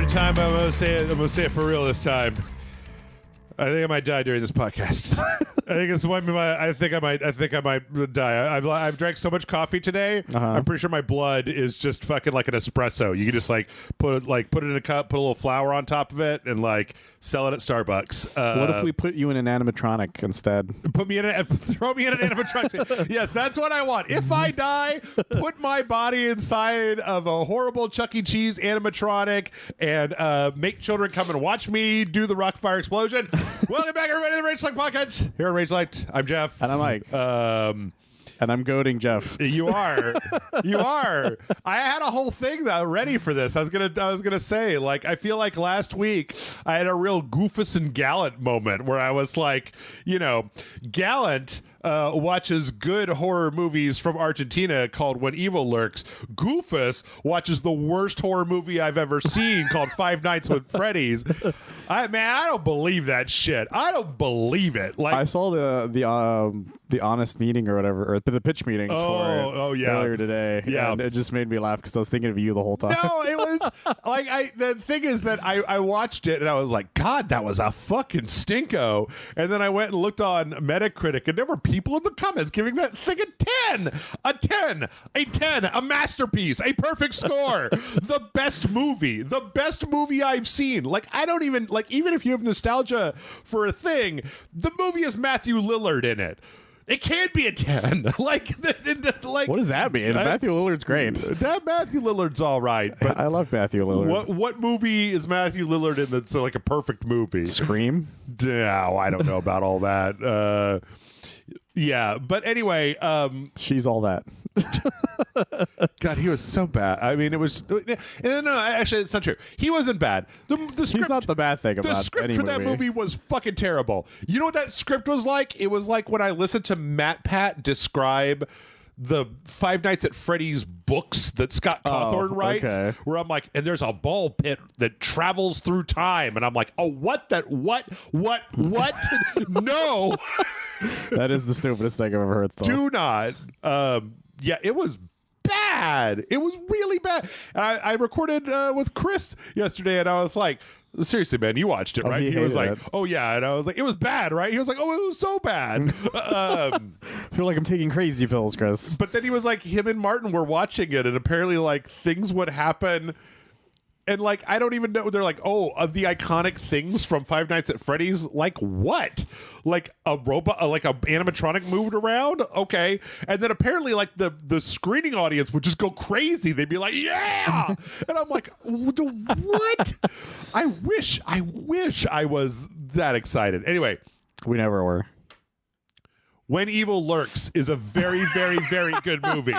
time, but I'm gonna say it for real this time. I think I might die during this podcast. I think it's one. I think I might die. I've drank so much coffee today. I'm pretty sure my blood is just fucking like an espresso. You can just like put it in a cup, put a little flour on top of it, and like sell it at Starbucks. What if we put you in an animatronic instead? Throw me in an animatronic. Yes, that's what I want. If I die, put my body inside of a horrible Chuck E. Cheese animatronic and make children come and watch me do the Rockfire explosion. Welcome back, everybody, to the RageSelect podcast. Here on RageSelect, I'm Jeff. And I'm Mike. And I'm goading Jeff. You are. You are. I had a whole thing ready for this. I was gonna say, like, I feel like last week I had a real Goofus and Gallant moment where I was like, Gallant watches good horror movies from Argentina called When Evil Lurks. Goofus watches the worst horror movie I've ever seen called Five Nights with Freddy's. I don't believe that shit. I don't believe it. Like, I saw the honest meeting or whatever, or the pitch meetings earlier today. Yeah, and it just made me laugh because I was thinking of you the whole time. No, it was like the thing is that I watched it and I was like, God, that was a fucking stinko. And then I went and looked on Metacritic, and there were people in the comments giving that thing a 10, a masterpiece, a perfect score, the best movie I've seen. Like, I don't even like, even if you have nostalgia for a thing, the movie has Matthew Lillard in it. It can't be a 10. Like, what does that mean? Matthew Lillard's great. That Matthew Lillard's all right, but I love Matthew Lillard. What movie is Matthew Lillard in that's like a perfect movie? Scream? No, I don't know about all that. Yeah, but anyway, she's all that. God, he was so bad. I mean, it was. No, actually, it's not true. He wasn't bad. The script, he's not the bad thing about the script any for movie. that movie was fucking terrible. You know what that script was like? It was like when I listened to Matt Pat describe the Five Nights at Freddy's books that Scott Cawthorn writes, where I'm like, and there's a ball pit that travels through time, and I'm like, oh, what? No. That is the stupidest thing I've ever heard. Do not. Yeah, it was bad. It was really bad. And I recorded with Chris yesterday, and I was like, seriously, man, you watched it, right? He was like, oh, yeah. And I was like, it was bad, right? He was like, oh, it was so bad. I feel like I'm taking crazy pills, Chris. But then he was like, him and Martin were watching it, and apparently, like, things would happen. And, like, I don't even know. They're like, oh, of the iconic things from Five Nights at Freddy's, like what? Like a robot, like a animatronic moved around? Okay. And then apparently, like, the screening audience would just go crazy. They'd be like, yeah! And I'm like, what? I wish I was that excited. Anyway. We never were. When Evil Lurks is a very, very, very good movie.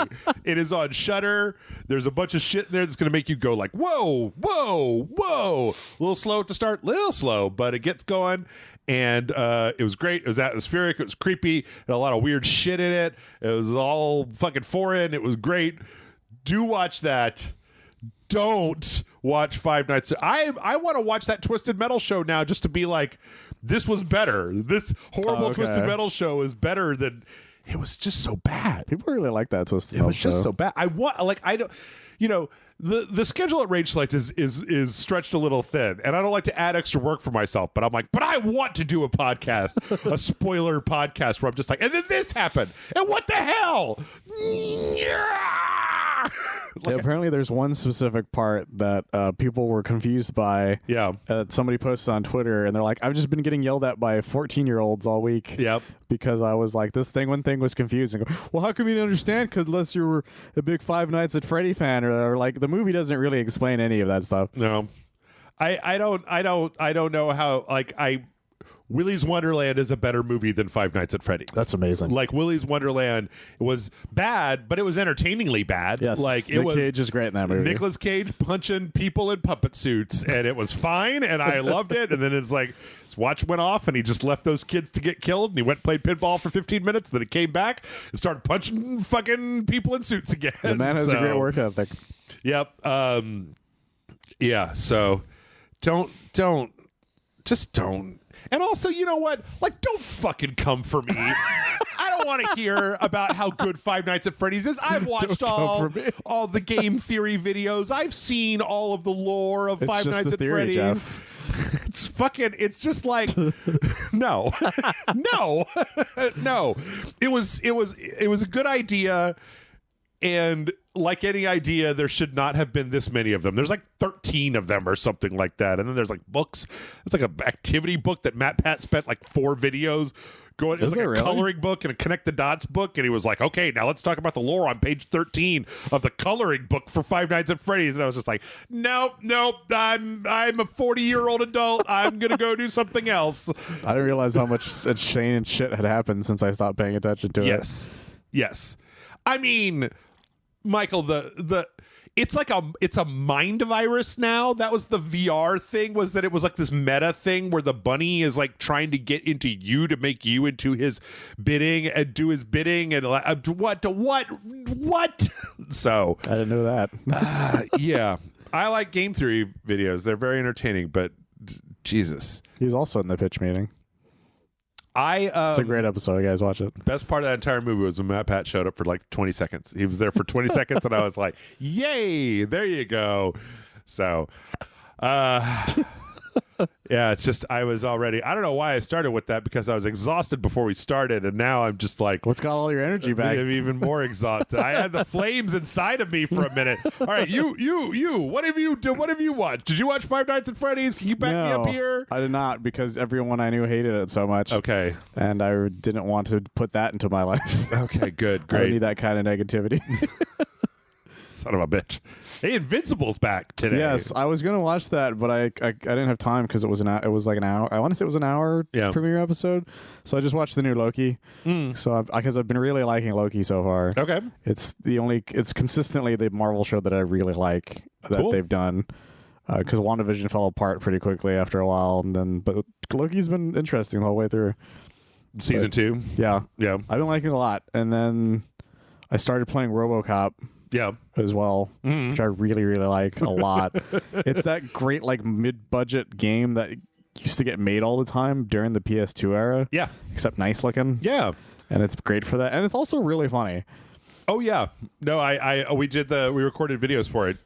It is on Shudder. There's a bunch of shit in there that's going to make you go like, whoa, whoa, whoa. A little slow to start, little slow, but it gets going. And it was great. It was atmospheric. It was creepy. Had a lot of weird shit in it. It was all fucking foreign. It was great. Do watch that. Don't watch Five Nights. I want to watch that Twisted Metal show now just to be like, this was better. This horrible Twisted Metal show is better than. It was just so bad. People really like that Twisted Metal show. It was just so bad. The schedule at RageSelect is stretched a little thin, and I don't like to add extra work for myself, but I'm like, but I want to do a podcast, a spoiler podcast where I'm just like, and then this happened, and what the hell? Apparently there's one specific part that people were confused by. Yeah. Somebody posted on Twitter, and they're like, I've just been getting yelled at by 14-year-olds all week. Yep. Because I was like, one thing was confusing. Well, how come you didn't understand? Because unless you were a big Five Nights at Freddy fan, or like the movie doesn't really explain any of that stuff. No. I don't know how, Willy's Wonderland is a better movie than Five Nights at Freddy's. That's amazing. Like, Willy's Wonderland was bad, but it was entertainingly bad. Yes, like Nick Cage is great in that movie. Nicolas Cage punching people in puppet suits, and it was fine, and I loved it. And then it's like his watch went off, and he just left those kids to get killed, and he went and played pinball for 15 minutes. Then he came back and started punching fucking people in suits again. The man has a great work ethic. Yep. Yeah. So just don't. And also, you know what? Like, don't fucking come for me. I don't want to hear about how good Five Nights at Freddy's is. I've watched all the game theory videos. I've seen all of the lore of Five Nights at Freddy's. Jeff. It's just like no. No. No. It was a good idea, and like any idea, there should not have been this many of them. There's like 13 of them or something like that. And then there's like books. It's like an activity book that Matt Pat spent like 4 videos going. It was like a coloring book and a connect the dots book. And he was like, okay, now let's talk about the lore on page 13 of the coloring book for Five Nights at Freddy's. And I was just like, nope, I'm a 40-year-old adult. I'm going to go do something else. I didn't realize how much insane shit had happened since I stopped paying attention to it. Yes. I mean, Michael, it's a mind virus now. That was the VR thing, was that it was like this meta thing where the bunny is like trying to get into you to make you into his bidding and do his bidding and what? So I didn't know that. Yeah, I like game theory videos. They're very entertaining, but Jesus, he was also in the pitch meeting. It's a great episode. You guys watch it. Best part of that entire movie was when Matt Pat showed up for like 20 seconds. He was there for 20 seconds, and I was like, "Yay! There you go." So, yeah, it's just I don't know why I started with that, because I was exhausted before we started, and now I'm just like, what's got all your energy back? I'm even more exhausted. I had the flames inside of me for a minute. All right, you, what have you watched? Did you watch Five Nights at Freddy's? Can you back me up here? I did not, because everyone I knew hated it so much. Okay. And I didn't want to put that into my life. Okay, good, great. I don't need that kind of negativity. Son of a bitch. Hey, Invincible's back today. Yes, I was gonna watch that, but I didn't have time because it was like an hour. I want to say it was an hour premiere episode, so I just watched the new Loki. So because I've been really liking Loki so far. Okay, it's consistently the Marvel show that I really like that they've done. Because WandaVision fell apart pretty quickly after a while, but Loki's been interesting the whole way through. Season 2. Yeah, I've been liking it a lot, and then I started playing RoboCop. As well, which I really, really like a lot. It's that great like mid-budget game that used to get made all the time during the PS2 era. Yeah, except nice looking. Yeah, and it's great for that, and it's also really funny. Oh yeah, no, we recorded videos for it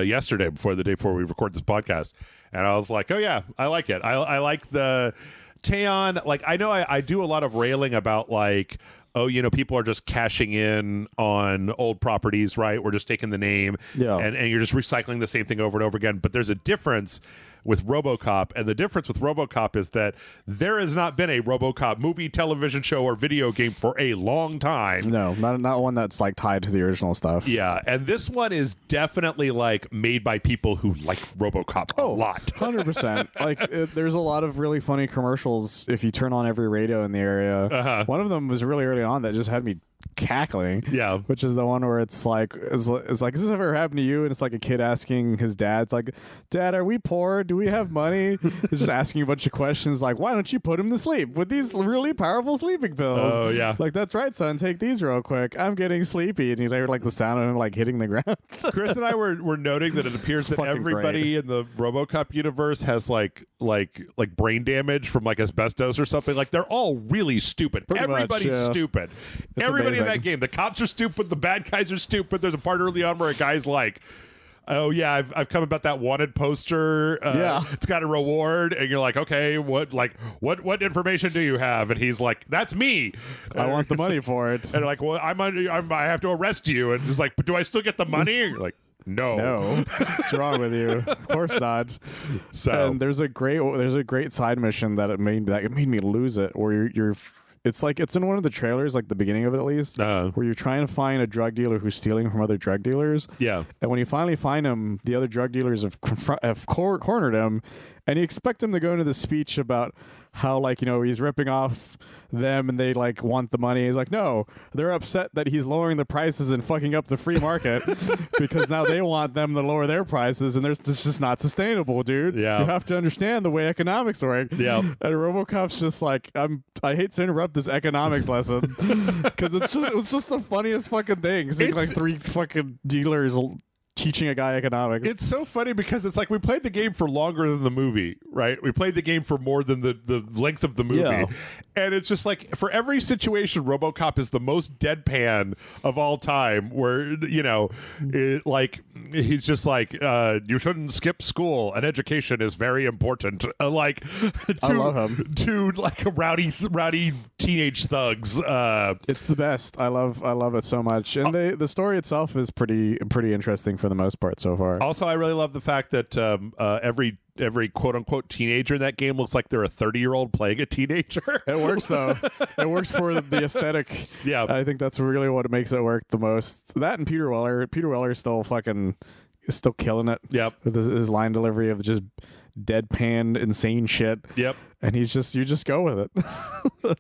yesterday the day before we record this podcast, and I was like, oh yeah, I like it. I like the Teon. Like I know I do a lot of railing about like, oh, people are just cashing in on old properties, right? We're just taking the name and you're just recycling the same thing over and over again. But there's a difference with RoboCop, and the difference with RoboCop is that there has not been a RoboCop movie, television show, or video game for a long time. No, not one that's like tied to the original stuff. Yeah, and this one is definitely like made by people who like RoboCop a lot. 100%. Like there's a lot of really funny commercials if you turn on every radio in the area. One of them was really early on that just had me cackling. Yeah, which is the one where it's like, has this ever happened to you? And it's like a kid asking his dad, it's like, Dad, are we poor? Do we have money? He's just asking a bunch of questions like, why don't you put him to sleep with these really powerful sleeping pills? Oh yeah, like, that's right, son, take these real quick, I'm getting sleepy. And you hear like the sound of him like hitting the ground. Chris and I were noting that it appears that everybody in the RoboCop universe has like brain damage from like asbestos or something. Like they're all really stupid. Everybody's stupid. Everybody in that game. The cops are stupid. The bad guys are stupid. There's a part early on where a guy's like, oh yeah, I've come about that wanted poster. It's got a reward, and you're like, okay, what information do you have? And he's like, that's me. I want the money for it. And like, well, I have to arrest you. And it's like, but do I still get the money? And you're like, no. What's wrong with you? Of course not. So, and there's a great side mission that made me lose it, where you're it's in one of the trailers, like the beginning of it at least, where you're trying to find a drug dealer who's stealing from other drug dealers. Yeah. And when you finally find him, the other drug dealers have cornered him, and you expect him to go into the speech about how, like, he's ripping off them and they like want the money. He's like, no, they're upset that he's lowering the prices and fucking up the free market because now they want them to lower their prices, and it's just not sustainable, dude. Yeah. You have to understand the way economics work. Yeah. And RoboCop's just like, I hate to interrupt this economics lesson because it was just the funniest fucking thing. Seeing like 3 fucking dealers teaching a guy economics. It's so funny because it's like we played the game for longer than the movie, right? We played the game for more than the length of the movie. Yeah. And it's just like for every situation, Robocop is the most deadpan of all time where, you know, he's just like, you shouldn't skip school. An education is very important. I love him. To like rowdy teenage thugs. It's the best. I love it so much. And the story itself is pretty interesting for the most part so far. Also, I really love the fact that every quote unquote teenager in that game looks like they're a 30-year-old playing a teenager. It works though. It works for the aesthetic. Yeah, I think that's really what makes it work the most. That and Peter Weller. Peter Weller is still killing it. Yep, with his line delivery of just deadpan insane shit. Yep. And you just go with it.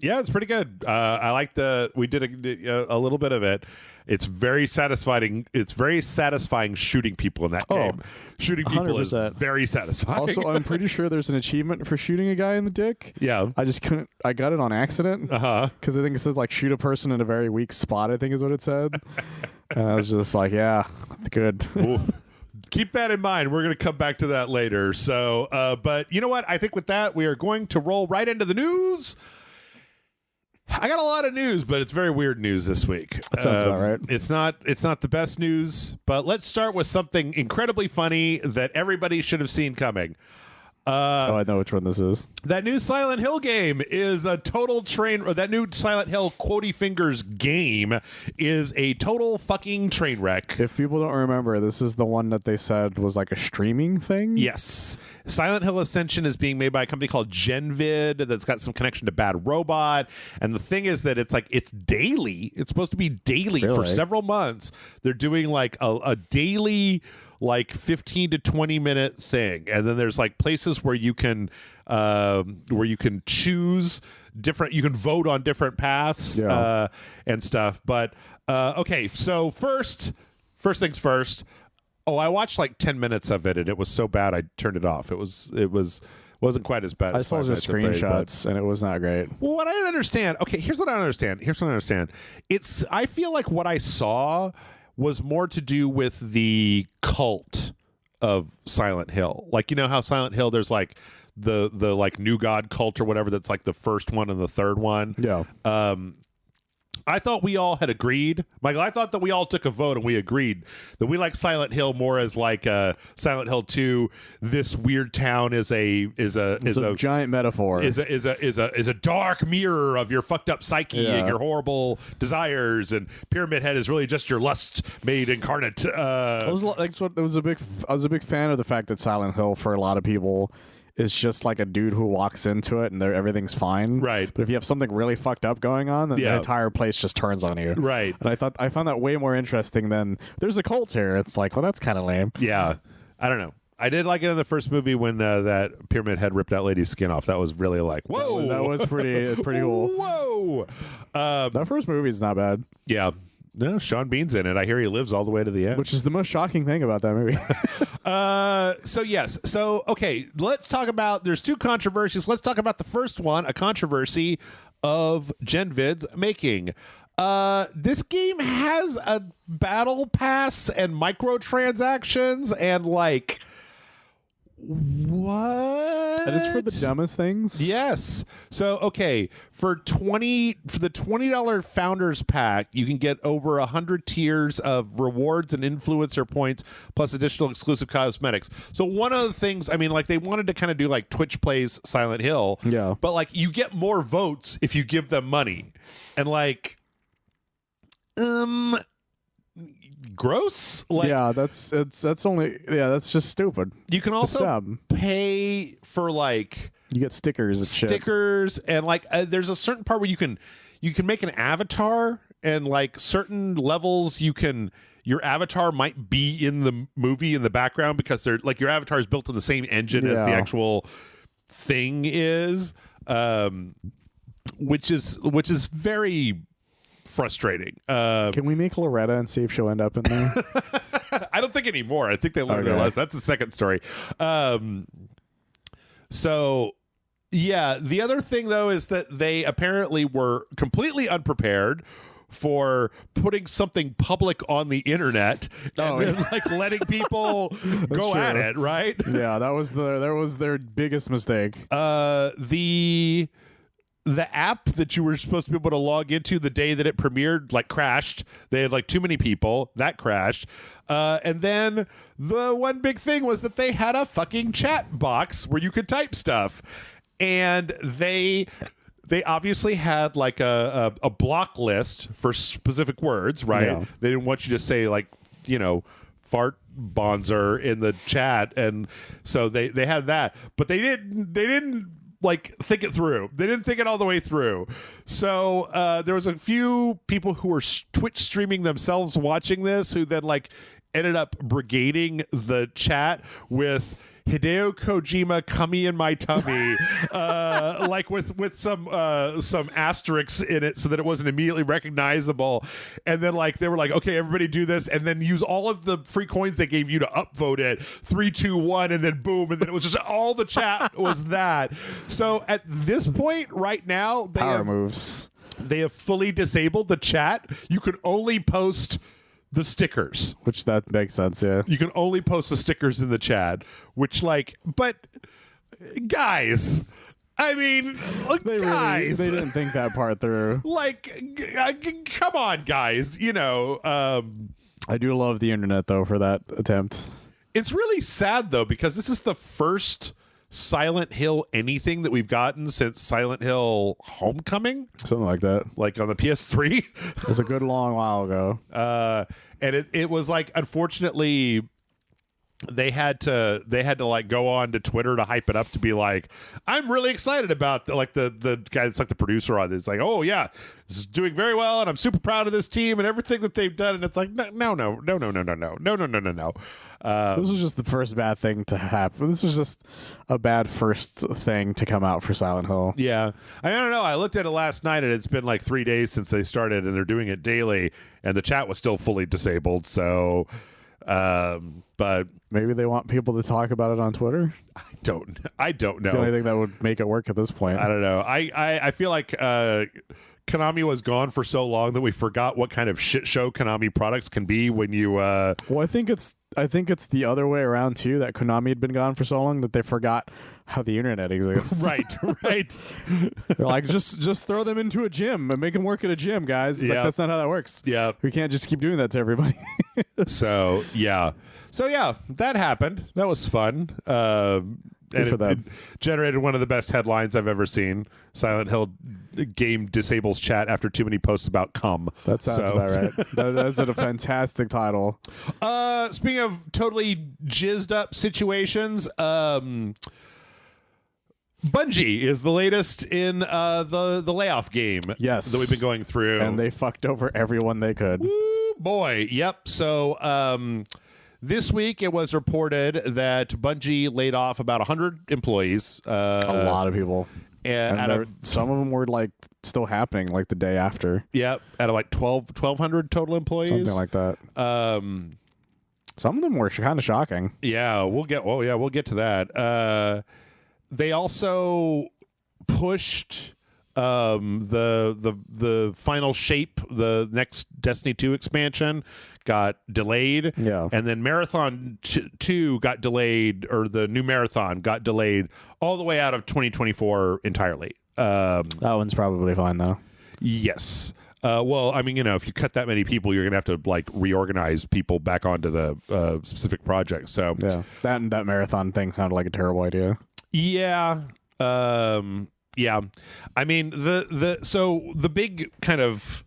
Yeah, it's pretty good. I like we did a little bit of it. It's very satisfying. It's very satisfying shooting people in that game. Shooting people 100%. Is very satisfying. Also, I'm pretty sure there's an achievement for shooting a guy in the dick. Yeah. I just couldn't. I got it on accident. Because I think it says like shoot a person in a very weak spot, I think is what it said. And I was just like, yeah, good. Keep that in mind. We're going to come back to that later. So, but you know what? I think with that, we are going to roll right into the news. I got a lot of news, but it's very weird news this week. That sounds about right. It's not the best news, but let's start with something incredibly funny that everybody should have seen coming. I know which one this is. That new Silent Hill game is a total train. Or that new Silent Hill Quotey Fingers game is a total fucking train wreck. If people don't remember, this is the one that they said was like a streaming thing. Yes, Silent Hill Ascension is being made by a company called Genvid that's got some connection to Bad Robot. And the thing is that it's daily. It's supposed to be daily for several months. They're doing like a daily, like 15 to 20 minute thing, and then there's like places where you can choose different, you can vote on different paths and stuff. But okay, so first things first. I watched like 10 minutes of it and it was so bad I turned it off. It wasn't quite as bad. I saw just screenshots and it was not great. Well, what I don't understand. Okay, here's what I don't understand. I feel like what I saw was more to do with the cult of Silent Hill. Like, you know how Silent Hill, there's like the like New God cult or whatever, that's like the first one and the third one. Yeah. I thought we all had agreed, Michael. I thought that we all took a vote and we agreed that we like Silent Hill more as like Silent Hill 2. This weird town is a giant metaphor. Is a dark mirror of your fucked up psyche and your horrible desires. And Pyramid Head is really just your lust made incarnate. I was a big fan of the fact that Silent Hill, for a lot of people, is just like a dude who walks into it and everything's fine. Right. But if you have something really fucked up going on, then the entire place just turns on you. Right. And I found that way more interesting than there's a cult here. It's like, well, that's kind of lame. Yeah. I don't know. I did like it in the first movie when that Pyramid Head ripped that lady's skin off. That was really like, whoa. That was pretty cool. Whoa. That first movie is not bad. Yeah. No, Sean Bean's in it. I hear he lives all the way to the end. Which is the most shocking thing about that movie. Okay, let's talk about, there's two controversies. Let's talk about the first one, a controversy of Genvid's making. This game has a battle pass and microtransactions and like, what? And it's for the dumbest things. Yes. So okay, for the $20 founders pack, you can get over 100 tiers of rewards and influencer points plus additional exclusive cosmetics. So one of the things, I mean, like they wanted to kind of do like Twitch plays Silent Hill. Yeah. But like you get more votes if you give them money. And like gross. Like, that's just stupid. You can also pay for like you get stickers and like there's a certain part where you can make an avatar, and like certain levels your avatar might be in the movie in the background because they're like your avatar is built in the same engine as the actual thing is, which is very frustrating. Can we make Loretta and see if she'll end up in there? I don't think anymore. I think they learned their lesson. That's the second story. So yeah, the other thing though is that they apparently were completely unprepared for putting something public on the internet and then like letting people go at it, right? Yeah, that was their biggest mistake. The app that you were supposed to be able to log into the day that it premiered like crashed. They had like too many people. That crashed. And then the one big thing was that they had a fucking chat box where you could type stuff. And they obviously had like a block list for specific words, right? Yeah. They didn't want you to say like, you know, fart bonzer in the chat. And so they had that. But they didn't like think it through. They didn't think it all the way through. So there was a few people who were Twitch streaming themselves watching this who then like ended up brigading the chat with Hideo Kojima "Cummy in my tummy," like with some asterisks in it so that it wasn't immediately recognizable. And then like they were like, okay, everybody do this, and then use all of the free coins they gave you to upvote it. 3, 2, 1, and then boom, and then it was just all the chat was that. So at this point, right now, they have fully disabled the chat. You can only post the stickers, which that makes sense. Yeah, you can only post the stickers in the chat, which like, but guys, I mean, they didn't think that part through. Like, come on, guys, you know. I do love the internet though for that attempt. It's really sad though, because this is the first Silent Hill anything that we've gotten since Silent Hill Homecoming, something like that, like on the PS3. It was a good long while ago. And it was like, unfortunately, they had to like go on to Twitter to hype it up to be like, I'm really excited about like the guy that's like the producer on this, like, oh yeah, this is doing very well and I'm super proud of this team and everything that they've done. And it's like, no. This was just the first bad thing to happen. This was just a bad first thing to come out for Silent Hill. Yeah. I don't know. I looked at it last night and it's been like 3 days since they started and they're doing it daily and the chat was still fully disabled. So, but maybe they want people to talk about it on Twitter. I don't know. It's the only thing that would make it work at this point. I don't know. I feel like Konami was gone for so long that we forgot what kind of shit show Konami products can be when you well, I think it's the other way around too, that Konami had been gone for so long that they forgot how the internet exists. right. They're like, just throw them into a gym and make them work at a gym, guys. It's like, that's not how that works. Yeah. We can't just keep doing that to everybody. So yeah, that happened. That was fun. And it generated one of the best headlines I've ever seen. Silent Hill game disables chat after too many posts about cum. That sounds about right. That's a fantastic title. Speaking of totally jizzed up situations, Bungie is the latest in the layoff game. Yes, that we've been going through, and they fucked over everyone they could. Woo, boy, yep. So this week it was reported that Bungie laid off about 100 employees. A lot of people. And some of them were like still happening like the day after. Yep, out of like 1,200 total employees, something like that. Some of them were kind of shocking. Yeah, we'll get to that. They also pushed the final shape, the next Destiny 2 expansion got delayed. Yeah. And then Marathon 2 got delayed, or the new Marathon got delayed all the way out of 2024 entirely. That one's probably fine though. Yes. Well, I mean, you know, if you cut that many people, you're going to have to like reorganize people back onto the specific project. So yeah, that Marathon thing sounded like a terrible idea. Yeah. Yeah. I mean, the big kind of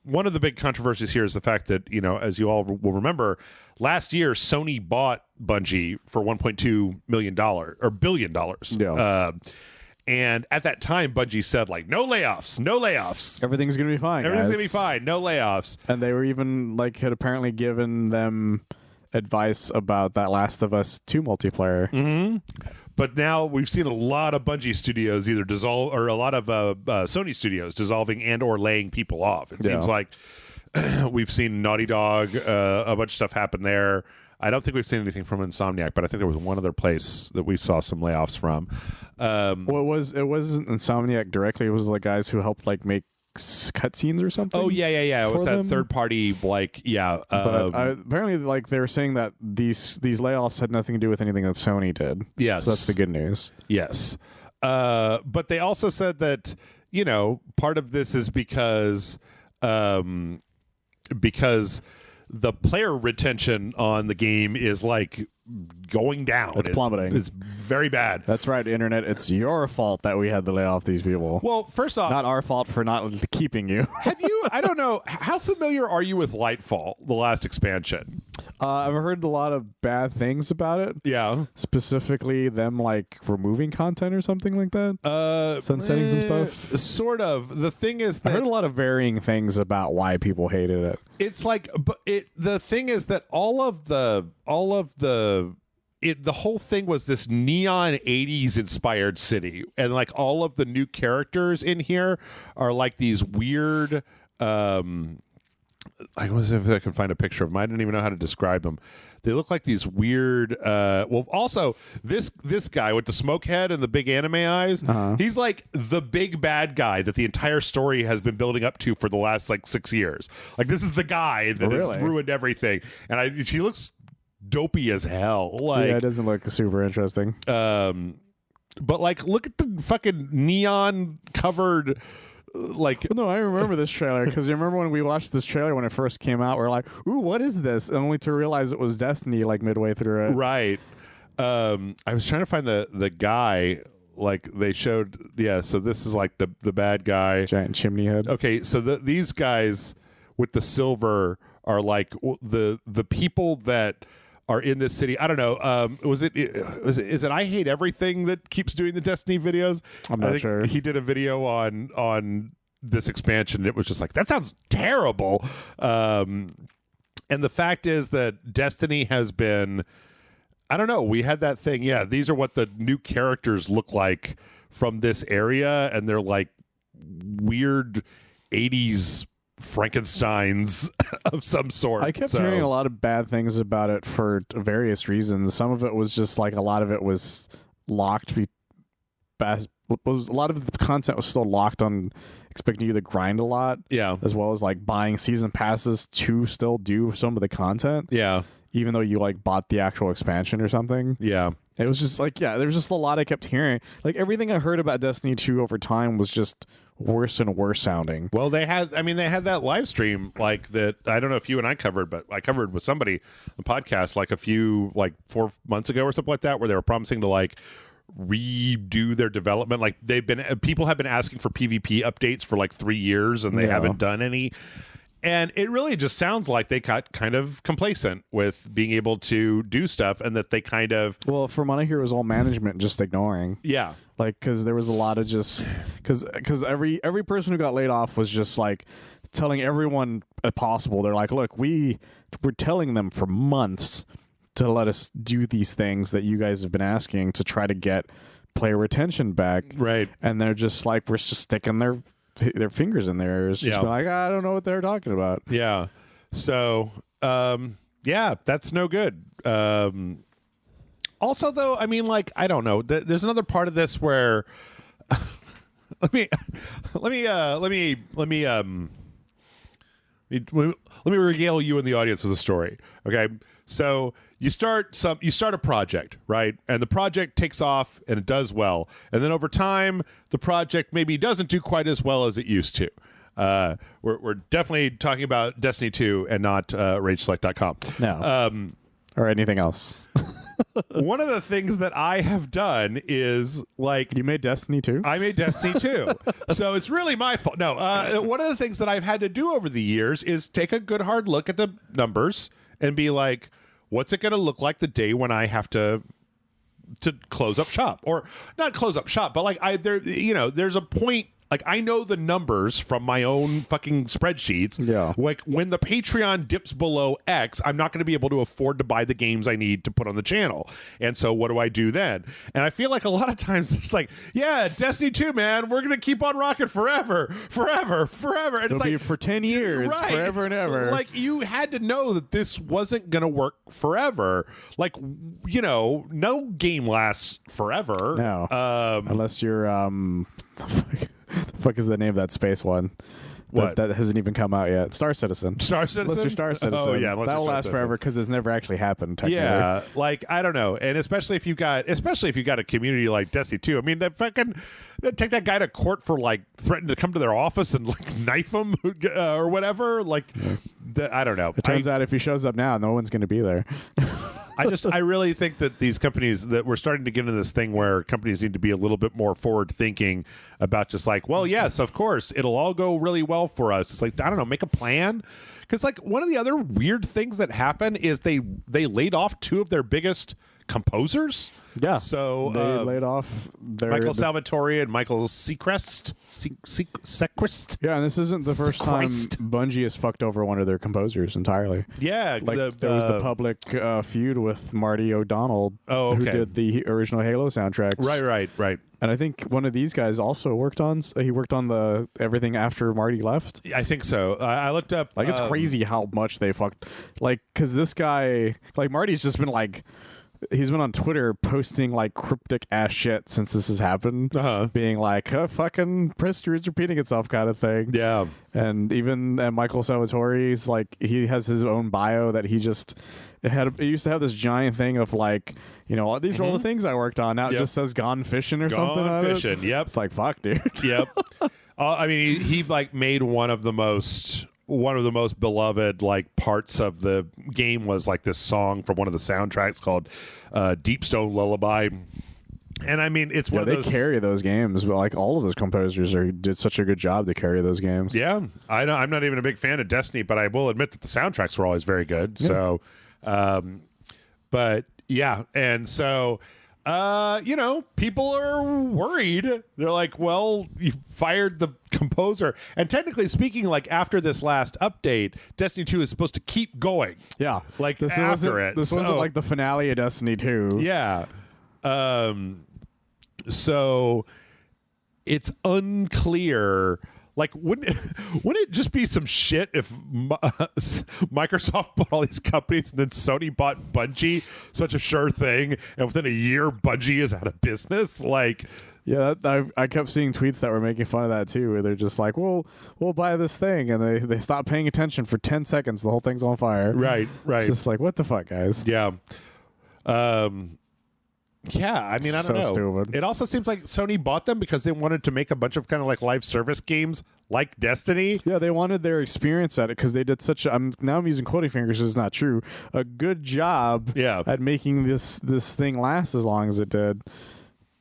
one of the big controversies here is the fact that, you know, as you all will remember, last year Sony bought Bungie for $1.2 million or $1 billion. Yeah. And at that time, Bungie said, like, no layoffs. Everything's going to be fine. Everything's going to be fine. No layoffs. And they were even, like, had apparently given them advice about that Last of Us 2 multiplayer. Mm-hmm. But now we've seen a lot of Bungie studios either dissolve, or a lot of Sony studios dissolving and or laying people off. It seems like we've seen Naughty Dog, a bunch of stuff happen there. I don't think we've seen anything from Insomniac, but I think there was one other place that we saw some layoffs from. Well, it wasn't Insomniac directly. It was the guys who helped like make cutscenes or something. Oh yeah. It was that third party but apparently like they were saying that these layoffs had nothing to do with anything that Sony did. Yes, so that's the good news. Yes, but they also said that part of this is because the player retention on the game is like going down. It's plummeting. It's very bad. That's right, Internet. It's your fault that we had to lay off these people. Well, first off, not our fault for not keeping you. Have you? I don't know. How familiar are you with Lightfall, the last expansion? I've heard a lot of bad things about it. Yeah. Specifically, them like removing content or something like that. Sunsetting some stuff. Sort of. The thing is that I heard a lot of varying things about why people hated it. It's like, the thing is that the whole thing was this neon 80s inspired city, and like all of the new characters in here are like these weird I was if I can find a picture of them. I didn't even know how to describe them. They look like these weird well, also this guy with the smoke head and the big anime eyes, he's like the big bad guy that the entire story has been building up to for the last like 6 years. Like this is the guy that has ruined everything, and she looks dopey as hell. Like, yeah, it doesn't look super interesting. But like, look at the fucking neon covered. Like, no, I remember this trailer because you remember when we watched this trailer when it first came out. We're like, "Ooh, what is this?" And only to realize it was Destiny. Like midway through it, right? I was trying to find the guy. Like they showed, yeah. So this is like the bad guy, giant chimney head. Okay, so these guys with the silver are like the people that are in this city. I don't know. Is it I Hate Everything that keeps doing the Destiny videos? I'm not sure. He did a video on this expansion. It was just like, that sounds terrible. And the fact is that Destiny has been, I don't know. We had that thing. Yeah, these are what the new characters look like from this area, and they're like weird 80s Frankensteins of some sort. I kept hearing a lot of bad things about it for various reasons. Some of it was just like a lot of it was locked. A lot of the content was still locked on expecting you to grind a lot. Yeah. As well as like buying season passes to still do some of the content. Yeah. Even though you like bought the actual expansion or something. Yeah. It was just like, yeah, there's just a lot I kept hearing. Like everything I heard about Destiny 2 over time was just worse and worse sounding. Well, they had that live stream like that. I don't know if you and I covered, but I covered with somebody on the podcast like 4 months ago or something like that, where they were promising to like redo their development. Like people have been asking for PvP updates for like 3 years, and they haven't done any. And it really just sounds like they got kind of complacent with being able to do stuff, and that they kind of... Well, from what I hear, it was all management just ignoring. Yeah. Like, because there was a lot of just... Because every person who got laid off was just, like, telling everyone possible. They're like, look, we're telling them for months to let us do these things that you guys have been asking to try to get player retention back. Right. And they're just like, we're just sticking their fingers in there. It's just been like, I don't know what they're talking about. Yeah. So, yeah, that's no good. Also, though, I mean, like, I don't know. There's another part of this where let me regale you and the audience with a story. Okay. So you start a project, right? And the project takes off and it does well. And then over time, the project maybe doesn't do quite as well as it used to. We're definitely talking about Destiny 2 and not RageSelect.com. No. Or anything else. One of the things that I have done is like... You made Destiny 2? I made Destiny 2. So it's really my fault. No, one of the things that I've had to do over the years is take a good hard look at the numbers and be like, what's it going to look like the day when I have to close up shop? Or not close up shop, but like there's a point. Like, I know the numbers from my own fucking spreadsheets. Yeah. Like, when the Patreon dips below X, I'm not going to be able to afford to buy the games I need to put on the channel. And so what do I do then? And I feel like a lot of times it's like, yeah, Destiny 2, man, we're going to keep on rocking forever. And It'll be for 10 years, right, forever and ever. Like, you had to know that this wasn't going to work forever. Like, no game lasts forever. No. Unless you're... the fuck is the name of that space one? What? That hasn't even come out yet. Star Citizen. Star Citizen? Unless you're Star Citizen. Oh, yeah. That will last forever because it's never actually happened, technically. Yeah. Like, I don't know. And especially if you got a community like Destiny 2. I mean, they take that guy to court for, like, threatening to come to their office and, like, knife him or whatever. Like, I don't know. It turns out if he shows up now, no one's going to be there. I really think that these companies, that we're starting to get into this thing where companies need to be a little bit more forward thinking about just like, well, yes, of course, it'll all go really well for us. It's like, I don't know, make a plan. Because like one of the other weird things that happened is they laid off 2 of their biggest composers. Yeah. So they laid off Michael Salvatore and Michael Seacrest. Seacrest. Yeah, and this isn't the first time Bungie has fucked over one of their composers entirely. Yeah. Like there was the public feud with Marty O'Donnell, who did the original Halo soundtracks. Right. And I think one of these guys also worked on the everything after Marty left. I think so. I looked up. Like, it's crazy how much they fucked. Like, because this guy, like, Marty's just been like, he's been on Twitter posting like cryptic ass shit since this has happened, being like, fucking history is repeating itself kind of thing. Yeah. And even Michael Salvatore's like, he has his own bio that he just it used to have this giant thing of like, you know, these are all the things I worked on. Now it just says gone fishing or something. Gone fishing. Yep. It's like, fuck, dude. Yep. I mean, he like made one of the most beloved like parts of the game was like this song from one of the soundtracks called Deep Stone Lullaby. And I mean, it's one of those. They carry those games, but like all of those composers did such a good job to carry those games. Yeah, I know. I'm not even a big fan of Destiny, but I will admit that the soundtracks were always very good. Yeah. So, but yeah, and so. You know, people are worried. They're like, well, you fired the composer. And technically speaking, like after this last update, Destiny 2 is supposed to keep going. Yeah. Like this wasn't like the finale of Destiny 2. Yeah. So it's unclear. Like, wouldn't it just be some shit if Microsoft bought all these companies and then Sony bought Bungie? Such a sure thing. And within a year, Bungie is out of business. Like, yeah, I kept seeing tweets that were making fun of that too, where they're just like, we'll buy this thing. And they stop paying attention for 10 seconds. The whole thing's on fire. Right. It's just like, what the fuck, guys? Yeah. Yeah, I mean, I don't know. Stupid. It also seems like Sony bought them because they wanted to make a bunch of kind of like live service games like Destiny. Yeah, they wanted their experience at it because they did such I'm using quoting fingers because it's not true. A good job at making this thing last as long as it did.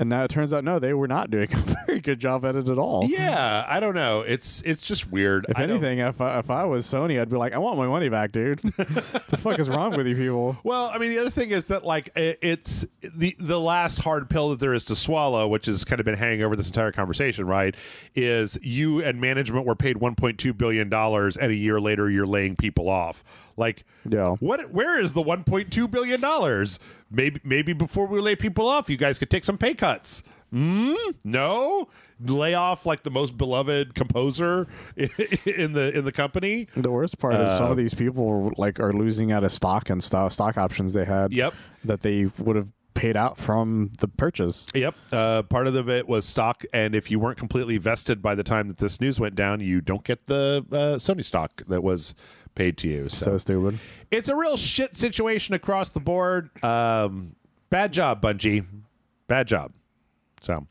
And now it turns out, no, they were not doing a very good job at it at all. Yeah, I don't know. It's just weird. If anything, if I was Sony, I'd be like, I want my money back, dude. What the fuck is wrong with you people? Well, I mean, the other thing is that like it's the last hard pill that there is to swallow, which has kind of been hanging over this entire conversation, right? Is you and management were paid $1.2 billion, and a year later you're laying people off. Like, yeah, where is the $1.2 billion? Maybe before we lay people off, you guys could take some pay cuts. No, lay off like the most beloved composer in the company. The worst part is some of these people are losing out of stock and stock options they had. Yep, that they would have paid out from the purchase. Yep. Part of it was stock, and if you weren't completely vested by the time that this news went down, you don't get the Sony stock that was paid to you. So stupid. It's a real shit situation across the board. Bad job, Bungie. Bad job. So,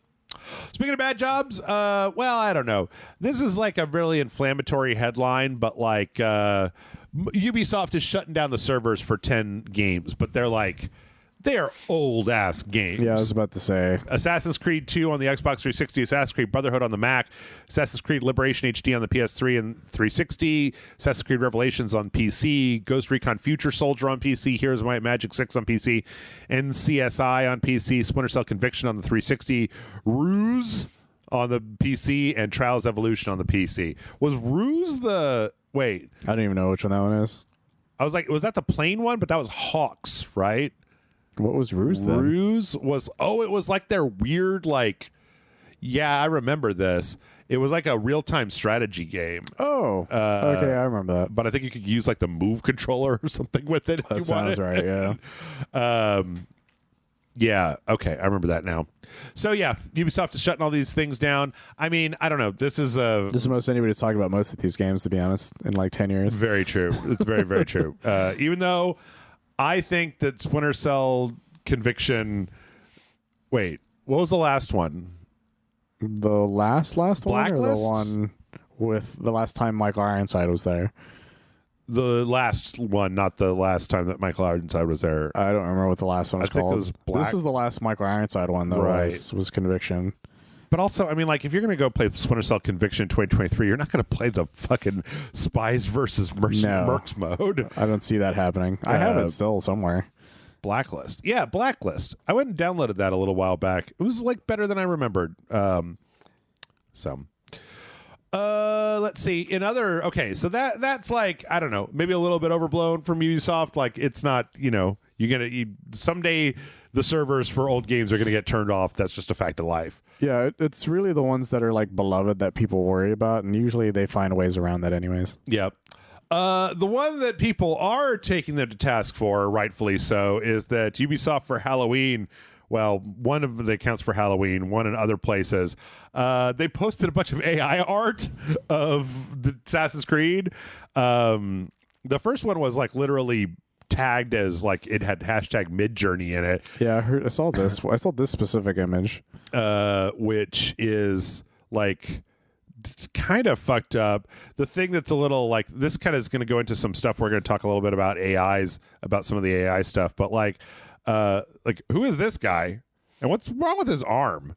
speaking of bad jobs, well, I don't know. This is like a really inflammatory headline, but like Ubisoft is shutting down the servers for 10 games, but they're old ass games. Yeah, I was about to say Assassin's Creed 2 on the Xbox 360, Assassin's Creed Brotherhood on the Mac, Assassin's Creed Liberation HD on the PS3 and 360, Assassin's Creed Revelations on PC, Ghost Recon Future Soldier on PC, Heroes of Might and Magic 6 on PC, NCSI on PC, Splinter Cell Conviction on the 360, Ruse on the PC, and Trials Evolution on the PC. Was Ruse wait? I don't even know which one that one is. I was like, was that the plain one? But that was Hawks, right? What was Ruse then? Ruse was, it was like their weird, like, yeah, I remember this. It was like a real-time strategy game. Oh, okay, I remember that. But I think you could use like the Move controller or something with it. That sounds right, yeah. Yeah. Okay. I remember that now. So yeah, Ubisoft is shutting all these things down. I mean, I don't know. This is the most anybody's talking about most of these games, to be honest, in like 10 years. Very true. It's very, very true. Even though I think that Splinter Cell Conviction. Wait, what was the last one? The last Blacklist? one, or the one with the last time Michael Ironside was there? The last one, not the last time that Michael Ironside was there. I don't remember what the last one was called. It was This is the last Michael Ironside one, though. Right. Was Conviction. But also, I mean, like, if you're going to go play Splinter Cell Conviction in 2023, you're not going to play the fucking Spies versus Mercs mode. I don't see that happening. I have it still somewhere. Blacklist. Yeah, Blacklist. I went and downloaded that a little while back. It was, like, better than I remembered. Let's see. Okay, so that's like, I don't know, maybe a little bit overblown from Ubisoft. Like, it's not, someday the servers for old games are gonna get turned off. That's just a fact of life. Yeah, it's really the ones that are like beloved that people worry about, and usually they find ways around that anyways. Yep. The one that people are taking them to task for, rightfully so, is that Ubisoft for Halloween. Well, one of the accounts for Halloween, one in other places, they posted a bunch of AI art of the Assassin's Creed. The first one was like literally tagged as like it had hashtag Midjourney in it. Yeah, I saw this. I saw this specific image, which is like kind of fucked up. The thing that's a little like this kind of is going to go into some stuff. We're going to talk a little bit about AIs, about some of the AI stuff, but like who is this guy and what's wrong with his arm?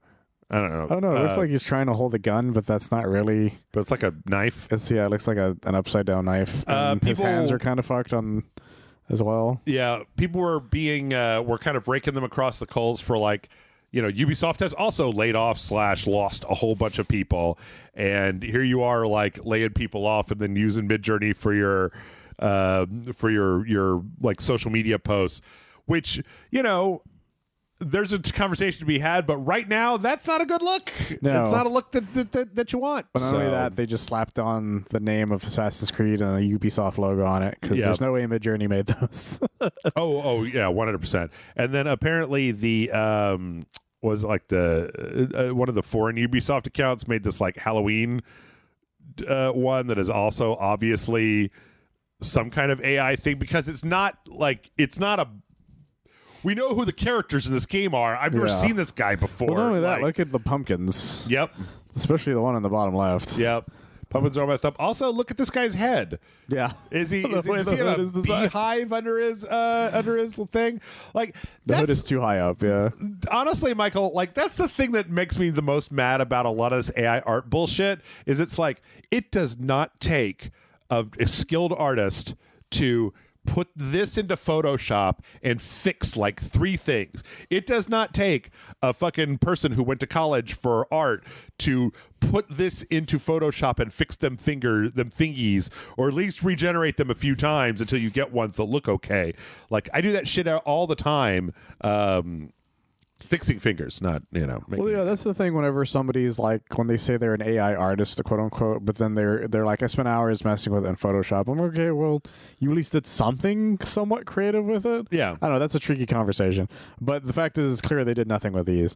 I don't know. Oh no, it looks like he's trying to hold a gun, but that's not really. But it's like a knife. It looks like an upside down knife. And his hands are kind of fucked on as well. Yeah, people were were kind of raking them across the coals for like, Ubisoft has also laid off / lost a whole bunch of people, and here you are like laying people off and then using Midjourney for your like social media posts. Which, there's a conversation to be had, but right now, that's not a good look. No. It's not a look that you want. But not only that, they just slapped on the name of Assassin's Creed and a Ubisoft logo on it, because there's no way Midjourney made those. oh, yeah, 100%. And then apparently the was like the one of the foreign Ubisoft accounts made this like Halloween one that is also obviously some kind of AI thing, because it's not a. We know who the characters in this game are. I've never seen this guy before. Well, not only that, look at the pumpkins. Yep. Especially the one on the bottom left. Yep. Pumpkins are all messed up. Also, look at this guy's head. Yeah. Does he have a beehive under his thing? Like, the hood is too high up, yeah. Honestly, Michael, like, that's the thing that makes me the most mad about a lot of this AI art bullshit, is it's like, it does not take a skilled artist to put this into Photoshop and fix like 3 things. It does not take a fucking person who went to college for art to put this into Photoshop and fix them fingies, or at least regenerate them a few times until you get ones that look okay. Like, I do that shit all the time. Fixing fingers, not, well, yeah, that's the thing. Whenever somebody's like, when they say they're an AI artist, quote unquote, but then they're like, I spent hours messing with it in Photoshop. I'm like, okay, well, you at least did something somewhat creative with it. Yeah, I don't know. That's a tricky conversation, but the fact is, it's clear they did nothing with these.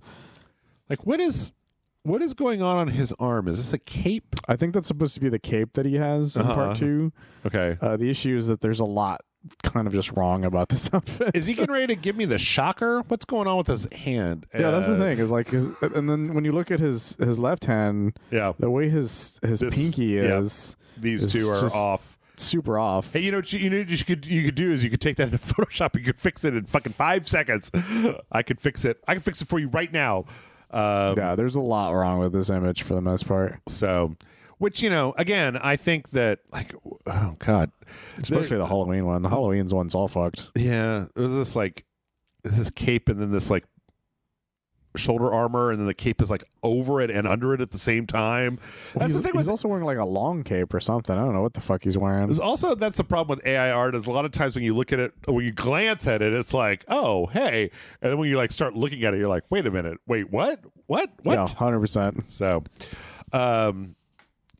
Like, what is going on his arm? Is this a cape? I think that's supposed to be the cape that he has in part 2. Okay. The issue is that there's a lot kind of just wrong about this outfit. Is he getting ready to give me the shocker? What's going on with his hand? Yeah, that's the thing. Is like and then when you look at his left hand, the way his pinky is, these two are off. Super off. Hey, what you could do is you could take that into Photoshop. You could fix it in fucking 5 seconds. I could fix it. I can fix it for you right now. Yeah, there's a lot wrong with this image for the most part. So, which, again, I think that, like, oh god, especially the Halloween one. The Halloween's one's all fucked. Yeah, it was this cape and then this like shoulder armor, and then the cape is like over it and under it at the same time. Well, he's also wearing like a long cape or something. I don't know what the fuck he's wearing. That's the problem with AI art, is a lot of times when you look at it, when you glance at it, it's like, oh, hey, and then when you like start looking at it, you're like, wait a minute, wait, what? Yeah, 100%. So,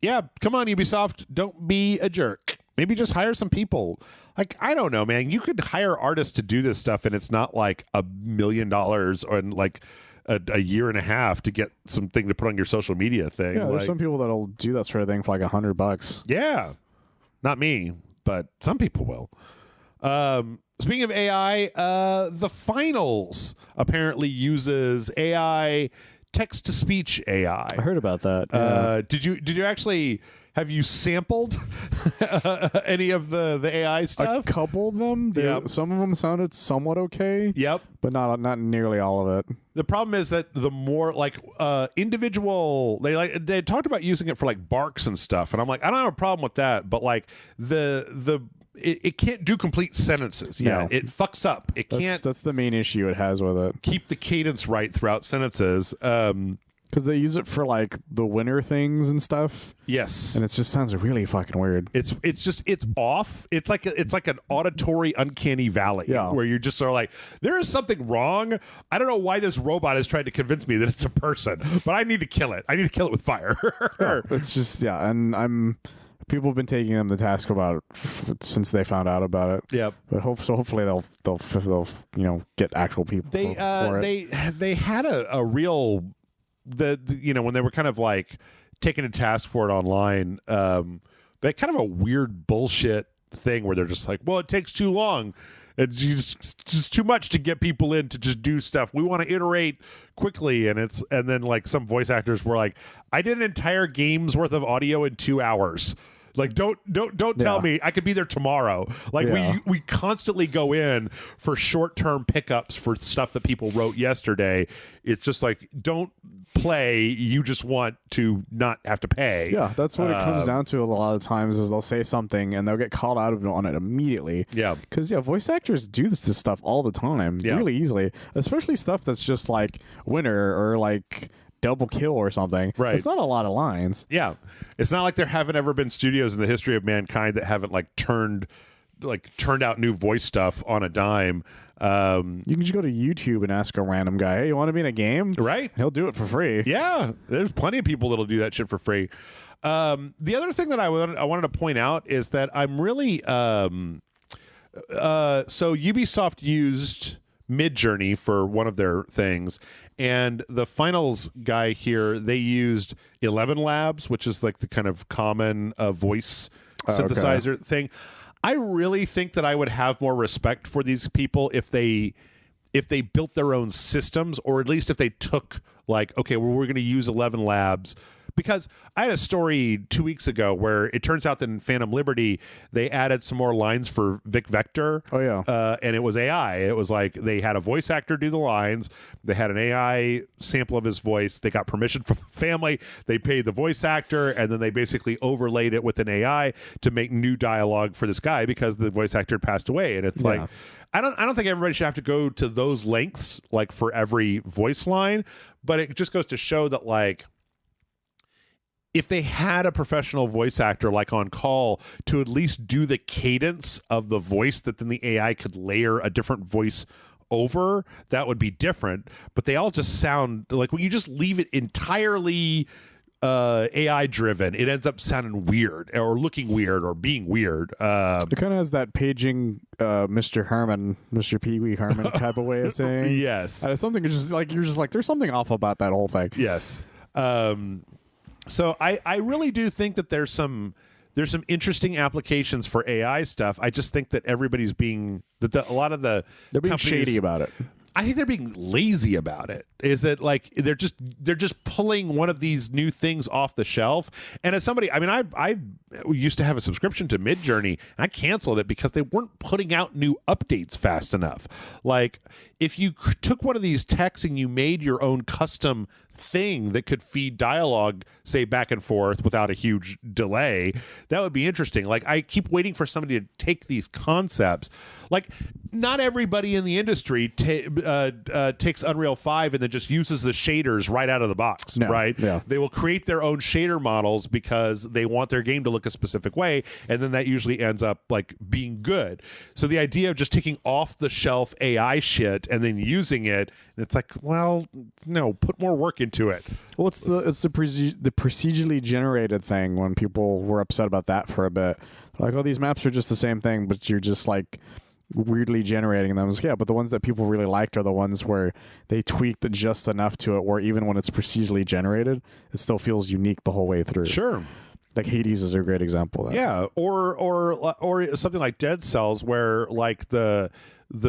yeah, come on, Ubisoft, don't be a jerk. Maybe just hire some people. Like, I don't know, man. You could hire artists to do this stuff, and it's not like $1 million or like a year and a half to get something to put on your social media thing. Yeah, there's some people that'll do that sort of thing for like $100. Yeah, not me, but some people will. Speaking of AI, the finals apparently uses AI, text-to-speech AI. I heard about that. Yeah. Did you actually have you sampled any of the AI stuff? A couple of them. Yep. Some of them sounded somewhat okay. Yep. But not nearly all of it. The problem is that the more like individual, they talked about using it for like barks and stuff, and I'm like, I don't have a problem with that, but like it can't do complete sentences. Yeah, No. it fucks up. That's the main issue it has with it. Keep the cadence right throughout sentences. Because they use it for like the winter things and stuff. Yes, and it just sounds really fucking weird. It's off. It's like an auditory uncanny valley. Yeah. Where you're just sort of like, there is something wrong. I don't know why this robot is trying to convince me that it's a person, but I need to kill it. I need to kill it with fire. Yeah, it's just and people have been taking them to task about it since they found out about it. Yep. But hopefully they'll get actual people. For it. They had a real when they were kind of like taken to task for it online, they kind of a weird bullshit thing where they're just like, well, it takes too long. It's just too much to get people in to just do stuff. We want to iterate quickly, and then like some voice actors were like, I did an entire game's worth of audio in 2 hours. Like, don't tell me I could be there tomorrow. Like, we constantly go in for short-term pickups for stuff that people wrote yesterday. It's just like, don't play. You just want to not have to pay. Yeah, that's what it comes down to a lot of times is they'll say something and they'll get called out on it immediately. Yeah. Because, voice actors do this stuff all the time really easily, especially stuff that's just like winter or like double kill or something. Right. It's not a lot of lines. Yeah. It's not like there haven't ever been studios in the history of mankind that haven't turned out new voice stuff on a dime. You can just go to YouTube and ask a random guy, hey, you want to be in a game? Right. He'll do it for free. Yeah. There's plenty of people that'll do that shit for free. The other thing that I wanted to point out is that I'm really so Ubisoft used Midjourney for one of their things, and the finals guy here, they used 11 Labs, which is like the kind of common voice synthesizer thing. I really think that I would have more respect for these people if they built their own systems, or at least if they took like, okay, well, we're going to use 11 Labs. Because I had a story 2 weeks ago where it turns out that in Phantom Liberty, they added some more lines for Vic Vector. Oh, yeah. And it was AI. It was like they had a voice actor do the lines. They had an AI sample of his voice. They got permission from the family. They paid the voice actor, and then they basically overlaid it with an AI to make new dialogue for this guy because the voice actor passed away. And it's like, I don't think everybody should have to go to those lengths like for every voice line, but it just goes to show that like, if they had a professional voice actor like on call to at least do the cadence of the voice that then the AI could layer a different voice over, that would be different. But they all just sound like when you just leave it entirely AI driven, it ends up sounding weird or looking weird or being weird. It kind of has that paging Mr. Pee Wee Herman type of way of saying. Yes. It's something just like you're just like there's something off about that whole thing. Yes. So I really do think that there's some interesting applications for AI stuff. I just think that everybody's being a lot of the they're being shady about it. I think they're being lazy about it. Is that like they're just pulling one of these new things off the shelf? And as somebody, I mean, I used to have a subscription to Midjourney, and I canceled it because they weren't putting out new updates fast enough. Like if you took one of these texts and you made your own custom thing that could feed dialogue, say back and forth without a huge delay, that would be interesting. Like I keep waiting for somebody to take these concepts. Like not everybody in the industry takes Unreal 5 and then just uses the shaders right out of the box, right? Yeah. They will create their own shader models because they want their game to look a specific way, and then that usually ends up like being good. So the idea of just taking off the shelf AI shit and then using it, it's like, well, no, put more work into it. Well, it's the procedurally generated thing when people were upset about that for a bit. Like, oh, these maps are just the same thing, but you're just like weirdly generating them. Yeah, but the ones that people really liked are the ones where they tweaked it just enough to it where even when it's procedurally generated, it still feels unique the whole way through. Sure. Like Hades is a great example of that. Yeah, or something like Dead Cells, where like the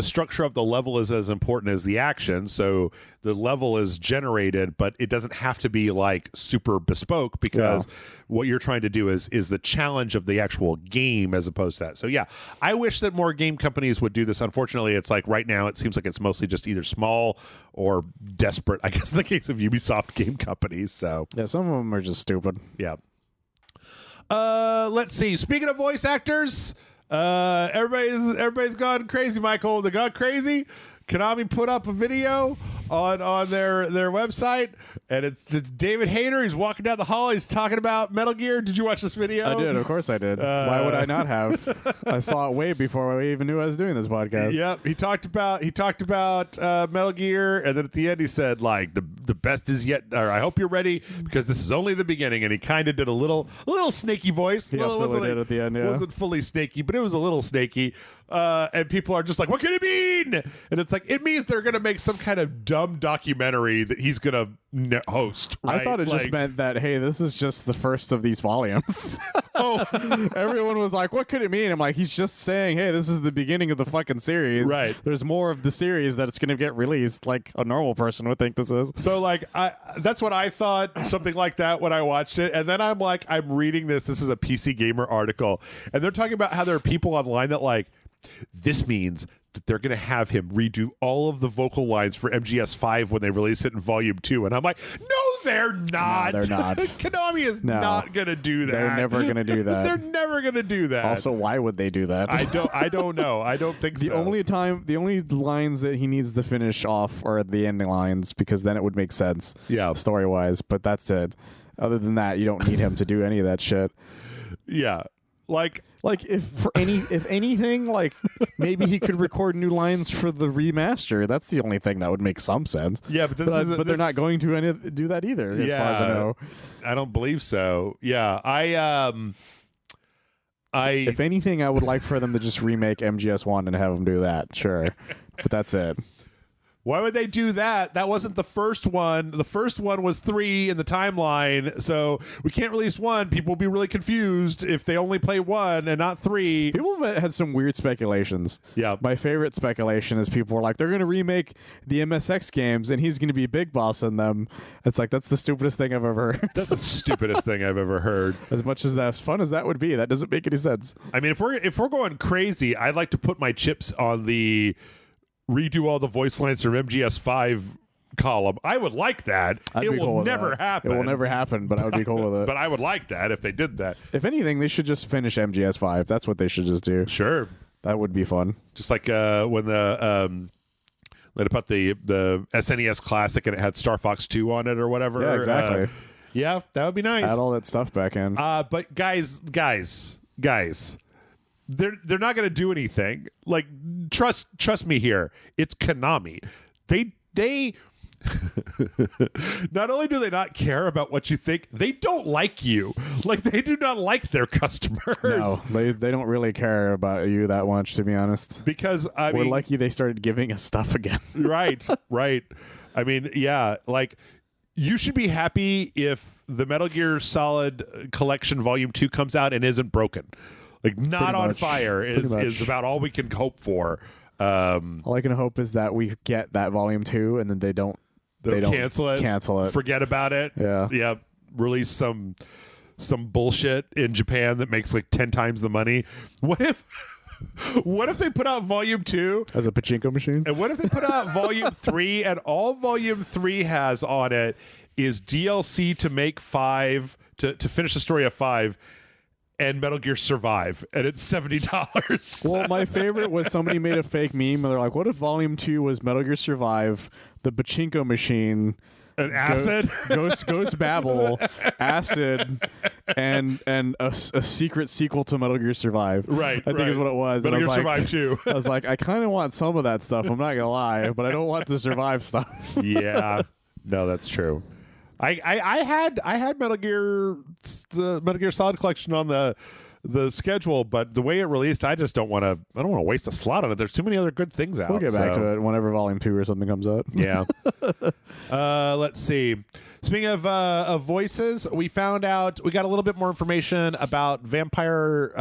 structure of the level is as important as the action. So the level is generated, but it doesn't have to be like super bespoke, because what you're trying to do is the challenge of the actual game as opposed to that. So yeah, I wish that more game companies would do this. Unfortunately, it's like right now it seems like it's mostly just either small or desperate, I guess in the case of Ubisoft game companies. So yeah, some of them are just stupid. Yeah. Let's see. Speaking of voice actors, everybody's gone crazy, Michael. They got crazy. Konami put up a video on their website, and it's David Hayter. He's walking down the hall. He's talking about Metal Gear. Did you watch this video? I did. Of course I did. Why would I not have? I saw it way before I even knew I was doing this podcast. Yep. He talked about Metal Gear, and then at the end he said like the best is yet, or I hope you're ready because this is only the beginning. And he kind of did a little snaky voice. He absolutely did at the end. Yeah. Wasn't fully snaky, but it was a little snaky. And people are just like, what can it mean? And it's like, it means they're going to make some kind of dumb documentary that he's going to host. Right? I thought it just meant that, hey, this is just the first of these volumes. Everyone was like, what could it mean? I'm like, he's just saying, hey, this is the beginning of the fucking series. Right. There's more of the series that it's going to get released, like a normal person would think this is. So, like, that's what I thought, something like that when I watched it. And then I'm like, I'm reading this. This is a PC Gamer article. And they're talking about how there are people online that, like, this means that they're going to have him redo all of the vocal lines for MGS5 when they release it in Volume 2. And I'm like, no, they're not. No, they're not. Konami is not going to do that. They're never going to do that. They're never going to do that. Also, why would they do that? I don't know. I don't think the only lines that he needs to finish off are the ending lines, because then it would make sense. Yeah. Story-wise, but that's it. Other than that, you don't need him to do any of that shit. Yeah. Like if anything, like maybe he could record new lines for the remaster. That's the only thing that would make some sense. Yeah, but they're not going to do that either, as far as I know. I don't believe so. Yeah, if anything, I would like for them to just remake MGS1 and have them do that. Sure, but that's it. Why would they do that? That wasn't the first one. The first one was 3 in the timeline, so we can't release 1. People will be really confused if they only play 1 and not 3. People had some weird speculations. Yeah. My favorite speculation is people were like, they're going to remake the MSX games, and he's going to be Big Boss in them. It's like, that's the stupidest thing I've ever heard. That's the stupidest thing I've ever heard. As much as that's fun as that would be, that doesn't make any sense. I mean, if we're going crazy, I'd like to put my chips on the redo all the voice lines from MGS5 column. I would like that. It will never happen. It will never happen, but I would be cool with it. But I would like that if they did that. If anything, they should just finish MGS5. That's what they should just do. Sure. That would be fun. Just like when they put the SNES Classic and it had Star Fox 2 on it or whatever. Yeah, exactly. Yeah, that would be nice. Add all that stuff back in. But guys, they're not going to do anything. Like, trust me here. It's Konami. They not only do they not care about what you think, they don't like you. Like, they do not like their customers. No, they don't really care about you that much, to be honest. Because we're lucky they started giving us stuff again. Right. I mean, yeah, like, you should be happy if the Metal Gear Solid Collection Volume 2 comes out and isn't broken. Like, not on fire is about all we can hope for. All I can hope is that we get that Volume 2 and then they don't cancel it. Forget about it. Yeah. Release some bullshit in Japan that makes like 10 times the money. What if they put out Volume 2 as a pachinko machine? And what if they put out Volume 3 and all Volume 3 has on it is DLC to make 5 to finish the story of 5 and Metal Gear Survive, and it's $70. Well, my favorite was somebody made a fake meme, and they're like, what if Volume 2 was Metal Gear Survive, the pachinko machine, an acid, Ghost Babel, acid, and a secret sequel to Metal Gear Survive. Right, I think is what it was. Metal Gear Survive 2. I was like, I kind of want some of that stuff. I'm not gonna lie, but I don't want the Survive stuff. Yeah, no, that's true. I had Metal Gear, the Metal Gear Solid collection on the schedule, but the way it released, I just don't want to waste a slot on it. There's too many other good things out. We'll get back to it whenever Volume 2 or something comes out. Yeah. Let's see. Speaking of voices, we found out, we got a little bit more information about Vampire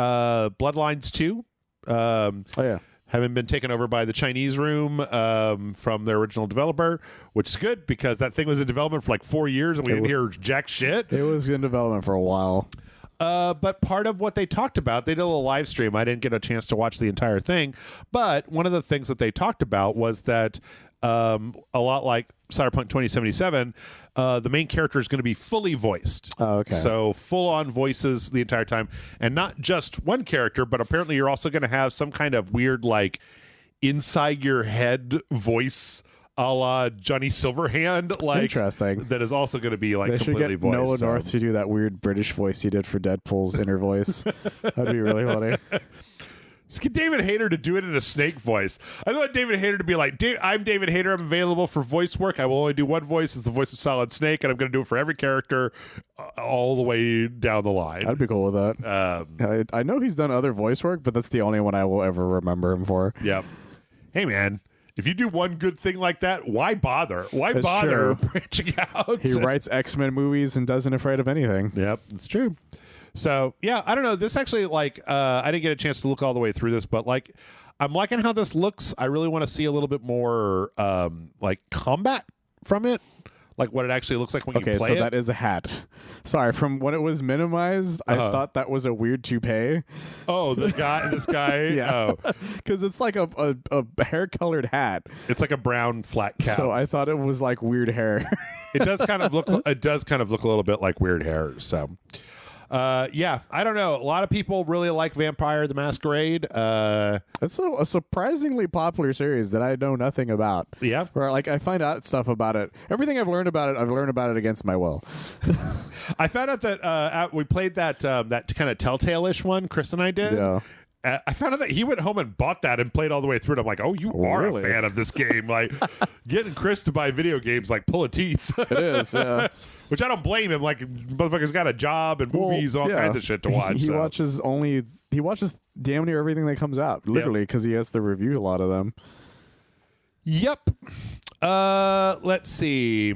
Bloodlines 2. Having been taken over by the Chinese room from their original developer, which is good because that thing was in development for like 4 years and we didn't hear jack shit. It was in development for a while. But part of what they talked about, they did a little live stream. I didn't get a chance to watch the entire thing. But one of the things that they talked about was that a lot like Cyberpunk 2077, the main character is going to be fully voiced. Oh, okay. So full-on voices the entire time. And not just one character, but apparently you're also going to have some kind of weird, like, inside-your-head voice a la Johnny Silverhand, like, interesting. That is also going to be like they completely should get voiced. Noah North to do that weird British voice he did for Deadpool's inner voice. That'd be really funny. Just get David Hayter to do it in a snake voice. I want David Hayter to be like, I'm David Hayter. I'm available for voice work. I will only do one voice. It's the voice of Solid Snake, and I'm going to do it for every character all the way down the line. I'd be cool with that. I know he's done other voice work, but that's the only one I will ever remember him for. Yep. Hey, man. If you do one good thing like that, why bother? Why That's bother true. branching out? He writes X-Men movies and doesn't afraid of anything. Yep, it's true. So, yeah, I don't know. This actually, like, I didn't get a chance to look all the way through this, but, like, I'm liking how this looks. I really want to see a little bit more, like, combat from it. Like, what it actually looks like when you play it. Okay, so that is a hat. Sorry, from when it was minimized, I thought that was a weird toupee. Oh, this guy? Yeah. Because it's like a hair-colored hat. It's like a brown flat cap. So I thought it was like weird hair. It does kind of look a little bit like weird hair, so... yeah, I don't know. A lot of people really like Vampire the Masquerade. It's a surprisingly popular series that I know nothing about. Yeah. Where, like, I find out stuff about it. Everything I've learned about it against my will. I found out that we played that kind of Telltale-ish one, Chris and I did. Yeah. I found out that he went home and bought that and played all the way through it. I'm like, oh, you are really? a fan of this game. Like, getting Chris to buy video games like pulling teeth. It is, yeah. Which I don't blame him. Like, motherfucker's got a job and movies and all kinds of shit to watch. He watches damn near everything that comes out, literally, because he has to review a lot of them. Yep. Let's see.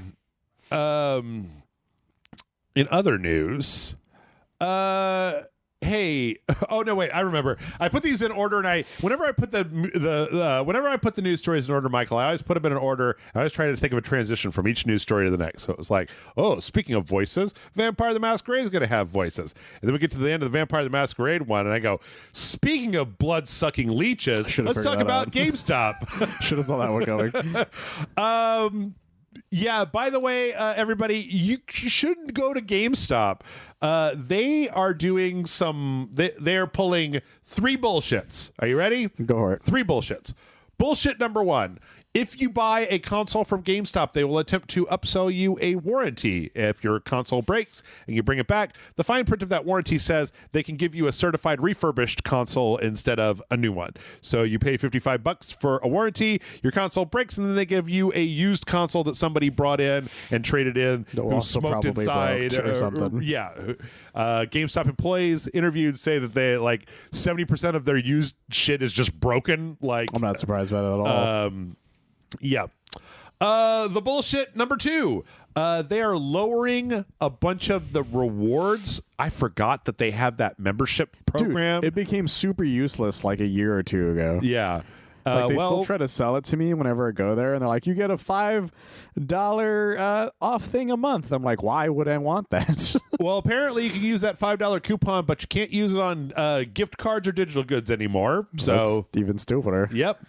In other news, hey, oh no, wait, I remember. I put these in order, and whenever I put the news stories in order, Michael, I always put them in an order. I always try to think of a transition from each news story to the next. So it was like, oh, speaking of voices, Vampire the Masquerade is going to have voices. And then we get to the end of the Vampire the Masquerade one, and I go, speaking of blood-sucking leeches, let's talk about GameStop. Should have saw that one coming. Yeah, by the way, everybody, you shouldn't go to GameStop. They are doing they are pulling 3 bullshits. Are you ready? Go for it. 3 bullshits. Bullshit number 1. If you buy a console from GameStop, they will attempt to upsell you a warranty. If your console breaks and you bring it back, the fine print of that warranty says they can give you a certified refurbished console instead of a new one. So you pay $55 for a warranty, your console breaks, and then they give you a used console that somebody brought in and traded in who smoked inside or something. Yeah. GameStop employees interviewed say that they, like, 70% of their used shit is just broken. Like, I'm not surprised by that at all. Yeah. The bullshit number 2. They are lowering a bunch of the rewards. I forgot that they have that membership program. Dude, it became super useless like a year or 2 ago. Yeah. Like they still try to sell it to me whenever I go there, and they're like, you get a $5 off thing a month. I'm like, why would I want that? Well, apparently you can use that $5 coupon, but you can't use it on gift cards or digital goods anymore. So that's even stupider. Yep.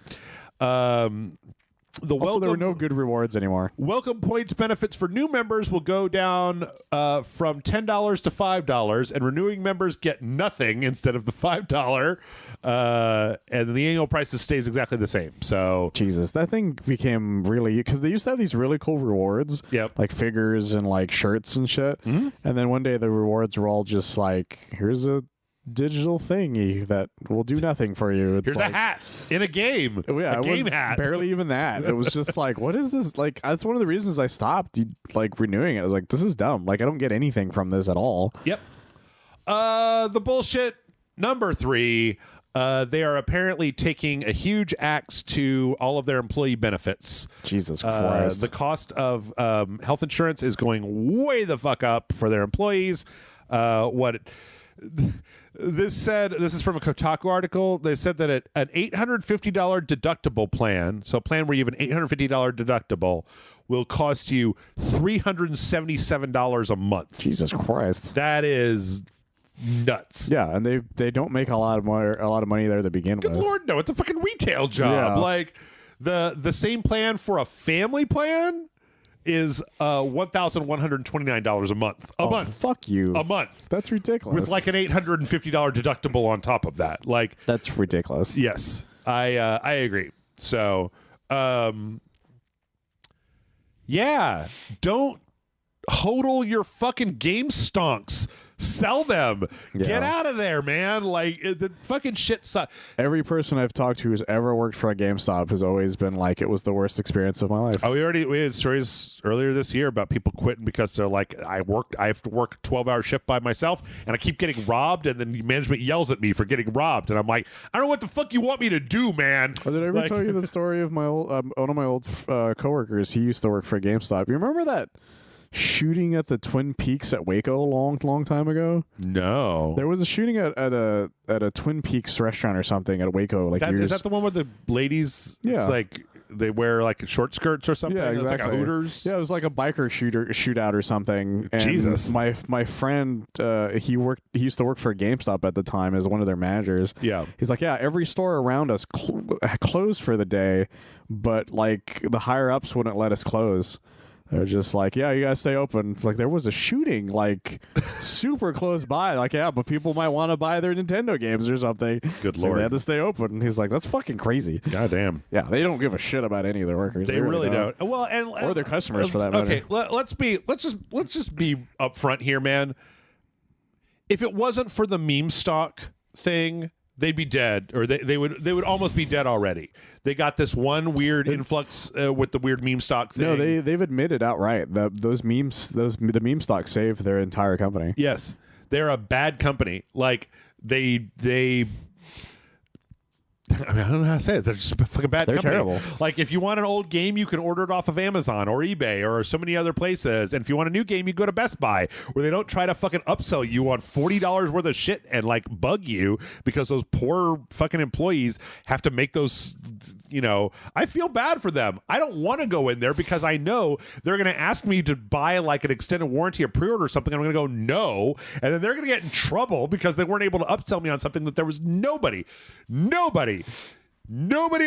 There were no good rewards anymore. Welcome points benefits for new members will go down from $10 to $5, and renewing members get nothing instead of the $5. And the annual price stays exactly the same. So Jesus, that thing became really, because they used to have these really cool rewards, like figures and like shirts and shit. Mm-hmm. And then one day the rewards were all just like, here's a digital thingy that will do nothing for you. It's Here's a hat in a game. Yeah, a game hat. Barely even that. It was just like, what is this? Like, that's one of the reasons I stopped like renewing it. I was like, this is dumb. Like, I don't get anything from this at all. Yep. The bullshit number 3. They are apparently taking a huge axe to all of their employee benefits. Jesus Christ. The cost of health insurance is going way the fuck up for their employees. This is from a Kotaku article. They said that an $850 deductible plan, so a plan where you have an $850 deductible, will cost you $377 a month. Jesus Christ. That is nuts. Yeah, and they don't make a lot of money there to begin with. Good Lord, no! It's a fucking retail job. Yeah. Like the same plan for a family plan is $1,129 a month. A month. Fuck you. A month. That's ridiculous. With like an $850 deductible on top of that. Like that's ridiculous. Yes, I agree. So, yeah, don't hodl your fucking game stonks. Sell them. Yeah. Get out of there, man. Like the fucking shit sucks. Every person I've talked to who's ever worked for a GameStop has always been like, it was the worst experience of my life. Oh, we had stories earlier this year about people quitting because they're like, I have to work a 12-hour shift by myself and I keep getting robbed, and then management yells at me for getting robbed, and I'm like, I don't know what the fuck you want me to do, man. Or did I ever tell you the story of my old one of my old coworkers? He used to work for a GameStop. You remember that shooting at the Twin Peaks at Waco a long time ago? No. There was a shooting at a Twin Peaks restaurant or something at Waco. Is that the one where the ladies? Yeah. It's like they wear like short skirts or something. Yeah, exactly. It's like a Hooters. Yeah, it was like a biker shootout or something. And Jesus. My friend, he used to work for GameStop at the time as one of their managers. Yeah. He's like, yeah, every store around us closed for the day, but like the higher ups wouldn't let us close. They're just like, yeah, you guys stay open. It's like there was a shooting like super close by. Like, yeah, but people might want to buy their Nintendo games or something. Good so Lord. they had to stay open. And he's like, that's fucking crazy. God damn. Yeah, they don't give a shit about any of their workers. They really don't. Well, and or their customers for that matter. Okay, let's just be upfront here, man. If it wasn't for the meme stock thing, they'd be dead, or they would almost be dead already. They got this one weird influx with the weird meme stock thing. No, they've admitted outright that the meme stock saved their entire company. Yes, they're a bad company. Like they. I mean, I don't know how to say it. They're just a fucking bad company. Terrible. Like, if you want an old game, you can order it off of Amazon or eBay or so many other places. And if you want a new game, you go to Best Buy, where they don't try to fucking upsell you on $40 worth of shit and, like, bug you because those poor fucking employees have to make those, you know. I feel bad for them. I don't want to go in there because I know they're going to ask me to buy, like, an extended warranty or pre-order or something. I'm going to go, no. And then they're going to get in trouble because they weren't able to upsell me on something that there was nobody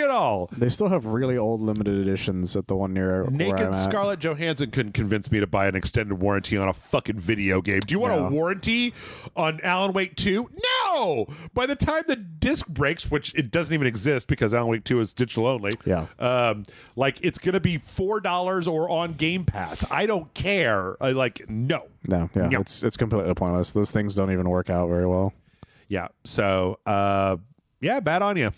at all. They still have really old limited editions at the one near Naked where I'm at. Scarlett Johansson couldn't convince me to buy an extended warranty on a fucking video game. Do you want a warranty on Alan Wake 2? No! By the time the disc breaks, which it doesn't even exist because Alan Wake 2 is digital only, like, it's going to be $4 or on Game Pass. I don't care. No. No, it's completely pointless. Those things don't even work out very well. Yeah, so, bad on you.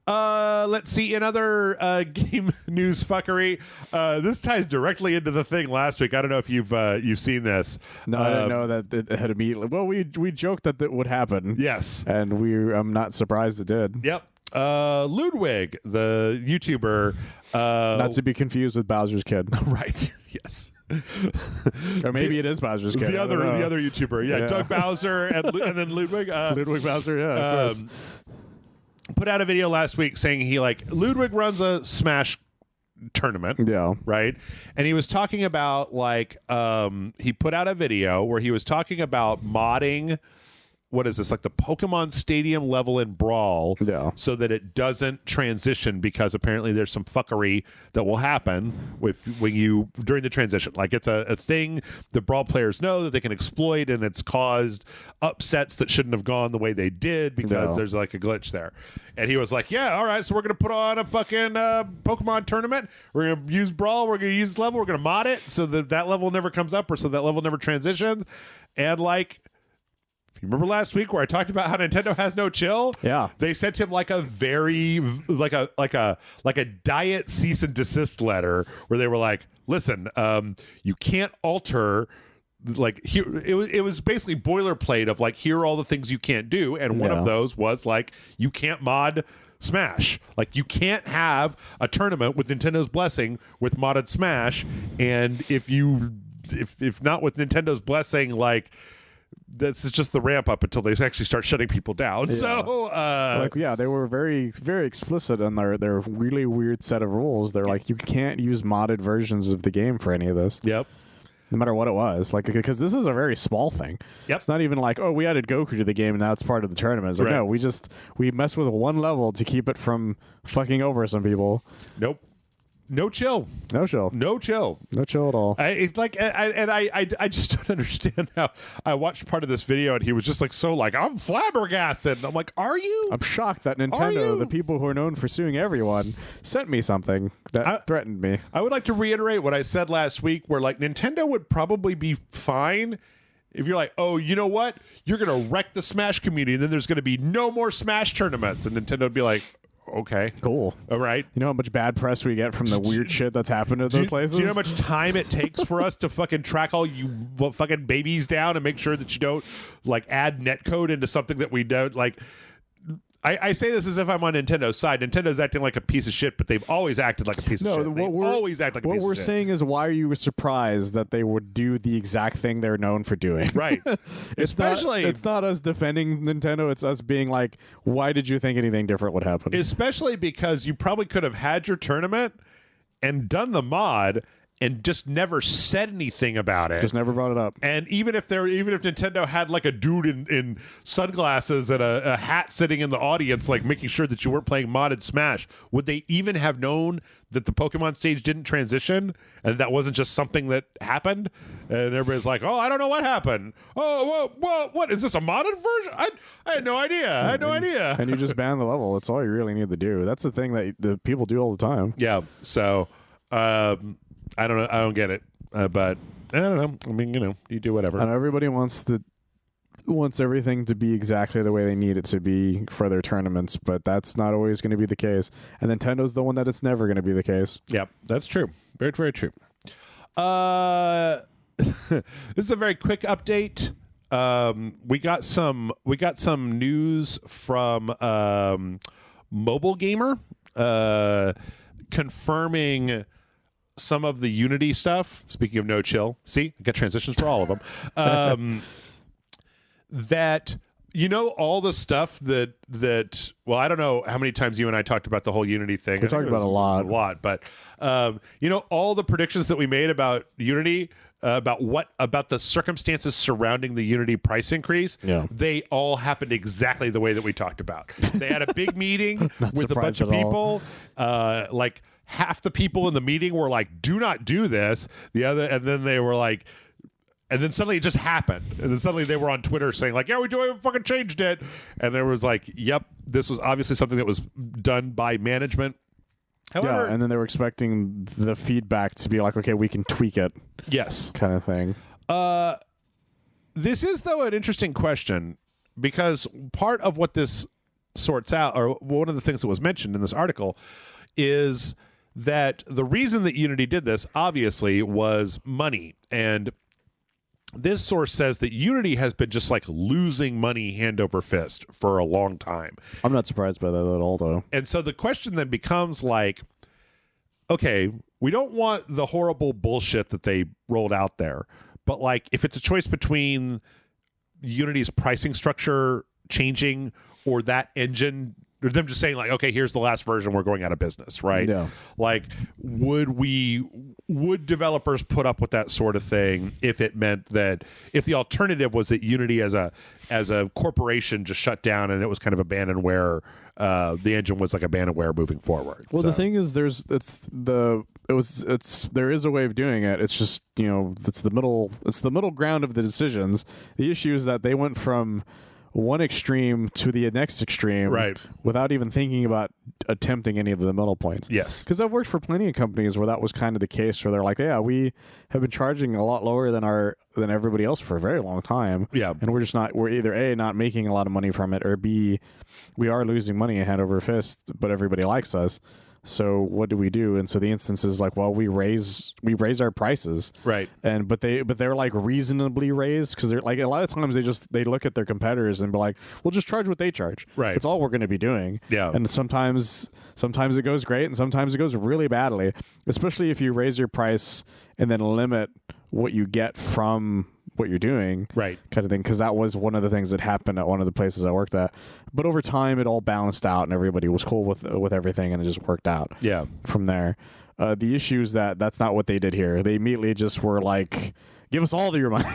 Let's see, another game news fuckery. This ties directly into the thing last week. I don't know if you've seen this. No, I didn't know that it had immediately. Well, we joked that would happen. Yes, and I'm not surprised it did. Yep. Ludwig, the YouTuber, not to be confused with Bowser's Kid. Right. Yes. Or maybe it is Bowser's Kid. The other YouTuber. Yeah. Doug Bowser and then Ludwig. Ludwig Bowser. Yeah. Of course. Put out a video last week saying Ludwig runs a Smash tournament. Yeah. Right. And he was talking about he put out a video where he was talking about modding. What is this, like the Pokemon Stadium level in Brawl, so that it doesn't transition, because apparently there's some fuckery that will happen during the transition. Like, it's a thing the Brawl players know that they can exploit, and it's caused upsets that shouldn't have gone the way they did because there's like a glitch there. And he was like, yeah, all right, so we're going to put on a fucking Pokemon tournament. We're going to use Brawl. We're going to use this level. We're going to mod it so that level never comes up, or so that level never transitions. And You remember last week where I talked about how Nintendo has no chill? Yeah. They sent him like a very like a diet cease and desist letter where they were like, "Listen, you can't alter." Like here, it was basically boilerplate of like, here are all the things you can't do, and one of those was like, you can't mod Smash. Like, you can't have a tournament with Nintendo's blessing with modded Smash, and if not with Nintendo's blessing, like, that's just the ramp up until they actually start shutting people down. So they were very, very explicit in their really weird set of rules. They're like, you can't use modded versions of the game for any of this. Yep. No matter what it was, like, because this is a very small thing. Yep. It's not even like, oh, we added Goku to the game and now it's part of the tournament. It's like, no, we messed with one level to keep it from fucking over some people. Nope. No chill. No chill. No chill. No chill at all. I just don't understand how I watched part of this video and he was just like, so like, I'm flabbergasted. And I'm like, are you? I'm shocked that Nintendo, the people who are known for suing everyone, sent me something that threatened me. I would like to reiterate what I said last week where like Nintendo would probably be fine if you're like, oh, you know what? You're going to wreck the Smash community and then there's going to be no more Smash tournaments. And Nintendo would be like, okay. Cool. All right. You know how much bad press we get from the weird shit that's happened at those places? Do you know how much time it takes for us to fucking track all you fucking babies down and make sure that you don't like add netcode into something that we don't like? I say this as if I'm on Nintendo's side. Nintendo's acting like a piece of shit, but they've always acted like a piece of shit. They always act like a piece of shit. What we're saying is, why are you surprised that they would do the exact thing they're known for doing? Right. It's not us defending Nintendo. It's us being like, why did you think anything different would happen? Especially because you probably could have had your tournament and done the mod and just never said anything about it. Just never brought it up. And even if Nintendo had like a dude in sunglasses and a hat sitting in the audience, like making sure that you weren't playing modded Smash, would they even have known that the Pokemon stage didn't transition and that wasn't just something that happened? And everybody's like, oh, I don't know what happened. Oh, whoa, what is this, a modded version? I had no idea. And you just ban the level. That's all you really need to do. That's the thing that the people do all the time. Yeah. So, I don't know. I don't get it, but I don't know. I mean, you do whatever. And everybody wants everything to be exactly the way they need it to be for their tournaments, but that's not always going to be the case. And Nintendo's the one that it's never going to be the case. Yep, that's true. Very, very true. This is a very quick update. We got some news from Mobile Gamer confirming some of the Unity stuff. Speaking of no chill, see, I got transitions for all of them. That all the stuff that well, I don't know how many times you and I talked about the whole Unity thing. We talked about a lot, but all the predictions that we made about Unity. About the circumstances surrounding the Unity price increase, they all happened exactly the way that we talked about. They had a big meeting with a bunch of people. Like half the people in the meeting were like, "Do not do this." And then they were like, and then suddenly it just happened. And then suddenly they were on Twitter saying like, "Yeah, we fucking changed it." And there was like, "Yep, this was obviously something that was done by management." However, and then they were expecting the feedback to be like, okay, we can tweak it. Yes. Kind of thing. This is, though, an interesting question because part of what this sorts out, or one of the things that was mentioned in this article, is that the reason that Unity did this, obviously, was money. And this source says that Unity has been just like losing money hand over fist for a long time. I'm not surprised by that at all, though. And so the question then becomes like, okay, we don't want the horrible bullshit that they rolled out there. But like, if it's a choice between Unity's pricing structure changing or that engine, or them just saying like, okay, here's the last version, we're going out of business, right? Yeah. Like, would developers put up with that sort of thing if it meant that, if the alternative was that Unity as a corporation just shut down and it was kind of abandonware, the engine was like abandonware moving forward. Well, the thing is, there is a way of doing it. It's just, it's the middle ground of the decisions. The issue is that they went from one extreme to the next extreme, right, without even thinking about attempting any of the middle points. Yes, because I've worked for plenty of companies where that was kind of the case, where they're like, yeah, we have been charging a lot lower than everybody else for a very long time, and we're either A, not making a lot of money from it, or B, we are losing money hand over fist, but everybody likes us. So what do we do? And so the instance is like, well, we raise our prices, right? But they're like reasonably raised, because they're like, a lot of times they look at their competitors and be like, we'll just charge what they charge. Right. That's all we're going to be doing. Yeah. And sometimes it goes great, and sometimes it goes really badly. Especially if you raise your price and then limit what you get from what you're doing, right, kind of thing. Because that was one of the things that happened at one of the places I worked at. But over time, it all balanced out, and everybody was cool with everything, and it just worked out. Yeah. From there, the issue is that's not what they did here. They immediately just were like, give us all of your money,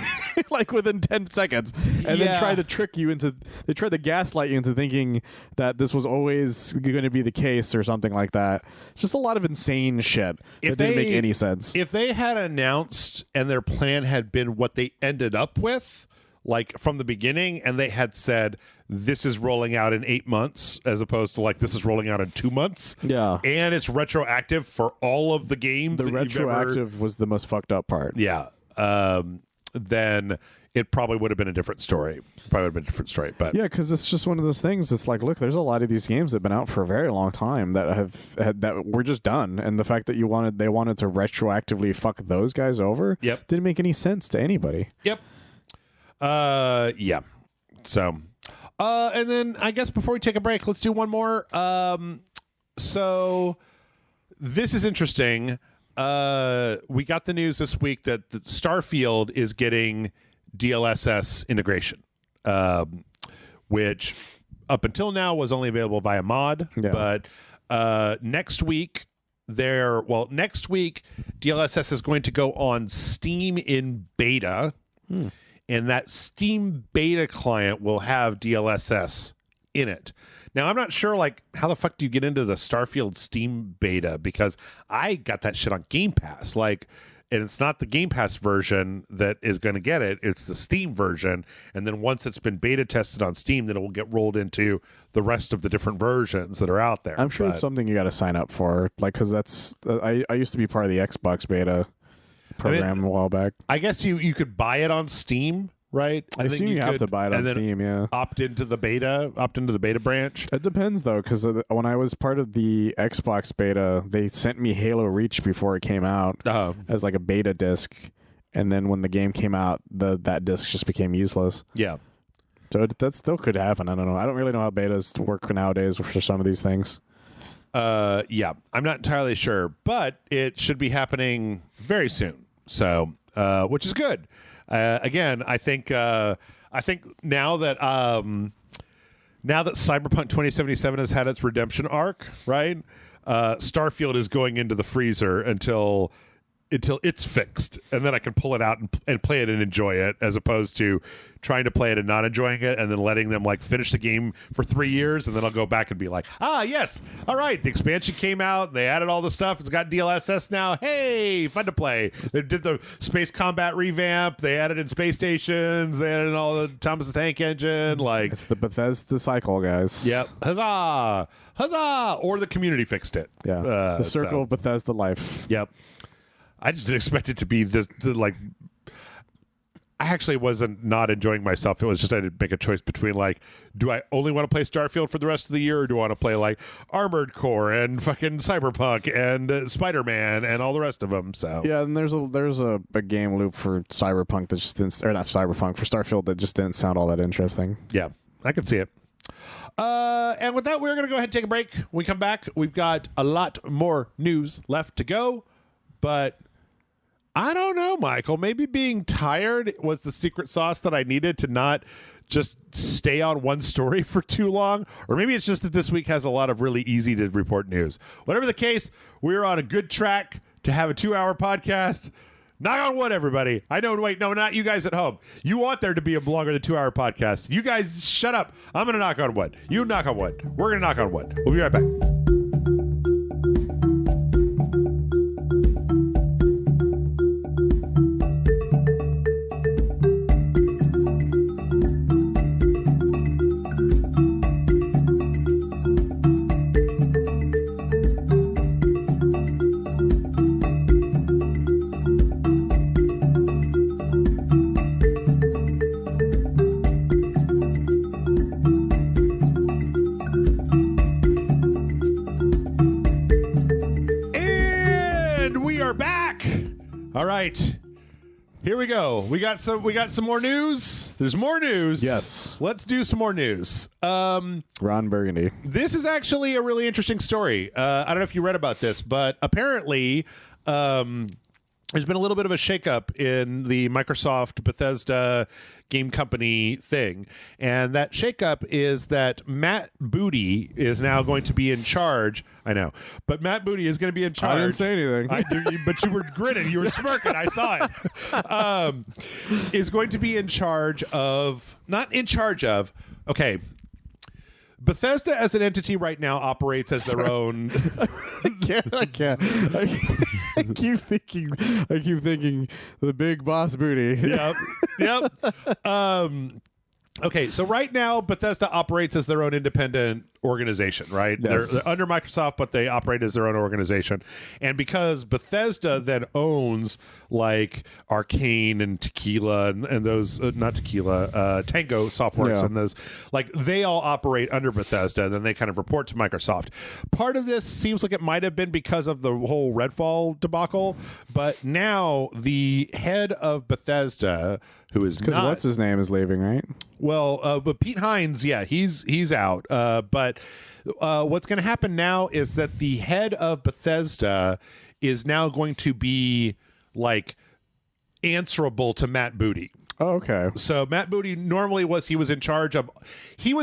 like within 10 seconds, and then tried to trick you into. They tried to gaslight you into thinking that this was always going to be the case or something like that. It's just a lot of insane shit that didn't make any sense. If they had announced and their plan had been what they ended up with, like from the beginning, and they had said this is rolling out in 8 months as opposed to like this is rolling out in 2 months, and it's retroactive for all of the games. The retroactive was the most fucked up part. Yeah. Then it probably would have been a different story. But yeah, because it's just one of those things. It's like, look, there's a lot of these games that have been out for a very long time that were just done, and the fact that they wanted to retroactively fuck those guys over, didn't make any sense to anybody. Yep. Yeah. So, and then I guess before we take a break, let's do one more. So this is interesting. We got the news this week that the Starfield is getting DLSS integration, which up until now was only available via mod. But next week DLSS is going to go on Steam in beta, and that Steam beta client will have DLSS in it. Now, I'm not sure, like, how the fuck do you get into the Starfield Steam beta? Because I got that shit on Game Pass. Like, and it's not the Game Pass version that is going to get it. It's the Steam version. And then once it's been beta tested on Steam, then it will get rolled into the rest of the different versions that are out there. I'm sure it's something you got to sign up for. Like, because that's... I used to be part of the Xbox beta program a while back. I guess you could buy it on Steam, right? I think you have to buy it on Steam, opt into the beta branch. It depends, though, because when I was part of the Xbox beta, they sent me Halo Reach before it came out as like a beta disc, and then when the game came out, that disc just became useless. Yeah. So that still could happen. I don't know. I don't really know how betas work nowadays for some of these things. Yeah, I'm not entirely sure, but it should be happening very soon. So, which is good. Again, I think now that Cyberpunk 2077 has had its redemption arc, right? Starfield is going into the freezer until it's fixed, and then I can pull it out and play it and enjoy it, as opposed to trying to play it and not enjoying it, and then letting them like finish the game for 3 years, and then I'll go back and be like, yes, all right, the expansion came out, they added all the stuff, it's got DLSS now, hey, fun to play. They did the space combat revamp, they added in space stations, they added in all the Thomas the Tank Engine, like it's the Bethesda cycle, guys. Yep, huzzah, or the community fixed it. Yeah, the circle of Bethesda life. Yep. I just didn't expect it to be this, like, I actually wasn't not enjoying myself. It was just I didn't make a choice between, like, do I only want to play Starfield for the rest of the year, or do I want to play, like, Armored Core and fucking Cyberpunk and Spider-Man and all the rest of them, so. Yeah, and there's a game loop for Cyberpunk that just didn't, or not Cyberpunk, for Starfield that just didn't sound all that interesting. Yeah, I can see it. And with that, we're going to go ahead and take a break. When we come back, we've got a lot more news left to go, but I don't know, Michael. Maybe being tired was the secret sauce that I needed to not just stay on one story for too long. Or maybe it's just that this week has a lot of really easy to report news. Whatever the case, we're on a good track to have a 2-hour podcast. Knock on wood, everybody. I know, wait, no, not you guys at home. You want there to be a longer than 2-hour podcast. You guys shut up. I'm going to knock on wood. You knock on wood. We're going to knock on wood. We'll be right back. All right. Here we go. We got some more news. There's more news. Yes. Let's do some more news. Ron Burgundy. This is actually a really interesting story. I don't know if you read about this, but apparently there's been a little bit of a shakeup in the Microsoft Bethesda game company thing. And that shakeup is that Matt Booty is now going to be in charge. I know. But Matt Booty is going to be in charge. I didn't say anything. But you were grinning. You were smirking. I saw it. Is going to be in charge of... Not in charge of... Okay. Bethesda as an entity right now operates as their own. I can't. I keep thinking the big boss Booty. Yep. Okay, so right now Bethesda operates as their own independent organization, right? Yes. They're under Microsoft, but they operate as their own organization. And because Bethesda then owns like Arcane and Tequila and those, not Tequila, Tango Softworks and those, like they all operate under Bethesda, and then they kind of report to Microsoft. Part of this seems like it might have been because of the whole Redfall debacle, but now the head of Bethesda, who is not... what's his name is leaving, right? Well, but Pete Hines, yeah, he's out. But what's going to happen now is that the head of Bethesda is now going to be like answerable to Matt Booty. Oh, okay. So Matt Booty normally was in charge of the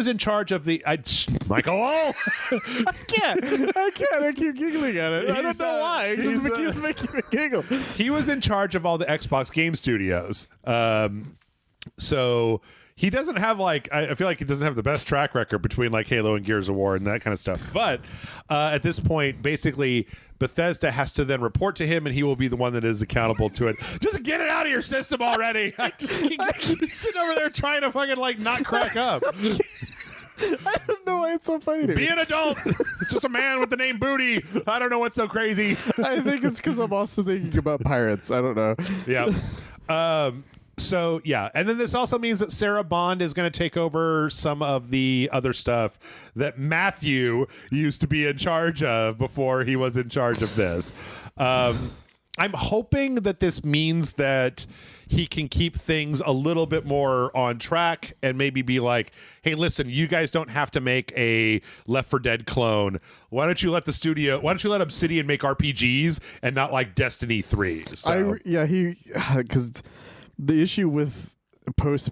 Michael. Oh, I can't. I keep giggling at it. I don't know why. It just keeps making me giggle. He was in charge of all the Xbox game studios. So he doesn't have like, I feel like he doesn't have the best track record between like Halo and Gears of War and that kind of stuff. But at this point, basically, Bethesda has to then report to him, and he will be the one that is accountable to it. Just get it out of your system already. I keep sitting over there trying to fucking like not crack up. I don't know why it's so funny to me. Be an adult. It's just a man with the name Booty. I don't know what's so crazy. I think it's because I'm also thinking about pirates. I don't know. Yeah. So, yeah. And then this also means that Sarah Bond is going to take over some of the other stuff that Matthew used to be in charge of before he was in charge of this. I'm hoping that this means that he can keep things a little bit more on track and maybe be like, hey, listen, you guys don't have to make a Left 4 Dead clone. Why don't you let Obsidian make RPGs and not like Destiny 3? So. Because the issue with post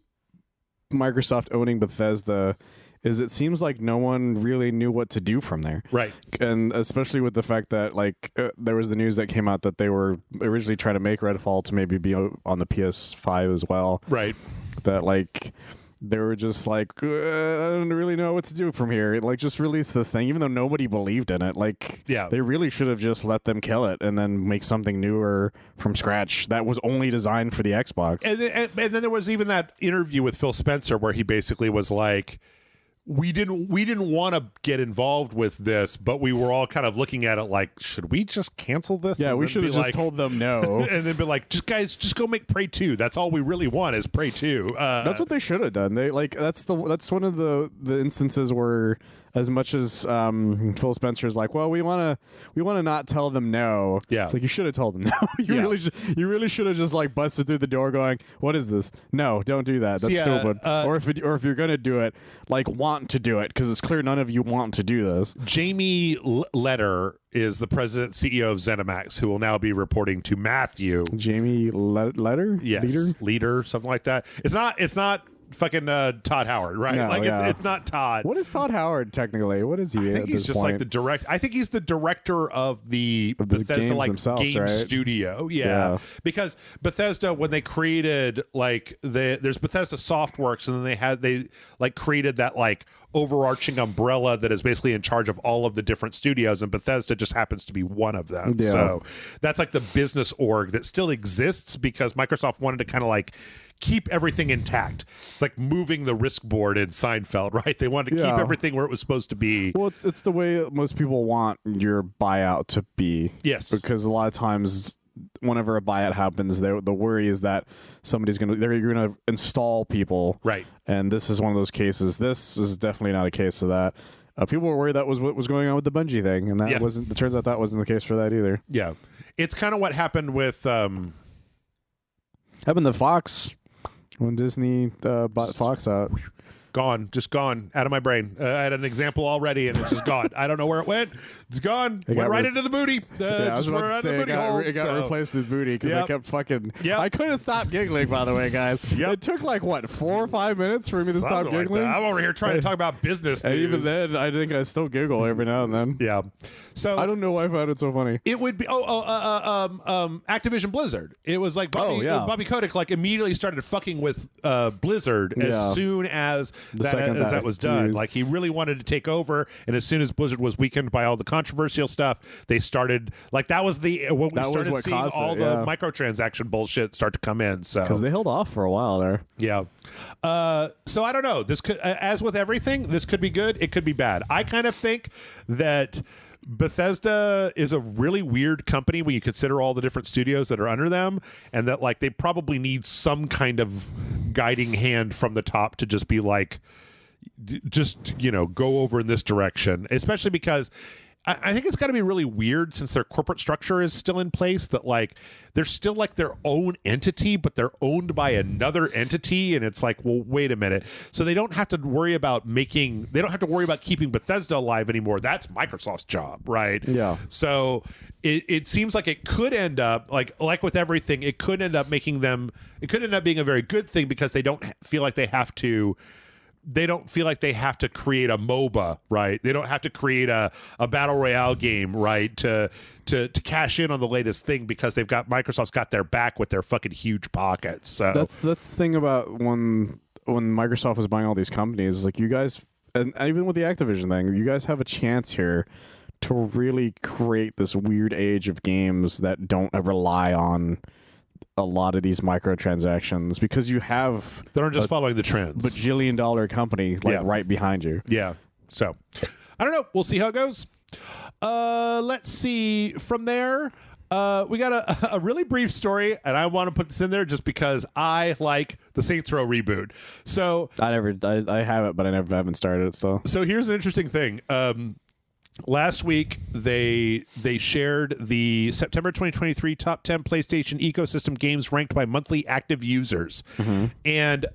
Microsoft owning Bethesda is it seems like no one really knew what to do from there. Right. And especially with the fact that like there was the news that came out that they were originally trying to make Redfall to maybe be on the PS5 as well. Right. That like they were just like, I don't really know what to do from here. Like, just release this thing, even though nobody believed in it. Like, they really should have just let them kill it and then make something newer from scratch that was only designed for the Xbox. And then there was even that interview with Phil Spencer where he basically was like, we didn't want to get involved with this, but we were all kind of looking at it like, should we just cancel this? Yeah, we should have just told them no. And then be like, just go make Prey 2. That's all we really want is Prey 2. That's what they should have done. They like that's one of the instances where, as much as Phil Spencer's like, well, we want to not tell them no. Yeah, it's like you should have told them no. You really should have just like busted through the door, going, what is this? No, don't do that. That's stupid. Or if you're gonna do it, like want to do it, because it's clear none of you want to do this. Jamie Letter is the president CEO of ZeniMax, who will now be reporting to Matthew. Jamie Letter? Yes, leader, something like that. It's not fucking Todd Howard, right? No, it's not Todd. What is Todd Howard technically? What is he? I think he's just like the direct. I think he's the director of the Bethesda game studio. Yeah, because Bethesda, when they created there's Bethesda Softworks, and then they created that like overarching umbrella that is basically in charge of all of the different studios, and Bethesda just happens to be one of them. Yeah. So that's like the business org that still exists because Microsoft wanted to kind of like keep everything intact. It's like moving the risk board in Seinfeld, right? They wanted to keep everything where it was supposed to be. Well, it's the way most people want your buyout to be. Yes. Because a lot of times whenever a buyout happens, the worry is that somebody's going to install people. Right. And this is one of those cases. This is definitely not a case of that. People were worried that was what was going on with the Bungie thing, and that wasn't. It turns out that wasn't the case for that either. Yeah. It's kind of what happened with Happened to Fox when Disney bought Fox out. Gone, just gone out of my brain. I had an example already, and it's just gone. I don't know where it went. It's gone. Went right into the booty. I was about to say it got replaced with booty because I kept fucking. Yep. I couldn't stop giggling. By the way, guys, it took like what 4 or 5 minutes for me to stop giggling. I'm over here trying to talk about business news. And even then, I think I still giggle every now and then. Yeah. So I don't know why I found it so funny. It would be Activision Blizzard. It was like Bobby Kotick like immediately started fucking with Blizzard as soon as that was done. Like he really wanted to take over, and as soon as Blizzard was weakened by all the controversial stuff, they started like that was the when we started seeing all the microtransaction bullshit start to come in. So because they held off for a while there. Yeah. So I don't know. This could, as with everything, this could be good. It could be bad. I kind of think that Bethesda is a really weird company when you consider all the different studios that are under them, and that like they probably need some kind of guiding hand from the top to just be like, just, you know, go over in this direction, especially because I think it's got to be really weird since their corporate structure is still in place, that like they're still like their own entity, but they're owned by another entity. And it's like, well, wait a minute. So they don't have to worry about keeping Bethesda alive anymore. That's Microsoft's job, right? Yeah. So it seems like it could end up like with everything, it could end up being a very good thing because they don't feel like they have to create a MOBA, right? They don't have to create a battle royale game, right? To cash in on the latest thing because Microsoft's got their back with their fucking huge pockets. So that's the thing about when Microsoft was buying all these companies, like you guys, and even with the Activision thing, you guys have a chance here to really create this weird age of games that don't rely on a lot of these microtransactions, because you have they aren't just following the trends. $1 company right behind you. Yeah. So I don't know. We'll see how it goes. Let's see from there. We got a really brief story, and I want to put this in there just because I like the Saints Row reboot. So I have it, but I haven't started it. So here's an interesting thing. Last week, they shared the September 2023 top 10 PlayStation ecosystem games ranked by monthly active users. Mm-hmm. And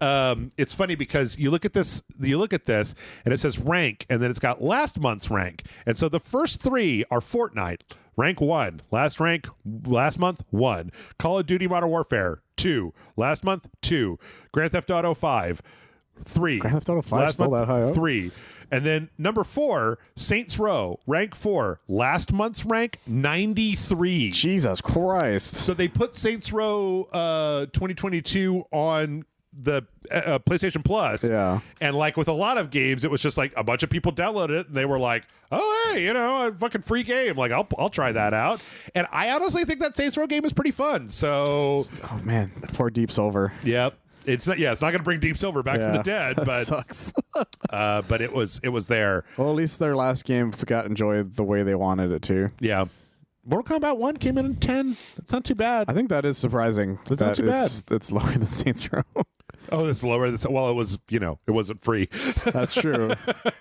it's funny because you look at this, and it says rank, and then it's got last month's rank. And so the first three are Fortnite, rank 1. Last month, 1. Call of Duty Modern Warfare, 2. Last month, 2. Grand Theft Auto 5, 3. Grand Theft Auto 5 still that high up? 3. And then number 4, Saints Row, rank 4. Last month's rank, 93. Jesus Christ. So they put Saints Row 2022 on the PlayStation Plus. Yeah. And like with a lot of games, it was just like a bunch of people downloaded it and they were like, oh, hey, you know, a fucking free game. Like, I'll try that out. And I honestly think that Saints Row game is pretty fun. So. Oh, man. Poor Deep Silver. Yep. It's not going to bring Deep Silver back from the dead, but sucks. But it was there. Well, at least their last game got enjoyed the way they wanted it to. Yeah. Mortal Kombat 1 came in at 10. It's not too bad. I think that is surprising. It's not too bad. It's lower than Saints Row. Oh, it's lower. Well, it was, it wasn't free. That's true.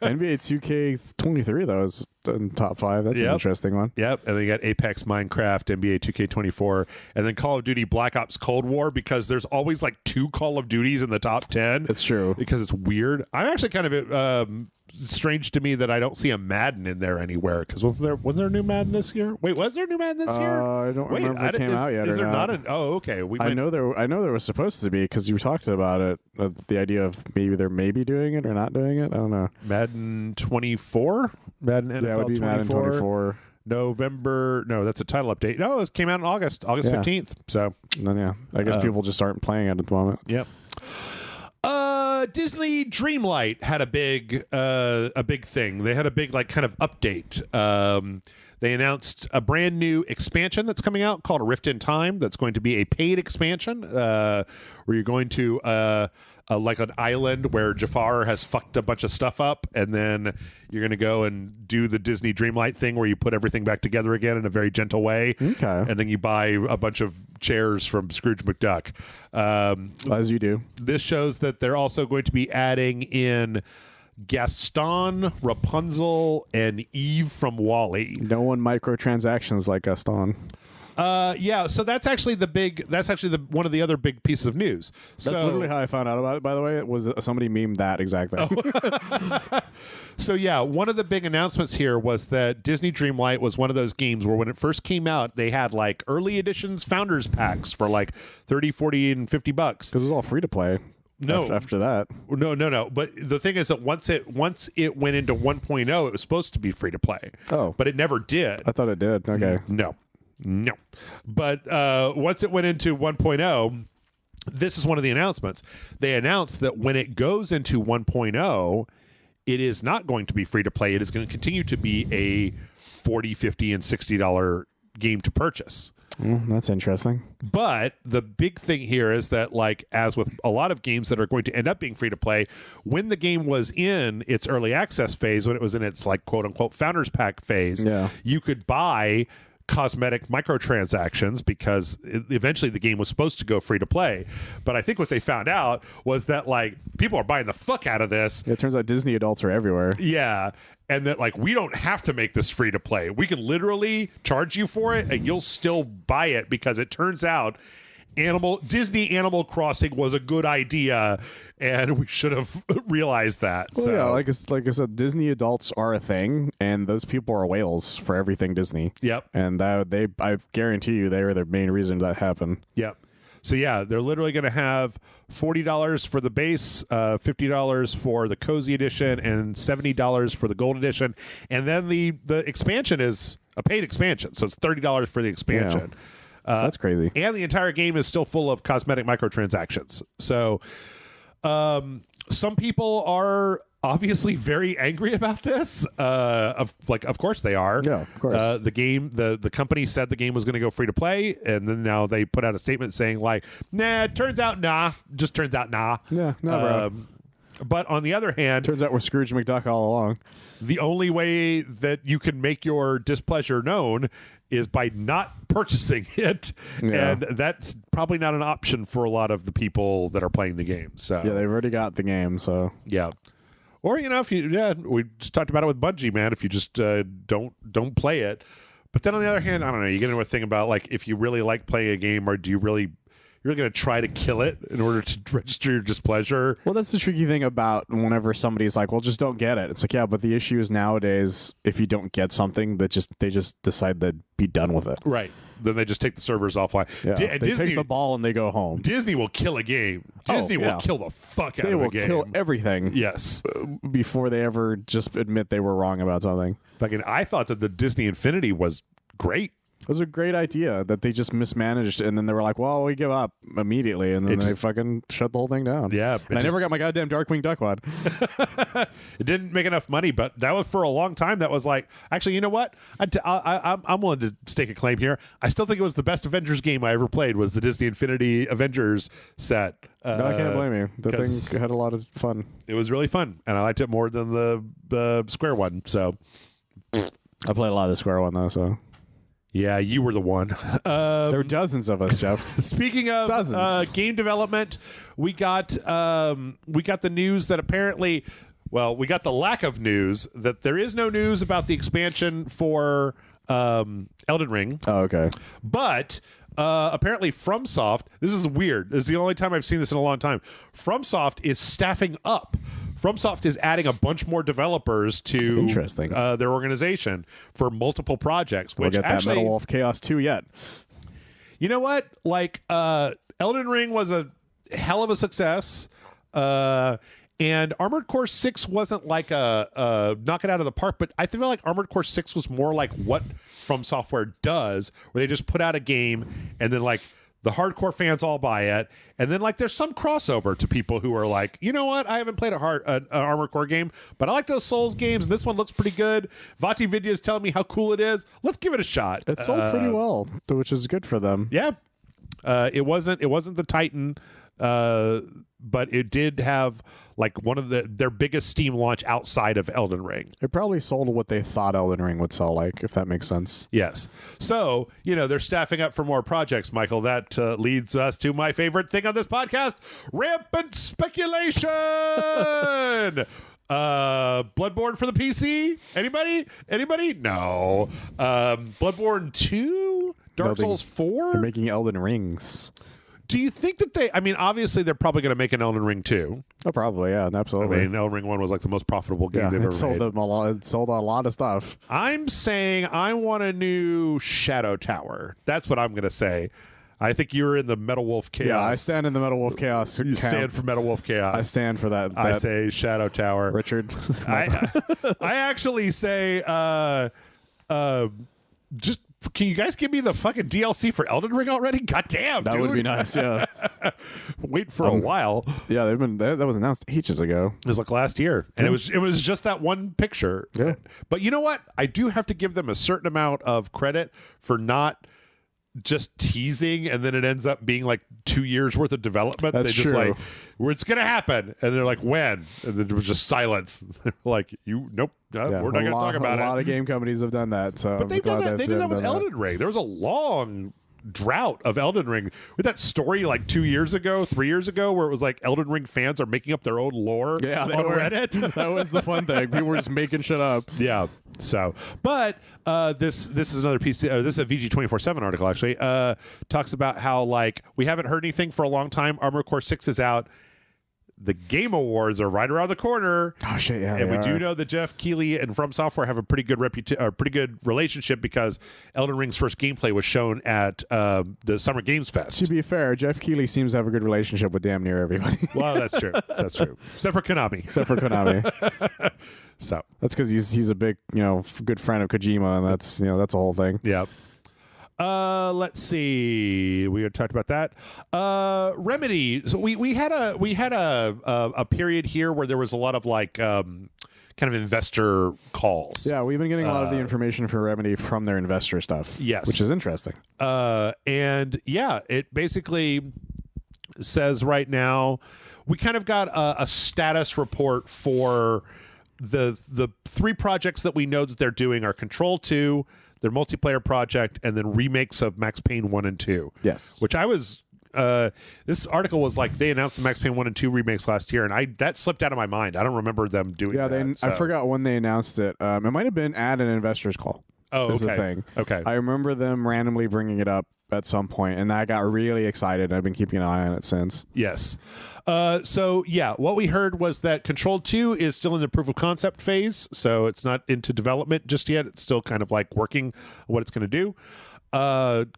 NBA 2K23, though, is in top 5. That's an interesting one. Yep. And then you got Apex, Minecraft, NBA 2K24, and then Call of Duty Black Ops Cold War, because there's always like 2 Call of Duties in the top 10. It's true. Because it's weird. I'm actually kind of strange to me that I don't see a Madden in there anywhere, because was there a new Madden this year? Wait, was there a new Madden this year? I don't remember if it came out yet. Is or there not? Oh, okay. I know there was supposed to be, because you talked about it. The idea of maybe they're doing it or not doing it. I don't know. Madden 24, Madden NFL 24. It would be Madden 24. November. No, that's a title update. No, it came out in August 15th. So then I guess people just aren't playing it at the moment. Yep. Disney Dreamlight had a big thing. They had a big kind of update. They announced a brand new expansion that's coming out called A Rift in Time. That's going to be a paid expansion where you're going to like an island where Jafar has fucked a bunch of stuff up, and then you're going to go and do the Disney Dreamlight thing where you put everything back together again in a very gentle way. Okay. And then you buy a bunch of chairs from Scrooge McDuck. As you do. This shows that they're also going to be adding in Gaston, Rapunzel, and Eve from WALL-E. No one microtransactions like Gaston. Yeah, so that's actually one of the other big pieces of news. That's literally how I found out about it, by the way. It was somebody memed that exactly. So yeah, one of the big announcements here was that Disney Dreamlight was one of those games where when it first came out, they had like early editions founders packs for like 30, 40, and $50. Because it was all free to play. No, after that. No. But the thing is that once it went into 1.0, it was supposed to be free to play. Oh. But it never did. I thought it did. Okay. No. But once it went into 1.0, this is one of the announcements. They announced that when it goes into 1.0, it is not going to be free to play. It is going to continue to be a $40, $50, and $60 game to purchase. That's interesting. But the big thing here is that, like, as with a lot of games that are going to end up being free to play, when the game was in its early access phase, when it was in its like quote unquote founders pack phase, you could buy cosmetic microtransactions because eventually the game was supposed to go free to play. But I think what they found out was that like people are buying the fuck out of this. Yeah, it turns out Disney adults are everywhere. Yeah. And that like we don't have to make this free to play. We can literally charge you for it and you'll still buy it because it turns out Disney Animal Crossing was a good idea and we should have realized that. Well, so yeah, like I said, Disney adults are a thing, and those people are whales for everything Disney. Yep. And I guarantee you, they were the main reason that happened. Yep. So yeah, they're literally going to have $40 for the base, $50 for the cozy edition, and $70 for the gold edition, and then the expansion is a paid expansion, so it's $30 for the expansion. Yeah. That's crazy. And the entire game is still full of cosmetic microtransactions. So some people are obviously very angry about this. Of course they are. Yeah, of course. The company said the game was going to go free to play, and then now they put out a statement saying like, nah, turns out nah. Just turns out nah. Yeah, no, bro. But on the other hand, turns out we're Scrooge McDuck all along. The only way that you can make your displeasure known is by not purchasing it, and that's probably not an option for a lot of the people that are playing the game. So yeah, they've already got the game. So yeah. Or, you know, we just talked about it with Bungie, man. If you just don't play it. But then on the other hand, I don't know, you get into a thing about, like, if you really like playing a game, or do you really going to try to kill it in order to register your displeasure? Well, that's the tricky thing about whenever somebody's like, well, just don't get it. It's like, yeah, but the issue is nowadays, if you don't get something, they just decide to be done with it. Right. Then they just take the servers offline. Yeah. They take the ball and they go home. Disney will kill a game. Disney will kill the fuck out of a game. They will kill everything. Yes. Before they ever just admit they were wrong about something. Fucking, I thought that the Disney Infinity was great. It was a great idea that they just mismanaged, and then they were like, well, we give up immediately, and then they fucking shut the whole thing down. Yeah. And I never got my goddamn Darkwing Duckwad. It didn't make enough money, but that was for a long time. That was like, actually, you know what? I'm willing to stake a claim here. I still think it was the best Avengers game I ever played was the Disney Infinity Avengers set. No, I can't blame you. The thing had a lot of fun. It was really fun, and I liked it more than the Square one. So I played a lot of the Square one, though, so... Yeah, you were the one. There were dozens of us, Jeff. Speaking of game development, we got the news that apparently, well, we got the lack of news that there is no news about the expansion for Elden Ring. Oh, okay. But apparently FromSoft, this is weird. This is the only time I've seen this in a long time. FromSoft is staffing up. FromSoft is adding a bunch more developers to their organization for multiple projects. Which we'll get that Metal Wolf Chaos 2 yet. You know what? Like, Elden Ring was a hell of a success. And Armored Core 6 wasn't like a knock it out of the park, but I feel like Armored Core 6 was more like what FromSoftware does, where they just put out a game and then like the hardcore fans all buy it, and then like there's some crossover to people who are like, you know what, I haven't played an Armored Core game, but I like those Souls games, and this one looks pretty good. Vati Vidya is telling me how cool it is. Let's give it a shot. It sold pretty well, which is good for them. Yeah, it wasn't the Titan, but it did have like one of their biggest Steam launch outside of Elden Ring. It probably sold what they thought Elden Ring would sell like, if that makes sense. Yes. So, you know, they're staffing up for more projects, Michael. That leads us to my favorite thing on this podcast, rampant speculation. Bloodborne for the PC? Anybody? No. Bloodborne 2? Dark Souls 4? They're making Elden Rings. Do you think that they... I mean, obviously, they're probably going to make an Elden Ring 2. Oh, probably, yeah, absolutely. I mean, Elden Ring 1 was like the most profitable game they've ever made. It sold a lot of stuff. I'm saying I want a new Shadow Tower. That's what I'm going to say. I think you're in the Metal Wolf Chaos. Yeah, I stand in the Metal Wolf Chaos. You stand for Metal Wolf Chaos. I stand for that. I say Shadow Tower. Richard. I actually say just... Can you guys give me the fucking DLC for Elden Ring already? God damn, that dude. would be nice, yeah. Wait for a while. Yeah, that was announced ages ago. It was like last year. And it was just that one picture. Yeah. But you know what? I do have to give them a certain amount of credit for not just teasing and then it ends up being like 2 years worth of development. That's they just true. like, well, it's gonna happen. And they're like, when? And then there was just silence. They're like, nope. We're not going to talk about it. A lot of game companies have done that. So but they've done that. They did that with Elden Ring. There was a long drought of Elden Ring with that story like 2 years ago, 3 years ago, where it was like Elden Ring fans are making up their own lore on Reddit. That was the fun thing. People were just making shit up. Yeah. So, but this is another piece. This is a VG247 article actually. Talks about how like we haven't heard anything for a long time. Armored Core 6 is out. The Game Awards are right around the corner. Oh shit! Yeah, and we do know that Jeff Keighley and FromSoftware have a pretty good relationship because Elden Ring's first gameplay was shown at the Summer Games Fest. To be fair, Jeff Keighley seems to have a good relationship with damn near everybody. Well, that's true. That's true. Except for Konami. So that's because he's a big good friend of Kojima, and that's that's a whole thing. Yeah. Let's see. We had talked about that. Remedy. So we had a period here where there was a lot of like kind of investor calls. Yeah, we've been getting a lot of the information for Remedy from their investor stuff. Yes, which is interesting. And yeah, it basically says right now we kind of got a status report for the three projects that we know that they're doing are Control 2, their multiplayer project, and then remakes of Max Payne 1 and 2. Yes. Which I was... this article was like they announced the Max Payne 1 and 2 remakes last year, and that slipped out of my mind. I don't remember them doing that. I forgot when they announced it. It might have been at an investor's call. Oh, okay. Is the thing. Okay. I remember them randomly bringing it up at some point, and I got really excited. I've been keeping an eye on it since. Yes. So yeah, what we heard was that Control 2 is still in the proof of concept phase, so it's not into development just yet. It's still kind of like working on what it's going to do.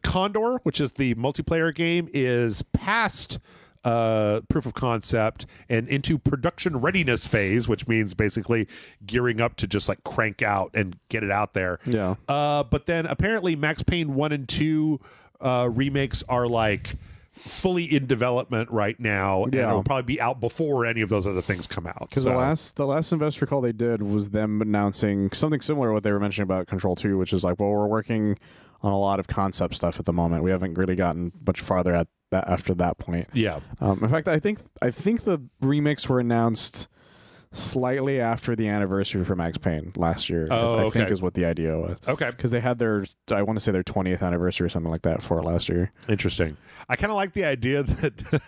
Condor, which is the multiplayer game, is past proof of concept and into production readiness phase, which means basically gearing up to just like crank out and get it out there. Yeah. But then apparently Max Payne 1 and 2 remakes are like fully in development right now, and it'll probably be out before any of those other things come out. Because the last investor call they did was them announcing something similar to what they were mentioning about Control 2, which is like, well, we're working on a lot of concept stuff at the moment. We haven't really gotten much farther at that after that point. Yeah. In fact, I think the remakes were announced slightly after the anniversary for Max Payne last year. I think is what the idea was. Okay. Because they had I want to say their 20th anniversary or something like that for last year. Interesting. I kind of like the idea that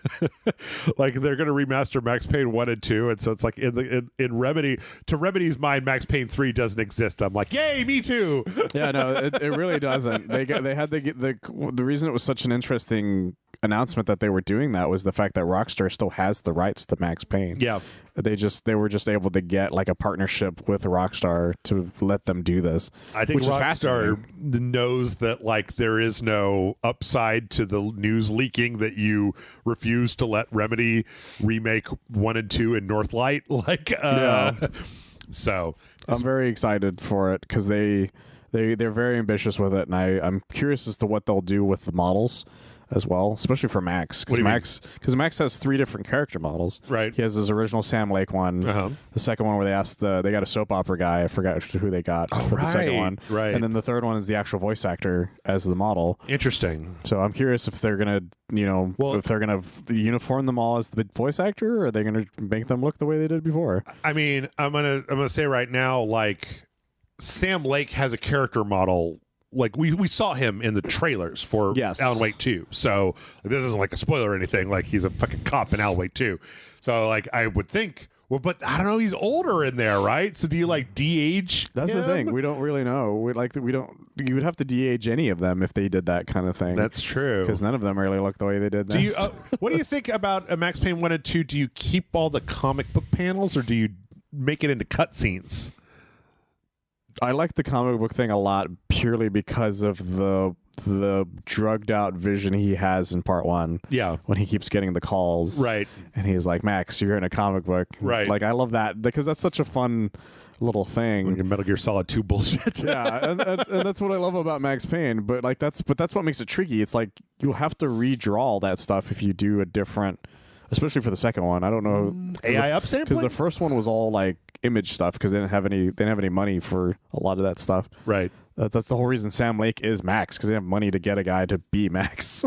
like they're going to remaster Max Payne 1 and 2, and so it's like in Remedy, to Remedy's mind, Max Payne 3 doesn't exist. I'm like, yay, me too. Yeah, no, it really doesn't. They had the reason it was such an interesting announcement that they were doing that was the fact that Rockstar still has the rights to Max Payne. Yeah. They were just able to get like a partnership with Rockstar to let them do this. I think Rockstar knows that like there is no upside to the news leaking that you refuse to let Remedy remake 1 and 2 in Northlight. Like, so I'm very excited for it because they're very ambitious with it, and I'm curious as to what they'll do with the models as well, especially for Max. Because Max has 3 different character models. Right. He has his original Sam Lake one. Uh-huh. The second one where they got a soap opera guy. I forgot who they got for the second one. Right. And then the third one is the actual voice actor as the model. Interesting. So I'm curious if they're gonna, if they're gonna uniform them all as the voice actor, or are they gonna make them look the way they did before? I mean, I'm gonna say right now, like Sam Lake has a character model. Like we saw him in the trailers for Alan Wake 2. So this isn't like a spoiler or anything. Like he's a fucking cop in Alan Wake 2. So like I would think Well, but I don't know. He's older in there, right? So do you like de-age? That's him? the thing. We don't really know. We don't. You would have to de-age any of them if they did that kind of thing. That's true. Because none of them really look the way they did. Do you? What do you think about Max Payne 1 and 2? Do you keep all the comic book panels, or do you make it into cutscenes? I like the comic book thing a lot purely because of the drugged out vision he has in part 1. Yeah. When he keeps getting the calls. Right. And he's like, Max, you're in a comic book. Right. Like, I love that because that's such a fun little thing. Like Metal Gear Solid 2 bullshit. Yeah. And that's what I love about Max Payne. But that's what makes it tricky. It's like you'll have to redraw all that stuff if you do a different, especially for the second one. I don't know. AI upsampling? Because the first one was all like image stuff because they didn't have any money for a lot of that stuff. Right. That's the whole reason Sam Lake is Max, because they have money to get a guy to be Max.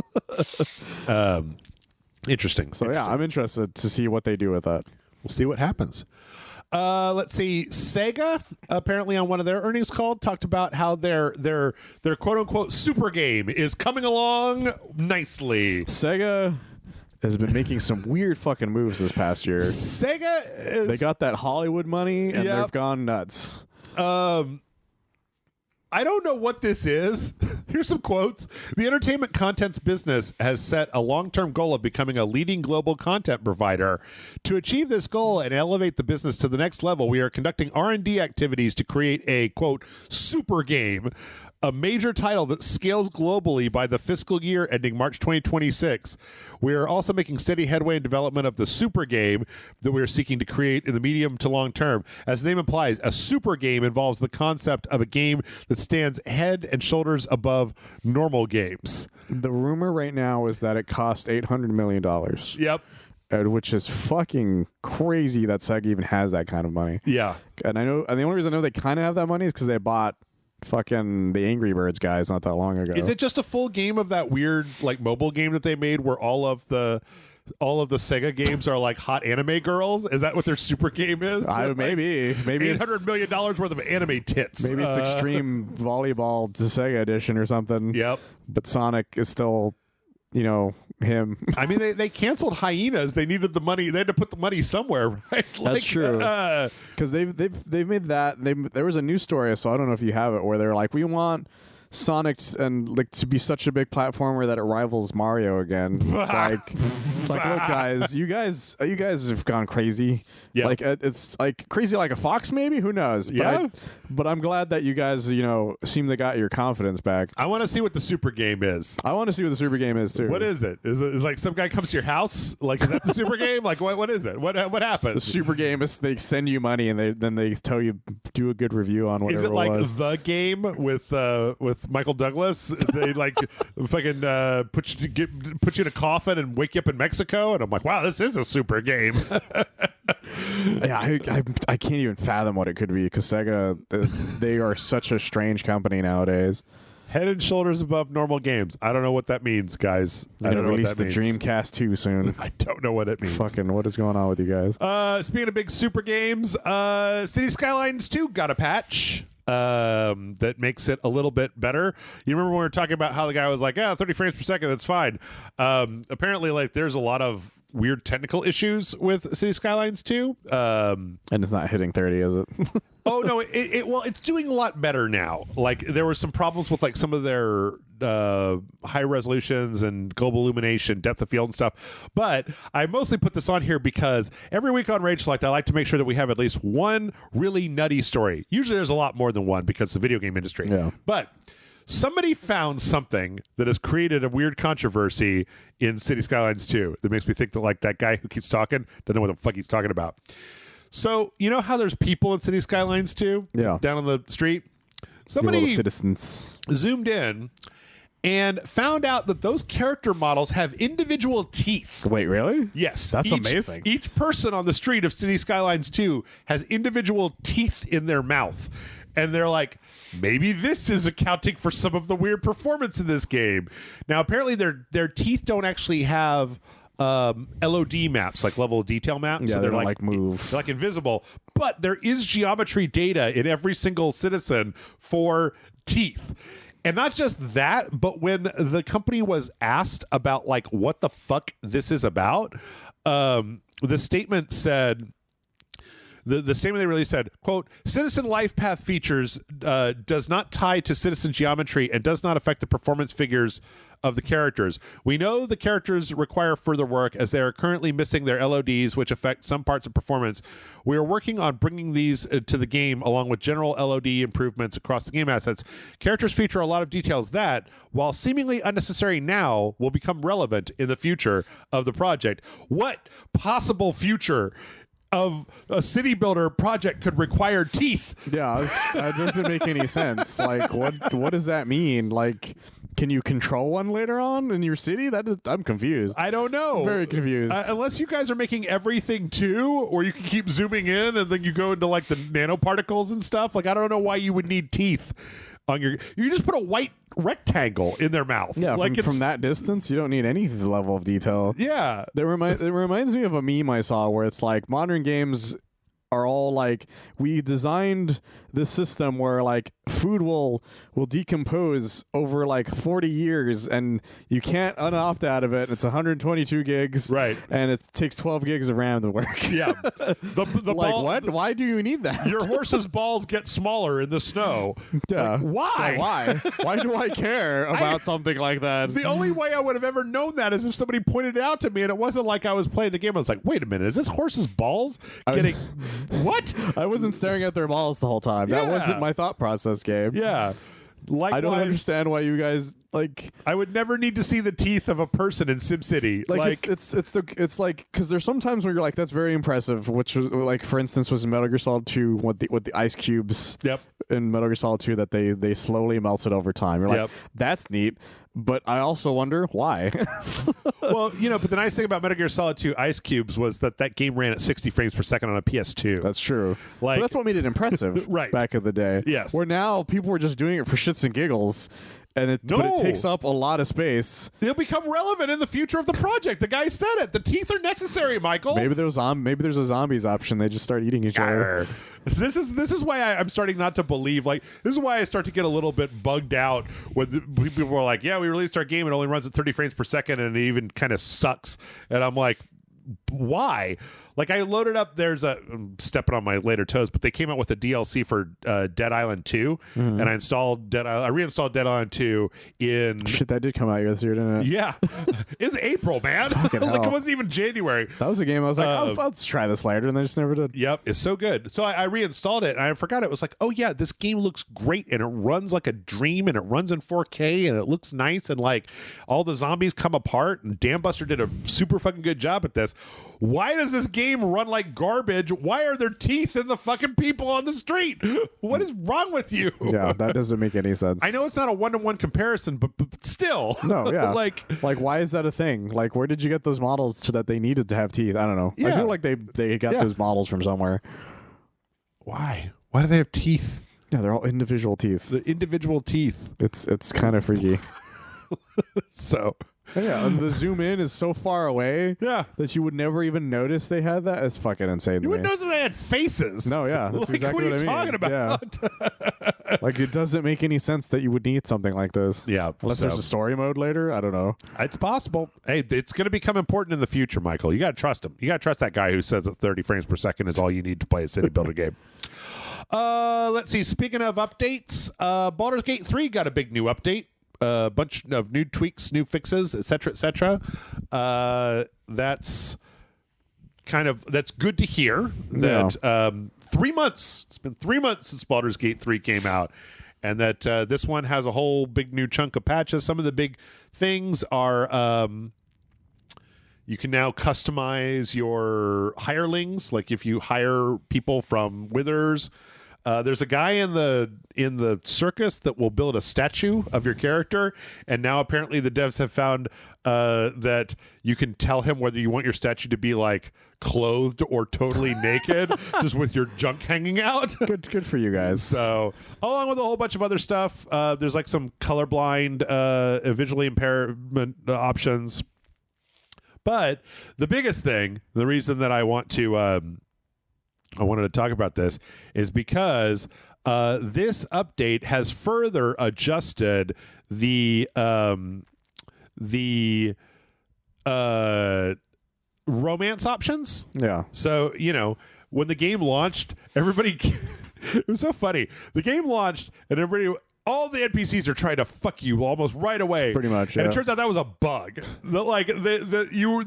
Interesting. So yeah, I'm interested to see what they do with that. We'll see what happens. Let's see. Sega apparently on one of their earnings call talked about how their quote unquote super game is coming along nicely. Sega has been making some weird fucking moves this past year. They got that Hollywood money and they've gone nuts. I don't know what this is. Here's some quotes. The entertainment contents business has set a long-term goal of becoming a leading global content provider. To achieve this goal and elevate the business to the next level, we are conducting R&D activities to create a, quote, super game, a major title that scales globally by the fiscal year ending March 2026. We are also making steady headway in development of the super game that we are seeking to create in the medium to long term. As the name implies, a super game involves the concept of a game that stands head and shoulders above normal games. The rumor right now is that it cost $800 million. Yep. Which is fucking crazy that Sega even has that kind of money. Yeah. And the only reason I know they kind of have that money is because they bought fucking the Angry Birds guys not that long ago. Is it just a full game of that weird like mobile game that they made where all of the Sega games are like hot anime girls? Is that what their super game is? Maybe $800 million worth of anime tits. Maybe it's Extreme Volleyball to Sega Edition or something. Yep. But Sonic is still, him. I mean, they canceled Hyenas. They needed the money. They had to put the money somewhere, right? That's true. Because they've made that. There was a news story, so I don't know if you have it, where they're like, we want Sonic to be such a big platformer that it rivals Mario again. It's like, look, guys, you guys have gone crazy. Yeah. Like it's like crazy like a fox, maybe. Who knows? But I'm glad that you guys, seem to got your confidence back. I want to see what the super game is. I want to see what the super game is too. What is it? Is it like some guy comes to your house? Like, is that the super game? Like, what is it? What happens? The super game is they send you money and then they tell you do a good review on whatever. Is it like was. The Game with Michael Douglas? They like fucking put you in a coffin and wake you up in Mexico, and I'm like, wow, this is a super game. Yeah, I can't even fathom what it could be because Sega, they are such a strange company nowadays. Head and shoulders above normal games. I don't know what that means, guys. I don't know release the Dreamcast 2 soon. I don't know what it means. Fucking, what is going on with you guys? Speaking of big super games, City Skylines 2 got a patch that makes it a little bit better. You remember when we were talking about how the guy was like, 30 frames per second, that's fine. Apparently, like, there's a lot of weird technical issues with City Skylines 2. And it's not hitting 30, is it? Oh, no, it's doing a lot better now. Like, there were some problems with, like, some of their high resolutions and global illumination, depth of field and stuff. But I mostly put this on here because every week on RageSelect, I like to make sure that we have at least one really nutty story. Usually there's a lot more than one because the video game industry. Yeah. But somebody found something that has created a weird controversy in City Skylines 2 that makes me think that, like, that guy who keeps talking doesn't know what the fuck he's talking about. So, you know how there's people in City Skylines 2? Yeah. Down on the street? Somebody citizens zoomed in and found out that those character models have individual teeth. Wait, really? Yes. That's amazing. Each person on the street of City Skylines 2 has individual teeth in their mouth. And they're like, maybe this is accounting for some of the weird performance in this game. Now, apparently their teeth don't actually have LOD maps, like level of detail maps. Yeah, so they're like move. They're like invisible. But there is geometry data in every single citizen for teeth. And not just that, but when the company was asked about like what the fuck this is about, the statement said the statement they released said, quote, "Citizen life path features does not tie to citizen geometry and does not affect the performance figures of the characters. We know the characters require further work as they are currently missing their LODs, which affect some parts of performance. We are working on bringing these to the game along with general LOD improvements across the game assets. Characters feature a lot of details that, while seemingly unnecessary now, will become relevant in the future of the project." What possible future of a city builder project could require teeth? Yeah, that doesn't make any sense. Like, what does that mean? Like, can you control one later on in your city? I'm confused. I don't know. Very confused. Unless you guys are making everything too, or you can keep zooming in and then you go into like the nanoparticles and stuff. Like, I don't know why you would need teeth on your. You just put a white rectangle in their mouth. Yeah, like from that distance, you don't need any level of detail. Yeah, it reminds me of a meme I saw where it's like modern games are all like, we designed this system where like food will decompose over like 40 years and you can't unopt out of it. It's 122 gigs, right? And it takes 12 gigs of RAM to work. Yeah, the like ball, what? Why do you need that? Your horse's balls get smaller in the snow. Yeah, like, why? Why do I care about something like that? The only way I would have ever known that is if somebody pointed it out to me, and it wasn't like I was playing the game. I was like, wait a minute, is this horse's balls getting what? I wasn't staring at their balls the whole time. Yeah. That wasn't my thought process, Gabe. Yeah. Likewise, I don't understand why you guys like. I would never need to see the teeth of a person in SimCity. Like it's like, because there's sometimes where you're like, that's very impressive. Which was like, for instance, was in Metal Gear Solid 2 with the ice cubes. Yep. In Metal Gear Solid 2 that they slowly melted over time. You're like, that's neat. But I also wonder why. Well, but the nice thing about Metal Gear Solid 2 Ice Cubes was that game ran at 60 frames per second on a PS2. That's true. Like, but that's what made it impressive right. back in the day. Yes. Where now people were just doing it for shits and giggles. But it takes up a lot of space. They'll become relevant in the future of the project. The guy said it. The teeth are necessary, Michael. Maybe there's a zombies option. They just start eating each other. This is why I'm starting not to believe. Like, this is why I start to get a little bit bugged out when people are like, "Yeah, we released our game. It only runs at 30 frames per second, and it even kind of sucks." And I'm like, why? Like, I loaded up, I'm stepping on my later toes, but they came out with a DLC for Dead Island 2, and I reinstalled Dead Island 2 in... Shit, that did come out this year, didn't it? Yeah. It was April, man. Like, it wasn't even January. That was a game I was like, I'll just try this later, and they just never did. Yep, it's so good. So I reinstalled it, and I forgot it was like, oh yeah, this game looks great, and it runs like a dream, and it runs in 4K, and it looks nice, and like, all the zombies come apart, and Dambuster did a super fucking good job at this. Why does this game run like garbage? Why are there teeth in the fucking people on the street? What is wrong with you? Yeah, that doesn't make any sense. I know it's not a one-to-one comparison, but still. No, yeah. like why is that a thing? Like, where did you get those models so that they needed to have teeth? I don't know. Yeah. I feel like they got those models from somewhere. Why? Why do they have teeth? Yeah, they're all individual teeth. The individual teeth. It's kind of freaky. So... Yeah, and the zoom in is so far away that you would never even notice they had that. It's fucking insane. You wouldn't notice if they had faces. No, yeah. That's like, exactly what are you talking about? Yeah. Like, it doesn't make any sense that you would need something like this. Yeah. Unless there's a story mode later. I don't know. It's possible. Hey, it's going to become important in the future, Michael. You got to trust him. You got to trust that guy who says that 30 frames per second is all you need to play a city builder game. Let's see. Speaking of updates, Baldur's Gate 3 got a big new update. A bunch of new tweaks, new fixes, etc., etc. That's good to hear. That 3 months. It's been 3 months since Baldur's Gate 3 came out, and that this one has a whole big new chunk of patches. Some of the big things are you can now customize your hirelings. Like, if you hire people from Withers. There's a guy in the circus that will build a statue of your character, and now apparently the devs have found that you can tell him whether you want your statue to be like clothed or totally naked, just with your junk hanging out. Good for you guys. So, along with a whole bunch of other stuff, there's like some colorblind, visually impairment options. But the biggest thing, the reason that I wanted to talk about this is because this update has further adjusted the romance options. Yeah. So, when the game launched, everybody it was so funny. The game launched and everybody, all the NPCs are trying to fuck you almost right away. Pretty much, and yeah. it turns out that was a bug.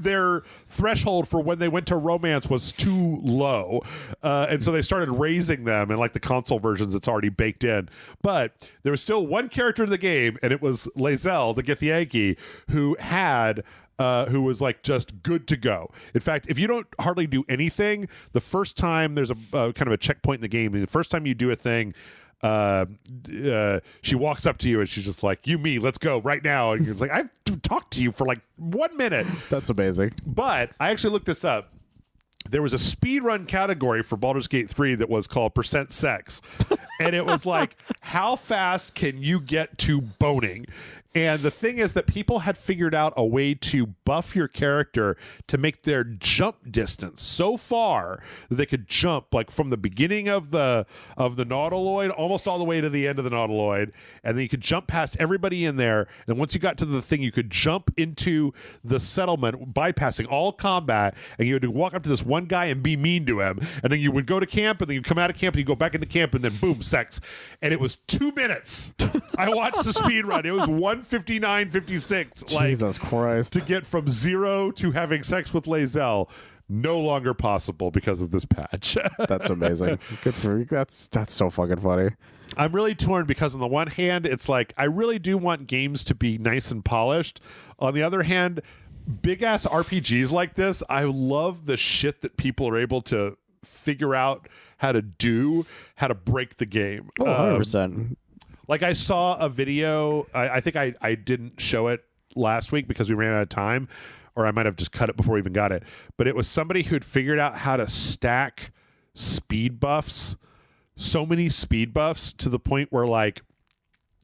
Their threshold for when they went to romance was too low, and so they started raising them. And like the console versions, it's already baked in. But there was still one character in the game, and it was Lae'zel, the Get the Yankee, who who was like just good to go. In fact, if you don't hardly do anything, the first time there's a kind of a checkpoint in the game, and the first time you do a thing, she walks up to you and she's just like, you, me, let's go right now. And you're like, I've talked to you for like 1 minute. That's amazing. But I actually looked this up. There was a speedrun category for Baldur's Gate 3 that was called % sex. And it was like, how fast can you get to boning? And the thing is that people had figured out a way to buff your character to make their jump distance so far that they could jump like from the beginning of the nautiloid almost all the way to the end of the nautiloid, and then you could jump past everybody in there. And once you got to the thing, you could jump into the settlement, bypassing all combat, and you would walk up to this one guy and be mean to him. And then you would go to camp, and then you come out of camp, and you go back into camp, and then boom, sex. And it was 2 minutes. I watched the speed run. It was 1:59:56. Jesus Christ. To get from 0 to having sex with Lae'zel, no longer possible because of this patch. That's amazing. Good for you. That's so fucking funny. I'm really torn because on the one hand, it's like I really do want games to be nice and polished. On the other hand, big ass RPGs like this, I love the shit that people are able to figure out how to do, how to break the game. Oh, 100%. Like I saw a video, I think I didn't show it last week because we ran out of time, or I might have just cut it before we even got it. But it was somebody who'd figured out how to stack speed buffs, so many speed buffs to the point where like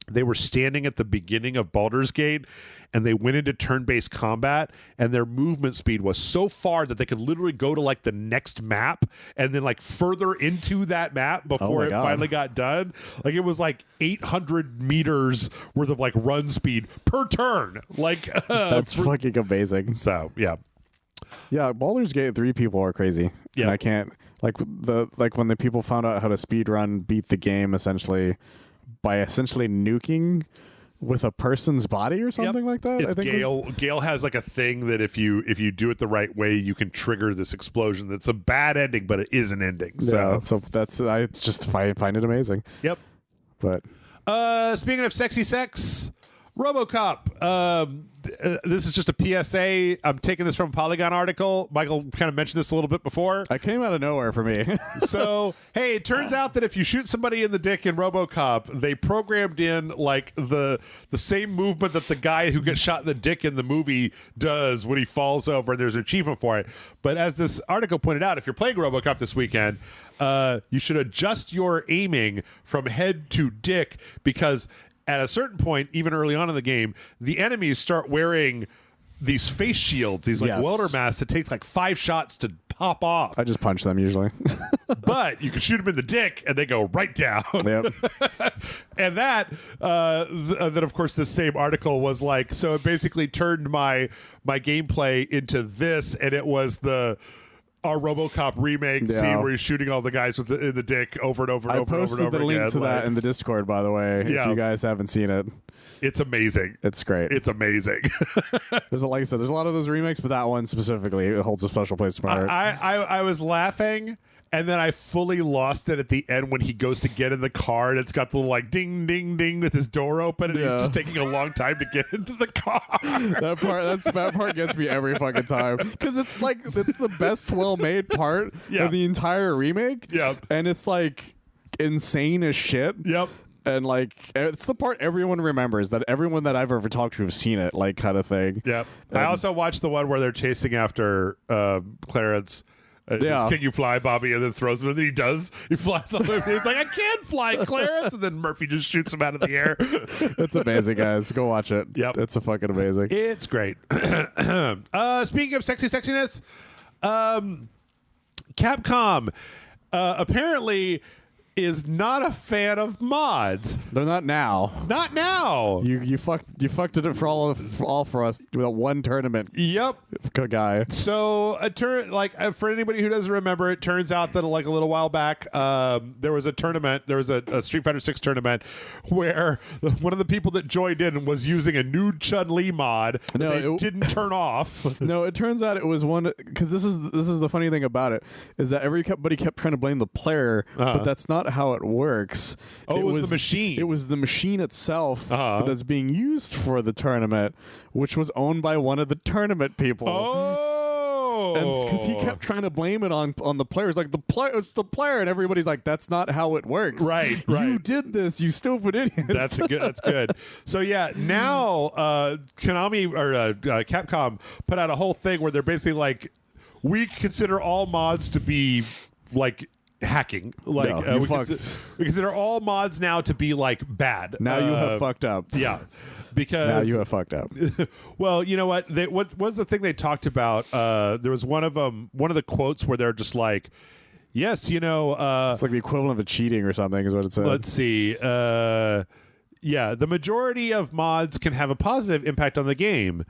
they were standing at the beginning of Baldur's Gate and they went into turn-based combat and their movement speed was so far that they could literally go to like the next map and then like further into that map before it finally got done. Like it was like 800 meters worth of like run speed per turn. Like that's fucking amazing. So yeah, Baldur's Gate 3 people are crazy. Yeah, and I can't like when the people found out how to speed run beat the game essentially by essentially nuking with a person's body or something like that. It's Gale has like a thing that if you do it the right way, you can trigger this explosion. That's a bad ending, but it is an ending. So that's I just find it amazing. Yep. But speaking of sexy sex, Robocop. This is just a PSA. I'm taking this from a Polygon article. Michael kind of mentioned this a little bit before. It came out of nowhere for me. So, hey, it turns out that if you shoot somebody in the dick in Robocop, they programmed in like the same movement that the guy who gets shot in the dick in the movie does when he falls over, and there's an achievement for it. But as this article pointed out, if you're playing Robocop this weekend, you should adjust your aiming from head to dick because at a certain point, even early on in the game, the enemies start wearing these face shields, these like welder masks that take like 5 shots to pop off. I just punch them usually. But you can shoot them in the dick and they go right down. Yep. And that, then of course this same article was like, so it basically turned my gameplay into this, and it was our RoboCop remake scene where he's shooting all the guys in the dick over and over and over and over and over again. I posted the link to that in the Discord, by the way, if you guys haven't seen it. It's amazing. It's great. It's amazing. Like I said, there's a lot of those remakes, but that one specifically, it holds a special place in my heart. I was laughing, and then I fully lost it at the end when he goes to get in the car, and it's got the little like ding, ding, ding with his door open, and he's just taking a long time to get into the car. That part gets me every fucking time because it's the best well-made part of the entire remake. Yep. And it's like insane as shit. Yep. And like it's the part everyone remembers, that everyone that I've ever talked to have seen it, like kind of thing. Yep. I also watched the one where they're chasing after Clarence. Just, can you fly, Bobby? And then throws him, and then he does. He flies all the way. He's like, I can't fly, Clarence. And then Murphy just shoots him out of the air. It's amazing, guys. Go watch it. Yep. It's a fucking amazing. It's great. Speaking of sexiness, Capcom apparently is not a fan of mods. They're not now. Not now. You fucked it for all for us with that one tournament. Yep. Good guy. So for anybody who doesn't remember, it turns out that like a little while back, there was a tournament. There was a Street Fighter 6 tournament where one of the people that joined in was using a new Chun-Li mod that they didn't turn off. No, it turns out it was one, because this is the funny thing about it, is that everybody kept trying to blame the player, but that's not how it works. Oh, it was the machine. It was the machine itself that's being used for the tournament, which was owned by one of the tournament people. Oh, and because he kept trying to blame it on the players, like it's the player, and everybody's like, that's not how it works. Right. You did this, you stupid idiot. That's good. So yeah, now Konami or Capcom put out a whole thing where they're basically like, we consider all mods to be like hacking. Like no, we consider all mods now to be like bad. Now you have fucked up. Yeah. Because now you have fucked up. Well, you know what? What was the thing they talked about? There was one of the quotes where they're just like, yes, you know, it's like the equivalent of cheating or something is what it said. Let's see. Yeah, the majority of mods can have a positive impact on the game.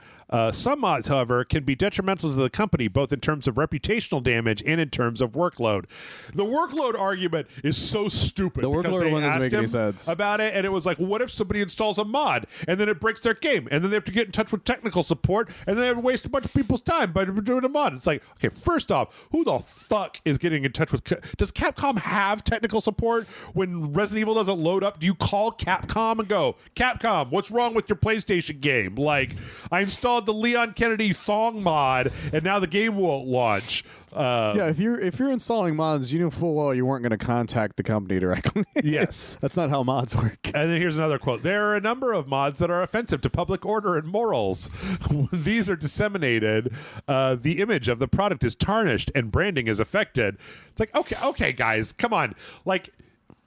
Some mods, however, can be detrimental to the company, both in terms of reputational damage and in terms of workload. The workload argument is so stupid. The workload one doesn't make any sense about it, and it was like, what if somebody installs a mod and then it breaks their game, and then they have to get in touch with technical support, and then they have to waste a bunch of people's time by doing a mod? It's like, okay, first off, who the fuck is getting in touch with? Does Capcom have technical support when Resident Evil doesn't load up? Do you call Capcom and go, Capcom, what's wrong with your PlayStation game? Like, I installed the Leon Kennedy thong mod and now the game won't launch. Yeah, if you're installing mods, you know full well you weren't going to contact the company directly. Yes. That's not how mods work. And then here's another quote. There are a number of mods that are offensive to public order and morals. When these are disseminated, the image of the product is tarnished and branding is affected. It's like, okay, guys, come on. Like,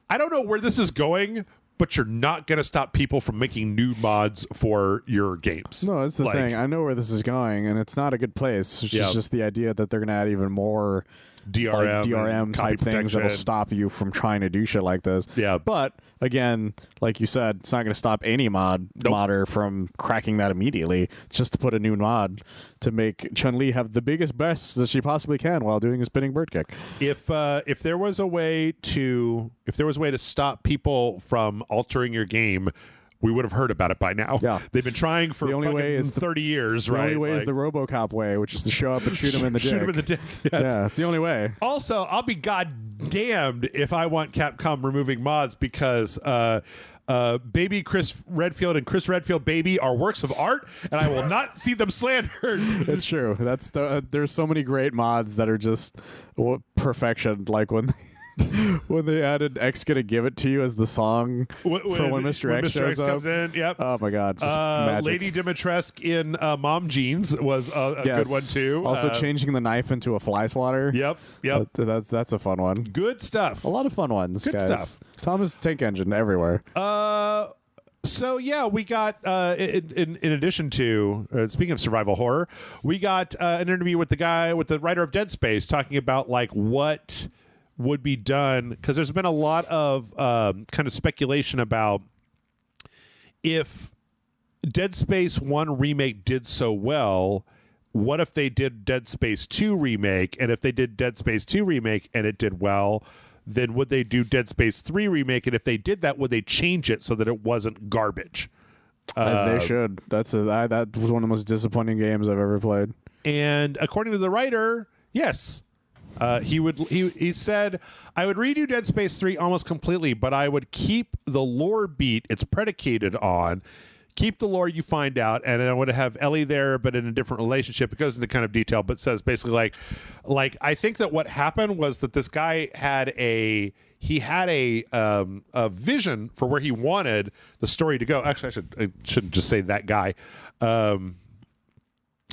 I don't know where this is going, but you're not going to stop people from making new mods for your games. No, that's the thing. I know where this is going, and it's not a good place. It's just the idea that they're going to add even more DRM type things that'll stop you from trying to do shit like this. Yeah. But again, like you said, it's not going to stop any modder from cracking that immediately. It's just to put a new mod to make Chun-Li have the biggest best that she possibly can while doing a spinning bird kick. If there was a way to stop people from altering your game, we would have heard about it by now. Yeah. They've been trying for 30 years, right? The only way is the Robocop way, which is to show up and shoot him in the dick. Shoot him in the dick, yes. Yeah, it's the only way. Also, I'll be goddamned if I want Capcom removing mods because Baby Chris Redfield and Chris Redfield Baby are works of art, and I will not see them slandered. It's true. There's so many great mods that are just perfection, like when they added X Gonna Give It To You as the song for when Mr. X shows up. Comes in, yep. Oh my god, just magic. Lady Dimitrescu in Mom Jeans was a good one too. Also changing the knife into a fly swatter. Yep. That's a fun one. Good stuff. A lot of fun ones, good guys. Stuff. Thomas Tank Engine everywhere. So yeah, we got in addition to speaking of survival horror, we got an interview with the writer of Dead Space talking about like what would be done, because there's been a lot of kind of speculation about if Dead Space 1 remake did so well, what if they did Dead Space 2 remake, and if they did Dead Space 2 remake and it did well, then would they do Dead Space 3 remake, and if they did that, would they change it so that it wasn't garbage? They should. That was one of the most disappointing games I've ever played. And according to the writer, yes. He said, I would redo Dead Space 3 almost completely, but I would keep the lore beat it's predicated on, keep the lore you find out, and I would have Ellie there, but in a different relationship. It goes into kind of detail, but says basically like I think that what happened was that this guy had a vision for where he wanted the story to go. Actually, I shouldn't just say that guy.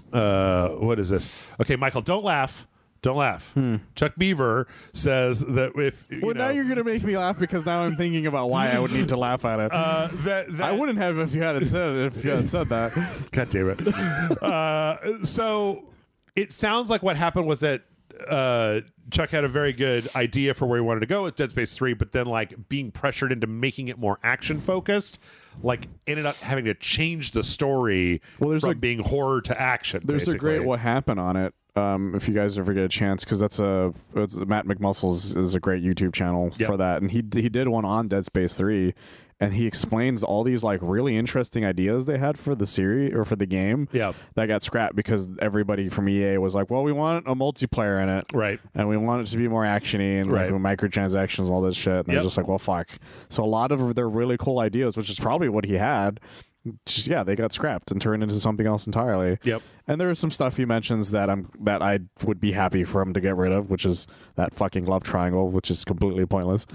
What is this? Okay, Michael, don't laugh. Don't laugh. Chuck Beaver says that if now you're gonna make me laugh because now I'm thinking about why I would need to laugh at it. I wouldn't have if you hadn't said that. God damn it. So it sounds like what happened was that Chuck had a very good idea for where he wanted to go with Dead Space 3, but then like being pressured into making it more action focused, like ended up having to change the story from being horror to action. There's basically. a great what happened on it. If you guys ever get a chance, because it's Matt McMuscles is a great YouTube channel for that, and he did one on Dead Space 3, and he explains all these like really interesting ideas they had for the series or for the game that got scrapped because everybody from EA was like, well, we want a multiplayer in it, right, and we want it to be more actiony and like microtransactions and all this shit, and they're just like, well, fuck. So a lot of their really cool ideas, which is probably what he had, just they got scrapped and turned into something else entirely. And there was some stuff he mentions that I would be happy for him to get rid of, which is that fucking love triangle, which is completely pointless.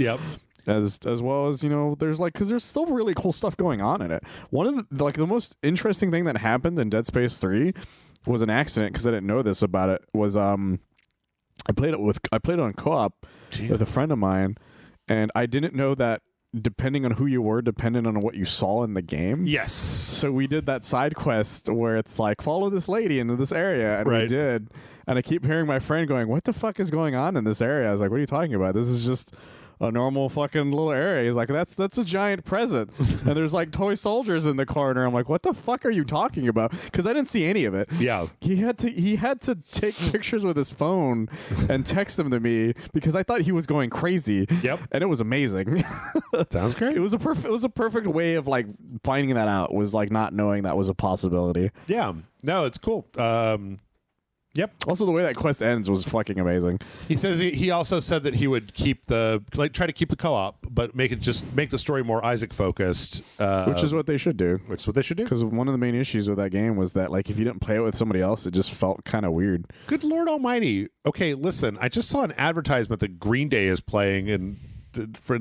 As well as, you know, there's like, because there's still really cool stuff going on in it. One of the, like, the most interesting thing that happened in Dead Space 3 was an accident, because I didn't know this about it, was I played it on co-op with a friend of mine, and I didn't know that depending on who you were, depending on what you saw in the game. Yes. So we did that side quest where it's like, follow this lady into this area, and we did. And I keep hearing my friend going, what the fuck is going on in this area? I was like, what are you talking about? This is just a normal fucking little area. He's like, that's a giant present. And there's like toy soldiers in the corner. I'm like, what the fuck are you talking about? Because I didn't see any of it. He had to take pictures with his phone and text them to me because I thought he was going crazy. And it was amazing. Sounds great. It was a perfect way of like finding that out, was like not knowing that was a possibility. No, it's cool. Also, the way that quest ends was fucking amazing. He says he also said that he would keep try to keep the co-op, but make the story more Isaac focused, which is what they should do. Because one of the main issues with that game was that like if you didn't play it with somebody else, it just felt kind of weird. Good Lord Almighty! Okay, listen, I just saw an advertisement that Green Day is playing in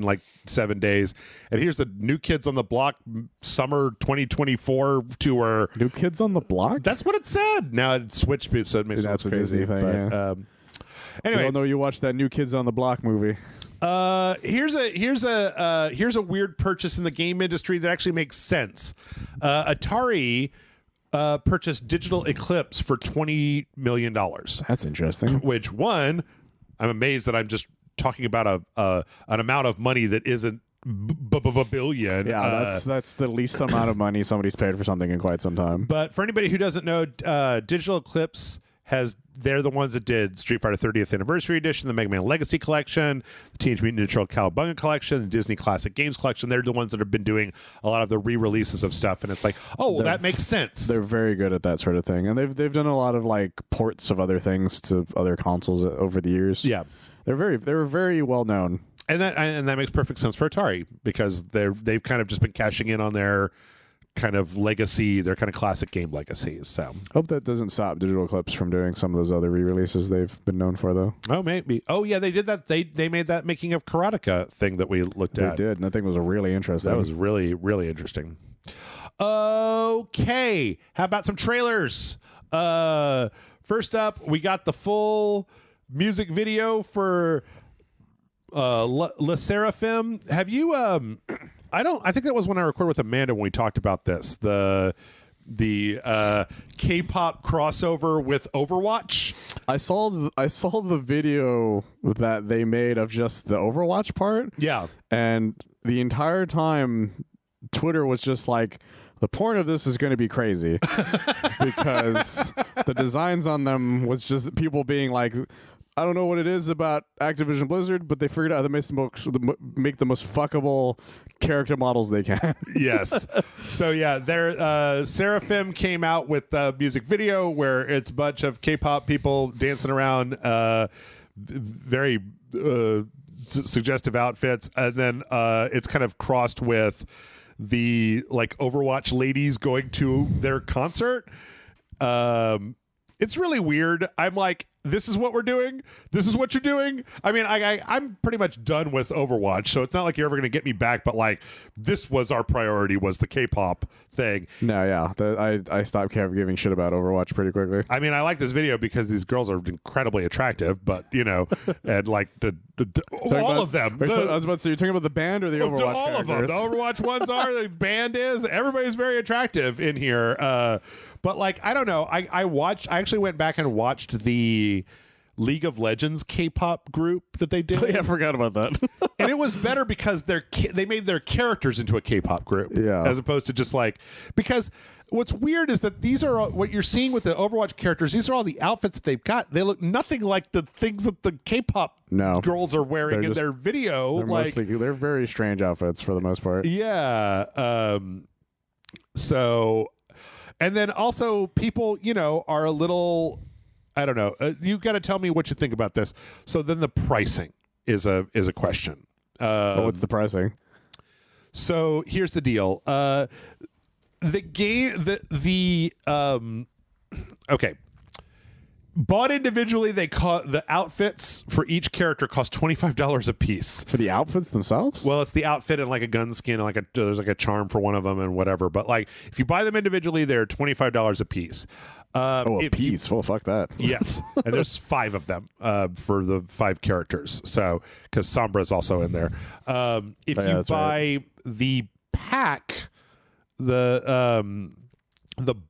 like 7 days, and here's the New Kids on the Block summer 2024 tour. New Kids on the Block? That's what it said. Now it switched, so it makes that's it a Disney thing. But, anyway, I know you watched that New Kids on the Block movie. Here's a weird purchase in the game industry that actually makes sense. Atari purchased Digital Eclipse for $20 million. That's interesting. Which, one, I'm amazed that I'm just talking about an amount of money that isn't billion. That's the least amount of money somebody's paid for something in quite some time. But for anybody who doesn't know, Digital Eclipse they're the ones that did Street Fighter 30th Anniversary Edition, the Mega Man Legacy Collection, the Teenage Mutant Ninja Turtle Cowabunga Collection, the Disney Classic Games Collection. They're the ones that have been doing a lot of the re-releases of stuff, and it's like, that makes sense. They're very good at that sort of thing, and they've done a lot of like ports of other things to other consoles over the years. They're very well known, and that makes perfect sense for Atari, because they've kind of just been cashing in on their kind of legacy, their kind of classic game legacies. So hope that doesn't stop Digital Eclipse from doing some of those other re-releases they've been known for, though. Oh, maybe. Oh yeah, they did that. They made that Making of Karateka thing that we looked at. They did, and that thing was really interesting. That was really, really interesting. Okay, how about some trailers? First up, we got the full music video for Le Seraphim. Have you I think that was when I recorded with Amanda when we talked about this, the K-pop crossover with Overwatch. I saw the video that they made of just the Overwatch part. And the entire time Twitter was just like, the porn of this is going to be crazy because the designs on them was just people being like, I don't know what it is about Activision Blizzard, but they figured out how to make the most fuckable character models they can. Yes. So yeah, Seraphim came out with a music video where it's a bunch of K-pop people dancing around, very suggestive outfits, and then it's kind of crossed with the like Overwatch ladies going to their concert. It's really weird. I'm like, this is what we're doing? This is what you're doing? I mean, I'm pretty much done with Overwatch, so it's not like you're ever going to get me back, but like, this was our priority, was the K-pop thing. No, yeah. I stopped giving shit about Overwatch pretty quickly. I mean, I like this video because these girls are incredibly attractive, but, you know, and like all of them. I was about to say, you're talking about the band or the Overwatch all characters? Of them. The Overwatch ones are, the band is. Everybody's very attractive in here. But like, I don't know. I actually went back and watched the League of Legends K-pop group that they did. Yeah, I forgot about that. And it was better because they made their characters into a K-pop group, as opposed to just like, because what's weird is that these are what you're seeing with the Overwatch characters. These are all the outfits that they've got. They look nothing like the things that the K-pop girls are wearing in their video. They're very strange outfits for the most part. Yeah. So, and then also people, are a little, I don't know. You got to tell me what you think about this. So then the pricing is a question. What's the pricing? So here's the deal. The game, okay. Bought individually, the outfits for each character cost $25 a piece. For the outfits themselves? Well, it's the outfit and like a gun skin and there's like a charm for one of them and whatever. But like if you buy them individually, they're $25 a piece. A piece? Well, fuck that. Yes, and there's 5 of them for the 5 characters. So because Sombra is also in there. If you buy the pack, the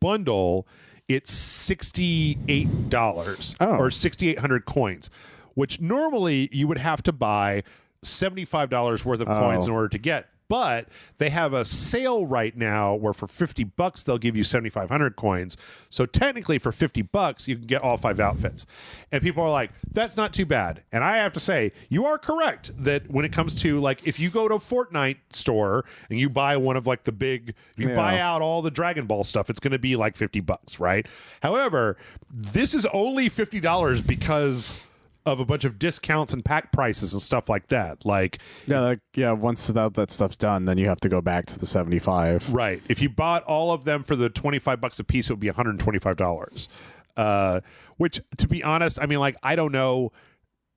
bundle, it's $68 or 6,800 coins, which normally you would have to buy $75 worth of coins in order to get. But they have a sale right now where for $50 they'll give you 7,500 coins. So technically for $50 you can get all 5 outfits. And people are like, that's not too bad. And I have to say, you are correct that when it comes to like if you go to a Fortnite store and you buy one of like the big, buy out all the Dragon Ball stuff, it's going to be like $50, right? However, this is only $50 because of a bunch of discounts and pack prices and stuff like that. Once that stuff's done, then you have to go back to the 75. Right. If you bought all of them for the $25 a piece, it would be $125. Which, to be honest, I mean, like, I don't know.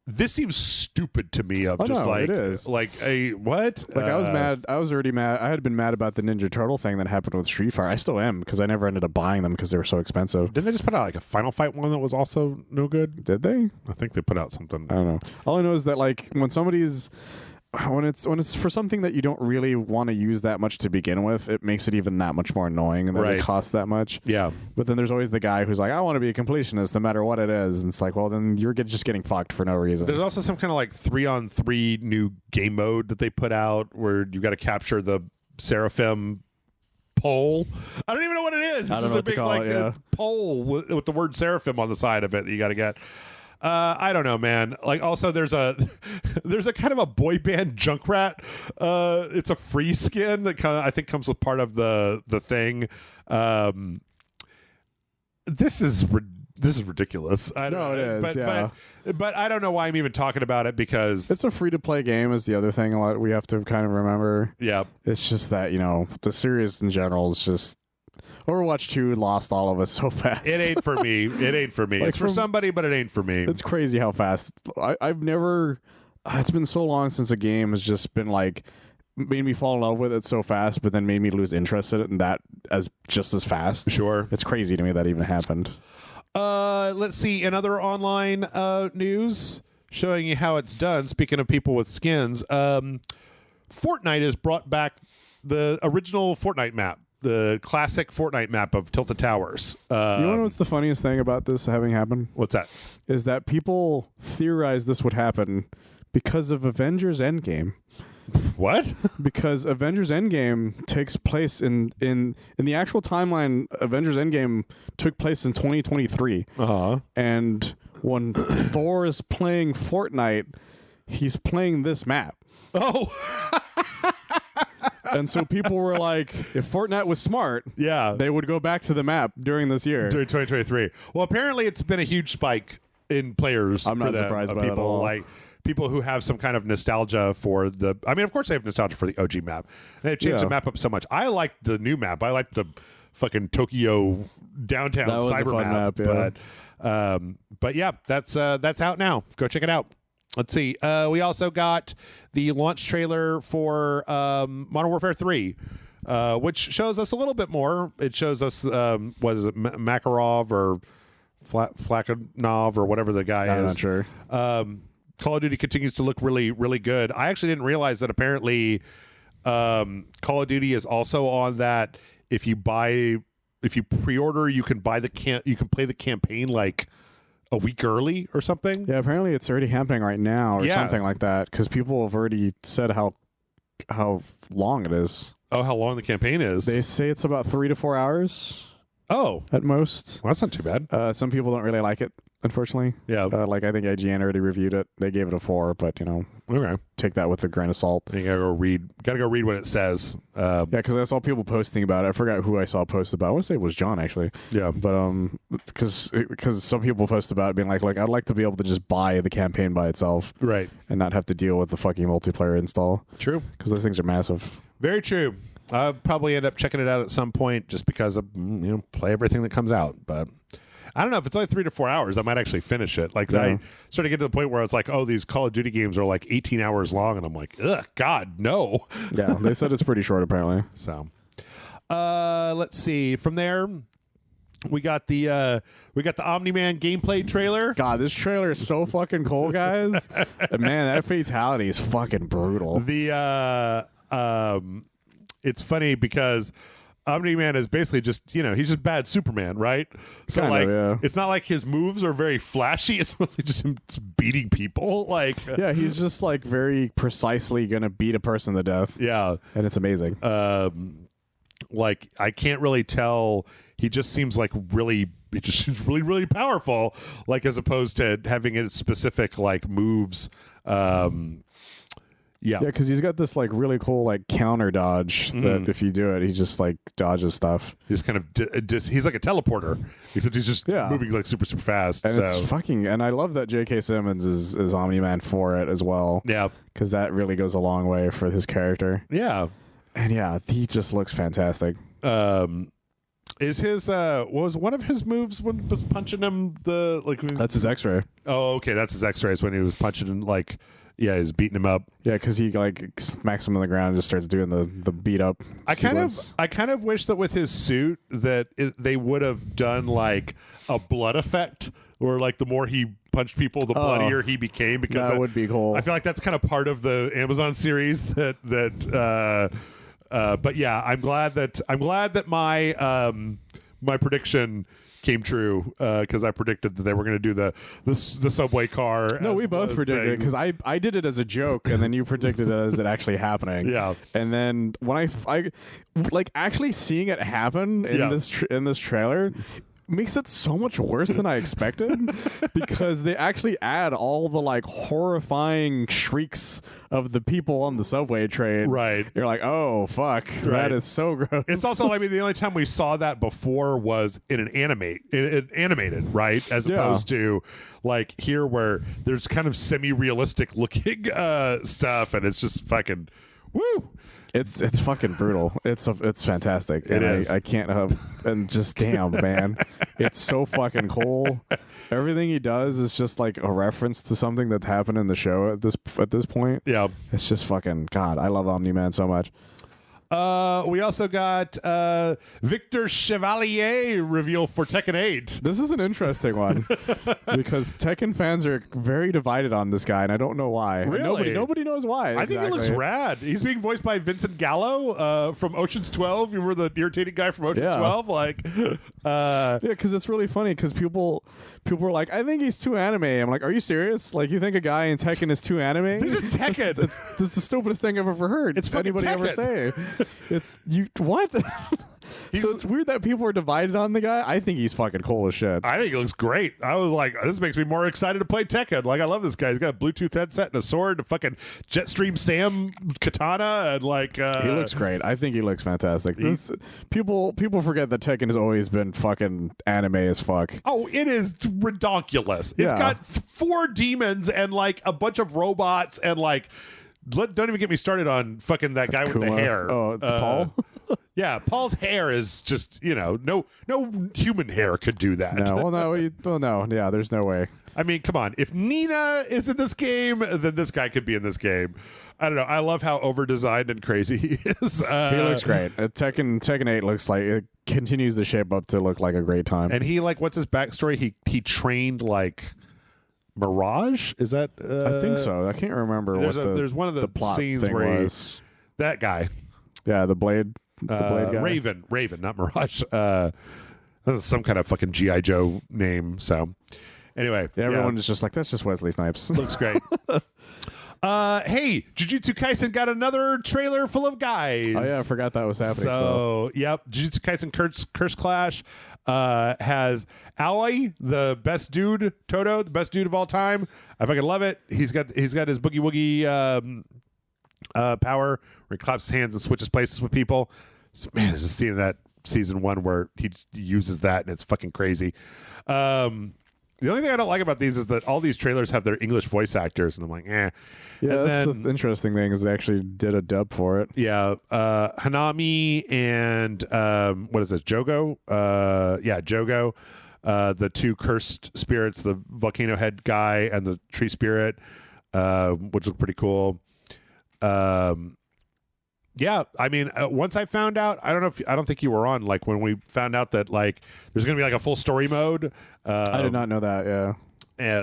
This seems stupid to me. It is like a what? Like I was mad. I was already mad. I had been mad about the Ninja Turtle thing that happened with Street Fighter. I still am because I never ended up buying them because they were so expensive. Didn't they just put out like a Final Fight one that was also no good? Did they? I think they put out something. I don't know. All I know is that like when it's for something that you don't really want to use that much to begin with, it makes it even that much more annoying and that it costs that much. Yeah. But then there's always the guy who's like, I want to be a completionist no matter what it is. And it's like, well, then you're just getting fucked for no reason. There's also some kind of like 3-on-3 new game mode that they put out where you got to capture the Seraphim pole. I don't even know what it is. It's just a big a pole with the word Seraphim on the side of it that you got to get. I don't know, man. Like, also, there's a kind of a boy band Junkrat. It's a free skin that I think comes with part of the thing. This is ridiculous. I know it is. But I don't know why I'm even talking about it because it's a free to play game. Is the other thing a lot we have to kind of remember. Yeah, it's just that the series in general is just. Overwatch 2 lost all of us so fast. It ain't for me. Like it's for somebody, but it ain't for me. It's crazy how fast. I've never... It's been so long since a game has just been like... made me fall in love with it so fast, but then made me lose interest in it and that just as fast. Sure. It's crazy to me that even happened. Let's see. Another online news showing you how it's done. Speaking of people with skins, Fortnite has brought back the original Fortnite map. The classic Fortnite map of Tilted Towers. You know what's the funniest thing about this having happened? What's that? Is that people theorized this would happen because of Avengers Endgame. What? Because Avengers Endgame takes place in the actual timeline. Avengers Endgame took place in 2023. And when Thor is playing Fortnite, he's playing this map. Oh. And so people were like, if Fortnite was smart, they would go back to the map during this year. During 2023. Well, apparently it's been a huge spike in players. I'm not surprised by people, that at all. Like people who have some kind of nostalgia for the... I mean, of course they have nostalgia for the OG map. They've changed the map up so much. I like the new map. I like the fucking Tokyo downtown cyber map. But yeah, that's out now. Go check it out. Let's see. We also got the launch trailer for Modern Warfare 3, which shows us a little bit more. It shows us, what is it, Makarov or Flakanov or whatever the guy is. I'm not sure. Call of Duty continues to look really, really good. I actually didn't realize that apparently Call of Duty is also on that. If you pre-order, you can buy you can play the campaign like a week early or something. Yeah, apparently it's already happening right now or something like that, because people have already said how long it is. Oh, how long the campaign is? They say it's about 3 to 4 hours. Oh, at most. Well, that's not too bad. Some people don't really like it, unfortunately. Yeah. Like I think IGN already reviewed it. They gave it a 4, but okay, take that with a grain of salt. You gotta go read what it says. Yeah, because I saw people posting about it. I forgot who I saw post about it. I want to say it was John, actually. Yeah. But because some people post about it being like I'd like to be able to just buy the campaign by itself, right, and not have to deal with the fucking multiplayer install. True, because those things are massive. Very true. I'll probably end up checking it out at some point just because of play everything that comes out. But I don't know if it's only 3 to 4 hours. I might actually finish it. Like I sort of get to the point where it's like, oh, these Call of Duty games are like 18 hours long, and I'm like, ugh, God, no. Yeah, they said it's pretty short apparently. So, let's see. From there, we got the Omni-Man gameplay trailer. God, this trailer is so fucking cool, guys. Man, that fatality is fucking brutal. It's funny because Omni-Man is basically just, he's just bad Superman, right? So it's not like his moves are very flashy. It's mostly just him beating people. Yeah, he's just like very precisely gonna beat a person to death. Yeah, and it's amazing. I can't really tell. He just seems like really powerful. Like as opposed to having it specific like moves. Yeah, because he's got this like really cool like counter dodge that if you do it, he just like dodges stuff. He's kind of he's like a teleporter, except he's just moving like super fast. And it's fucking. And I love that J.K. Simmons is Omni-Man for it as well. Yeah, because that really goes a long way for his character. Yeah, and he just looks fantastic. Is his was one of his moves when was punching him that's his X-ray. Oh, okay, that's his X-rays when he was punching him he's beating him up. Yeah, because he smacks him on the ground and just starts doing the beat up. I kind of wish that with his suit that they would have done like a blood effect, where like the more he punched people, the bloodier he became. Because that would be cool. I feel like that's kind of part of the Amazon series that. But yeah, I'm glad that my prediction came true because I predicted that they were going to do the subway car. No, we both predicted it because I did it as a joke, and then you predicted it as it actually happening. Yeah, and then when I like actually seeing it happen in this trailer makes it so much worse than I expected because they actually add all the like horrifying shrieks of the people on the subway train. Right. You're like, oh fuck, that is so gross. It's also, the only time we saw that before was in an animated, right? As opposed to like here where there's kind of semi-realistic looking stuff, and it's just fucking woo. It's fucking brutal. It's fantastic. It is. I can't help and just damn man, it's so fucking cool. Everything he does is just like a reference to something that's happened in the show at this point. Yeah, it's just fucking God. I love Omni-Man so much. We also got Victor Chevalier reveal for Tekken 8. This is an interesting one because Tekken fans are very divided on this guy, and I don't know why. Really? Nobody knows why. I think he looks rad. He's being voiced by Vincent Gallo from Ocean's 12. You were the irritating guy from Ocean's 12. Yeah, because it's really funny because people were like, I think he's too anime. I'm like, are you serious? Like, you think a guy in Tekken is too anime? This is Tekken. This is the stupidest thing I've ever heard. It's anybody ever say. It's you what? So it's weird that people are divided on the guy. I think he's fucking cool as shit. I think he looks great. I was like, this makes me more excited to play Tekken. Like, I love this guy. He's got a Bluetooth headset and a sword, a fucking Jetstream Sam katana, and like he looks great. I think he looks fantastic. People forget that Tekken has always been fucking anime as fuck. Oh, it is redonkulous. It's got 4 demons and like a bunch of robots and like. Don't even get me started on fucking that guy with the hair. Oh, Paul? Yeah, Paul's hair is just, no human hair could do that. No. Yeah, there's no way. I mean, come on. If Nina is in this game, then this guy could be in this game. I don't know. I love how over-designed and crazy he is. He looks great. Tekken 8 looks like it continues to shape up to look like a great time. And he, what's his backstory? He trained, Mirage? Is that? I think so. I can't rember there's one of the plot scenes where was. That guy. Yeah, the blade guy. Raven, not Mirage. That's some kind of fucking G.I. Joe name. So, Anyway, yeah, everyone is just like, that's just Wesley Snipes. Looks great. Hey, Jujutsu Kaisen got another trailer full of guys. Oh yeah, I forgot that was happening. So, yep, Jujutsu Kaisen Curse Clash has Aoi, the best dude, Toto, the best dude of all time. I fucking love it. He's got his boogie woogie power where he claps his hands and switches places with people. So, man, just seeing that season 1 where he just uses that and it's fucking crazy. The only thing I don't like about these is that all these trailers have their English voice actors, and I'm like, eh. Yeah, and that's the interesting thing is they actually did a dub for it. Yeah, Hanami and what is this, Jogo? Jogo, the two cursed spirits, the volcano head guy and the tree spirit, which look pretty cool. Yeah, I mean, once I found out, I don't think you were on, like, when we found out that, like, there's going to be, like, a full story mode. I did not know that, yeah.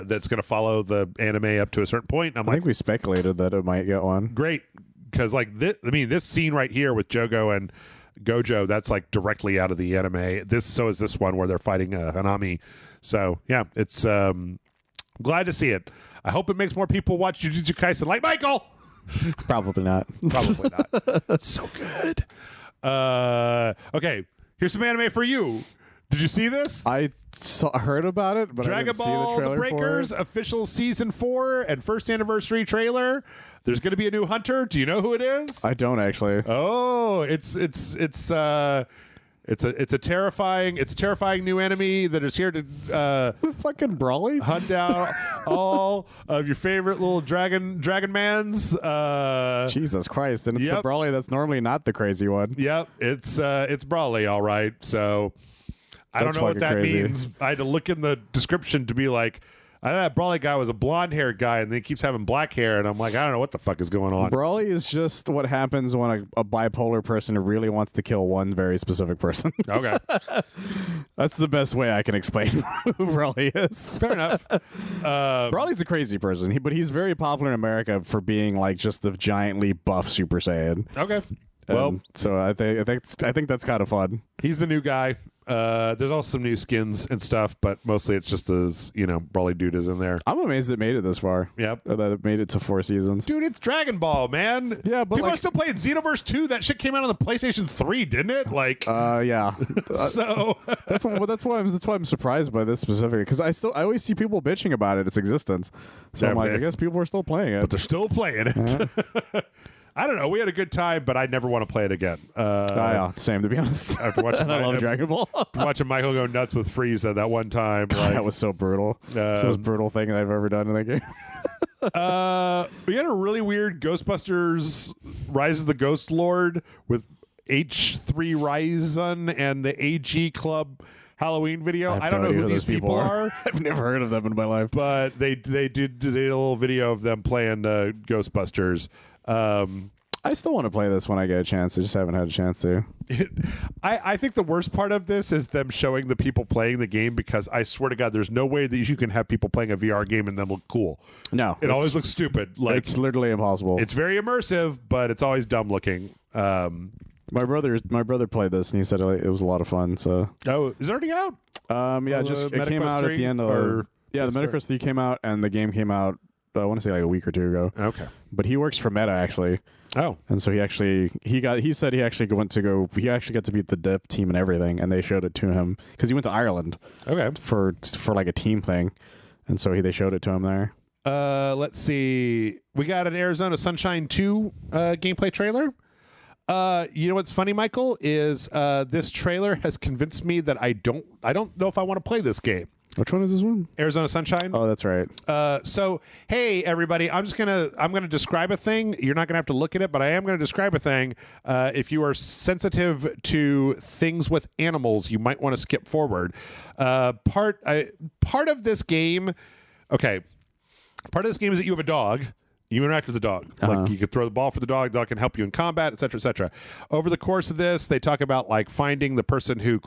That's going to follow the anime up to a certain point. And I think we speculated that it might get one. Great, because, like, this scene right here with Jogo and Gojo, that's, like, directly out of the anime. So is this one where they're fighting Hanami. So, yeah, it's glad to see it. I hope it makes more people watch Jujutsu Kaisen like Michael. Probably not. Probably not. It's so good. Okay, here's some anime for you. Did you see this? I heard about it, but Dragon I didn't Ball see the trailer The Breakers for it. official season 4 and first anniversary trailer. There's going to be a new hunter. Do you know who it is? I don't actually. Oh, it's a terrifying new enemy that is here to fucking Brawly hunt down all of your favorite little dragon mans. Jesus Christ! And it's Yep. the Brawly that's normally not the crazy one. Yep, it's Brawly, all right. So I don't That's know what that fucking crazy. means. I had to look in the description to be like, I know that Brawly guy was a blonde-haired guy, and then he keeps having black hair, and I'm like, I don't know what the fuck is going on. Brawly is just what happens when a bipolar person really wants to kill one very specific person. Okay, That's the best way I can explain who Brawly is. fair enough. Brawly's a crazy person, but he's very popular in America for being like just a giantly buff Super Saiyan. Okay, well, So I think that's kind of fun. he's the new guy. There's also some new skins and stuff, but mostly it's just as Brawly dude is in there. I'm amazed it made it this far. Yep. That it made it to 4 seasons. Dude, it's Dragon Ball, man. Yeah, but people like- are still playing Xenoverse 2. That shit came out on the PlayStation 3, didn't it? Like, Yeah. so That's why I'm surprised by this specifically because I always see people bitching about its existence. So I'm like, I guess people are still playing it. but they're still playing it. I don't know. We had a good time, but I'd never want to play it again. Yeah, same to be honest. After watching, I love Dragon Ball. watching Michael go nuts with Frieza that one time. That was so brutal. It's the most brutal thing I've ever done in that game. We had a really weird Ghostbusters Rise of the Ghost Lord with H3 Ryzen and the AG Club Halloween video. I don't know who these people are. I've never heard of them in my life. But they did a little video of them playing Ghostbusters. I still want to play this when I get a chance. I just haven't had a chance to. I think the worst part of this is them showing the people playing the game because I swear to God, there's no way that you can have people playing a VR game and them look cool. No. It always looks stupid. Like, it's literally impossible. it's very immersive, but it's always dumb looking. My brother played this and he said it was a lot of fun. So Oh, is it already out? yeah, it came out at the end of the Metaquest 3 came out and the game came out. I want to say like a week or two ago. Okay. But he works for Meta actually. Oh. And so he said he actually got to beat the dev team and everything, and they showed it to him because he went to Ireland. Okay. For like a team thing, and so they showed it to him there. Let's see. We got an Arizona Sunshine 2 gameplay trailer. You know what's funny, Michael, is this trailer has convinced me that I don't know if I want to play this game. Which one is this one? Arizona Sunshine. Oh, that's right. So, hey, everybody, I'm gonna describe a thing. You're not gonna have to look at it, but I am gonna describe a thing. If you are sensitive to things with animals, you might want to skip forward. Part of this game, okay. Part of this game is that you have a dog. You interact with the dog. Like you could throw the ball for the dog can help you in combat, etc., etc. Over the course of this, they talk about like finding the person who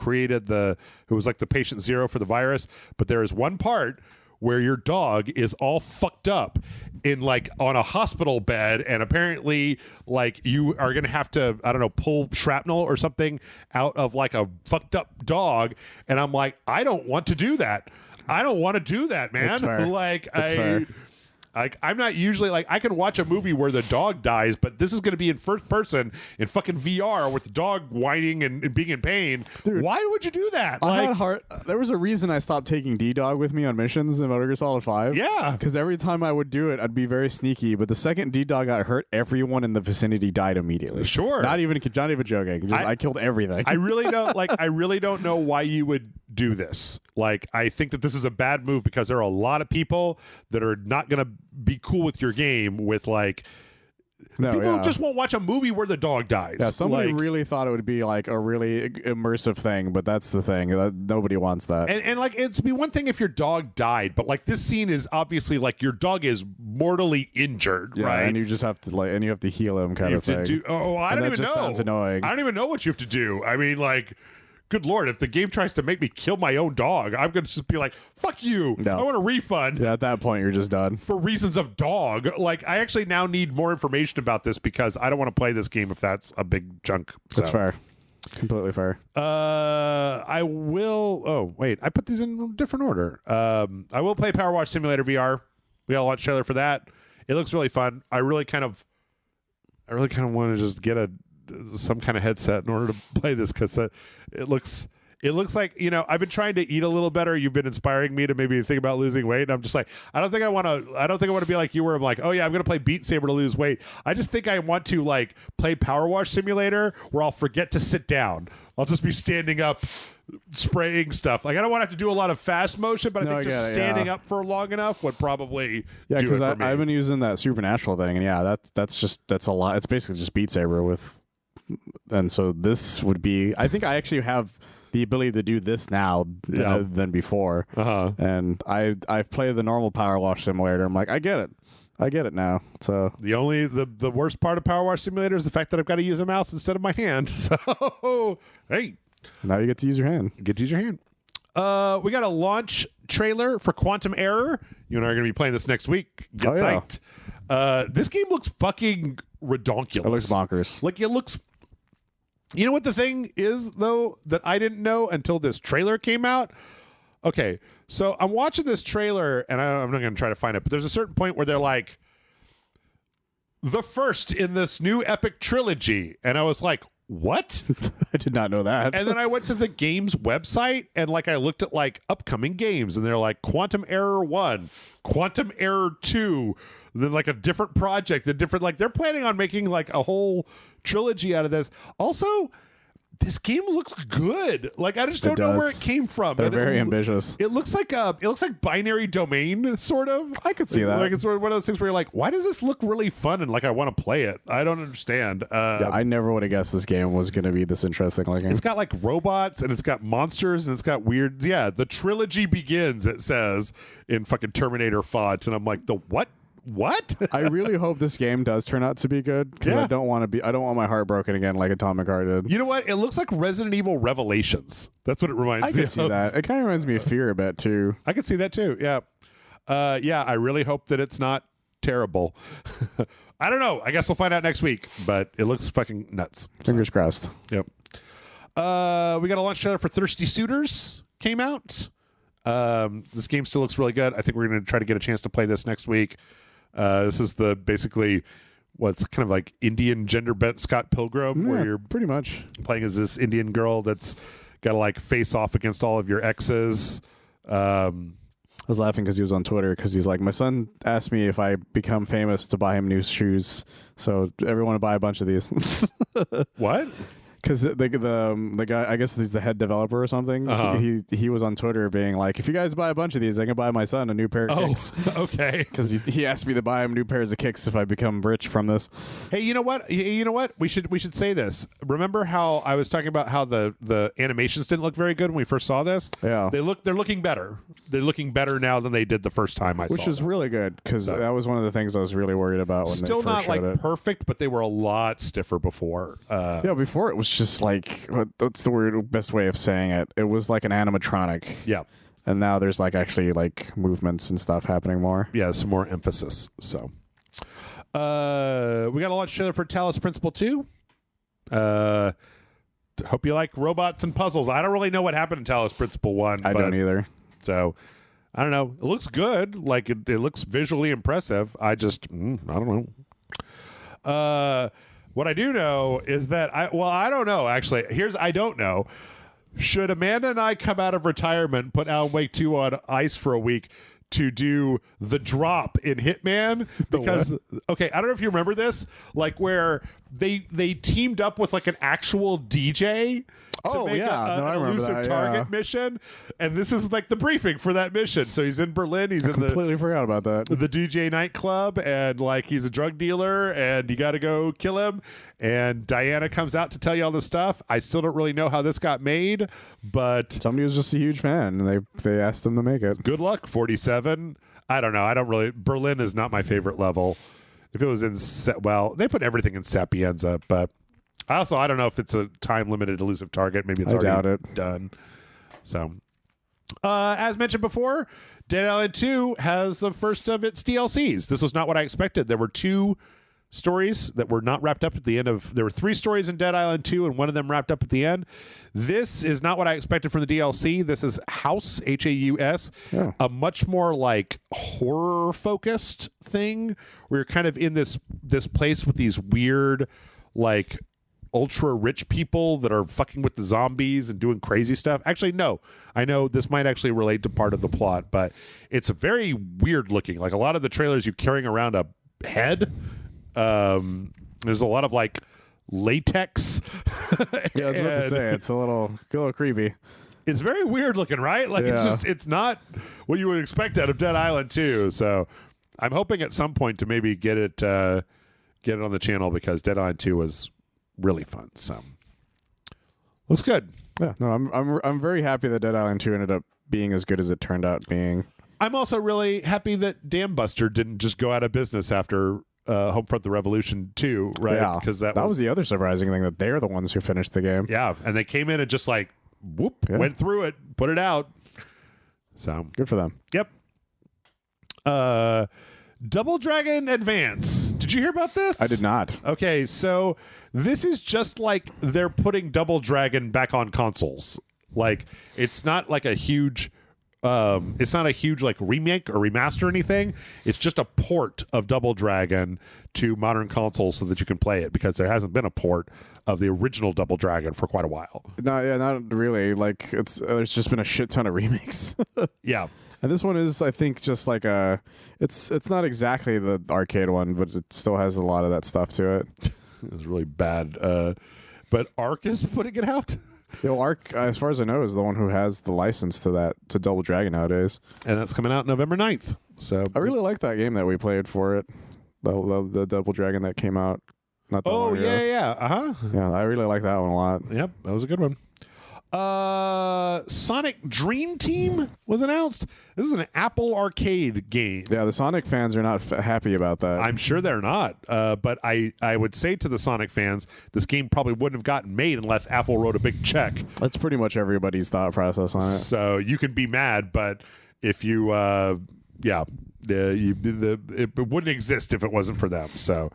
was like the patient zero for the virus. But there is one part where your dog is all fucked up in like on a hospital bed, and apparently like you are gonna have to, I don't know, pull shrapnel or something out of like a fucked up dog. And I'm like, I don't want to do that. I don't want to do that, man. That's fair. Like That's fair. I'm not usually like, I can watch a movie where the dog dies, but this is going to be in first person in fucking VR with the dog whining and being in pain. Dude, why would you do that? There was a reason I stopped taking D-Dog with me on missions in Metal Gear Solid 5. Yeah. Because every time I would do it, I'd be very sneaky. But the second D-Dog got hurt, everyone in the vicinity died immediately. Sure. Not even joking. I killed everything. I really don't know why you would do this. Like, I think that this is a bad move because there are a lot of people that are not going to be cool with your game with like people who just won't watch a movie where the dog dies. Yeah, somebody really thought it would be like a really immersive thing, but that's the thing. Nobody wants that. And like, it'd be one thing if your dog died, but like this scene is obviously like your dog is mortally injured, right? And you just have to you have to heal him kind of thing. I don't even know. Sounds annoying. I don't even know what you have to do. I mean, like, good Lord, if the game tries to make me kill my own dog, I'm going to just be like, fuck you. No. I want a refund. Yeah, at that point, you're just done. For reasons of dog. Like, I actually now need more information about this because I don't want to play this game if that's a big chunk. That's fair. Completely fair. I will... Oh, wait. I put these in different order. I will play Power Wash Simulator VR. We got a launch trailer for that. It looks really fun. I really kind of want to just get some kind of headset in order to play this because it looks like, you know, I've been trying to eat a little better. You've been inspiring me to maybe think about losing weight. And I'm just like, I don't think I want to be like you where I'm like, oh yeah, I'm going to play Beat Saber to lose weight. I just think I want to like play Power Wash Simulator where I'll forget to sit down. I'll just be standing up spraying stuff. Like, I don't want to have to do a lot of fast motion, but I think just standing up for long enough would probably do it for me. I've been using that Supernatural thing, and that's a lot. It's basically just Beat Saber with... And so this would be... I think I actually have the ability to do this now than before. And I've played the normal Power Wash Simulator. I'm like, I get it now. So the worst part of Power Wash Simulator is the fact that I've got to use a mouse instead of my hand. So hey, now you get to use your hand. We got a launch trailer for Quantum Error. You and I are going to be playing this next week. Get psyched. This game looks fucking redonkulous. It looks bonkers. Like, it looks... You know what the thing is, though, that I didn't know until this trailer came out? Okay, so I'm watching this trailer, and I'm not going to try to find it, but there's a certain point where they're like, the first in this new epic trilogy. And I was like, what? I did not know that. And then I went to the game's website, and like I looked at like upcoming games, and they're like Quantum Error 1, Quantum Error 2, and then like a different project, they're planning on making like a whole trilogy out of this. Also, this game looks good. Like, I just don't know where it came from. They're very ambitious. It looks like Binary Domain, sort of. I could see that. Like, it's sort of one of those things where you're like, why does this look really fun and like I want to play it? I don't understand. I never would have guessed this game was going to be this interesting looking. It's got like robots and it's got monsters and it's got weird. Yeah, the trilogy begins. It says in fucking Terminator font, and I'm like, the what? What? I really hope this game does turn out to be good because I don't want my heart broken again like Atomic Heart did. You know what? It looks like Resident Evil Revelations. That's what it reminds me of. I can see that. It kind of reminds me of Fear a bit too. I can see that too. Yeah. I really hope that it's not terrible. I don't know. I guess we'll find out next week, but it looks fucking nuts. Fingers crossed. Yep. We got a launch trailer for Thirsty Suitors came out. This game still looks really good. I think we're going to try to get a chance to play this next week. This is basically what's kind of like Indian gender bent Scott Pilgrim, where you're pretty much playing as this Indian girl that's got to like face off against all of your exes. I was laughing because he was on Twitter because he's like, my son asked me if I become famous to buy him new shoes, so everyone to buy a bunch of these. What? Because the guy, I guess he's the head developer or something. He was on Twitter being like, if you guys buy a bunch of these, I can buy my son a new pair of kicks. Okay. Because he asked me to buy him new pairs of kicks if I become rich from this. Hey, you know what? We should say this. Remember how I was talking about how the animations didn't look very good when we first saw this? Yeah. They're looking better. They're looking better now than they did the first time I saw them. Which is really good because that was one of the things I was really worried about when they first showed it. Still not like perfect, but they were a lot stiffer before. Before it was just like, what's the best way of saying it? It was like an animatronic. Yeah. And now there's like actually like movements and stuff happening more. Yeah, some more emphasis. So we got a launch trailer for Talos Principle 2. Hope you like robots and puzzles. I don't really know what happened in Talos Principle 1. I don't either. So I don't know. It looks good. Like it looks visually impressive. I just, I don't know. What I do know is that I don't know actually. I don't know. Should Amanda and I come out of retirement and put Alan Wake 2 on ice for a week to do the drop in Hitman? Because okay, I don't know if you remember this, like where they teamed up with like an actual DJ to make an elusive target mission, and this is like the briefing for that mission. So he's in Berlin. I completely forgot about that. The DJ nightclub, and like he's a drug dealer, and you got to go kill him. And Diana comes out to tell you all this stuff. I still don't really know how this got made, but somebody was just a huge fan, and they asked them to make it. Good luck, 47. I don't know. Berlin is not my favorite level. If it was in they put everything in Sapienza, but I don't know if it's a time limited elusive target. Maybe it's already done. So, as mentioned before, Dead Island 2 has the first of its DLCs. This was not what I expected. There were 2 stories that were not wrapped up at the end of. There were 3 stories in Dead Island 2, and one of them wrapped up at the end. This is not what I expected from the DLC. This is House, Haus, a much more like horror focused thing. We're kind of in this place with these weird, like ultra rich people that are fucking with the zombies and doing crazy stuff. Actually, no, I know this might actually relate to part of the plot, but it's very weird looking. Like a lot of the trailers, you're carrying around a head. There's a lot of like latex. Yeah, I was about to say it's a little creepy. It's very weird looking, right? Like it's not what you would expect out of Dead Island 2. So I'm hoping at some point to maybe get it on the channel, because Dead Island 2 was really fun. So looks good. Yeah, no, I'm very happy that Dead Island 2 ended up being as good as it turned out being. I'm also really happy that Dam Buster didn't just go out of business after Homefront: The Revolution 2, right? Yeah, because that was the other surprising thing, that they're the ones who finished the game. Yeah, and they came in and just like went through it, put it out. So good for them. Yep. Double Dragon Advance. Did you hear about this? I did not. Okay, so this is just like they're putting Double Dragon back on consoles. Like it's not like a huge like remake or remaster or anything. It's just a port of Double Dragon to modern consoles so that you can play it, because there hasn't been a port of the original Double Dragon for quite a while. Not really. Like there's just been a shit ton of remakes. Yeah. And this one is, I think, just like it's not exactly the arcade one, but it still has a lot of that stuff to it. It was really bad. But Arc is putting it out. Arc, as far as I know, is the one who has the license to Double Dragon nowadays. And that's coming out November 9th. So I really like that game that we played for it. The Double Dragon that came out not that long ago. Yeah. Yeah, I really like that one a lot. Yep, that was a good one. Sonic Dream Team was announced. This is an Apple Arcade game. Yeah, the Sonic fans are not happy about that. I'm sure they're not. But I would say to the Sonic fans, this game probably wouldn't have gotten made unless Apple wrote a big check. That's pretty much everybody's thought process on it. So you can be mad, but if you, it wouldn't exist if it wasn't for them. So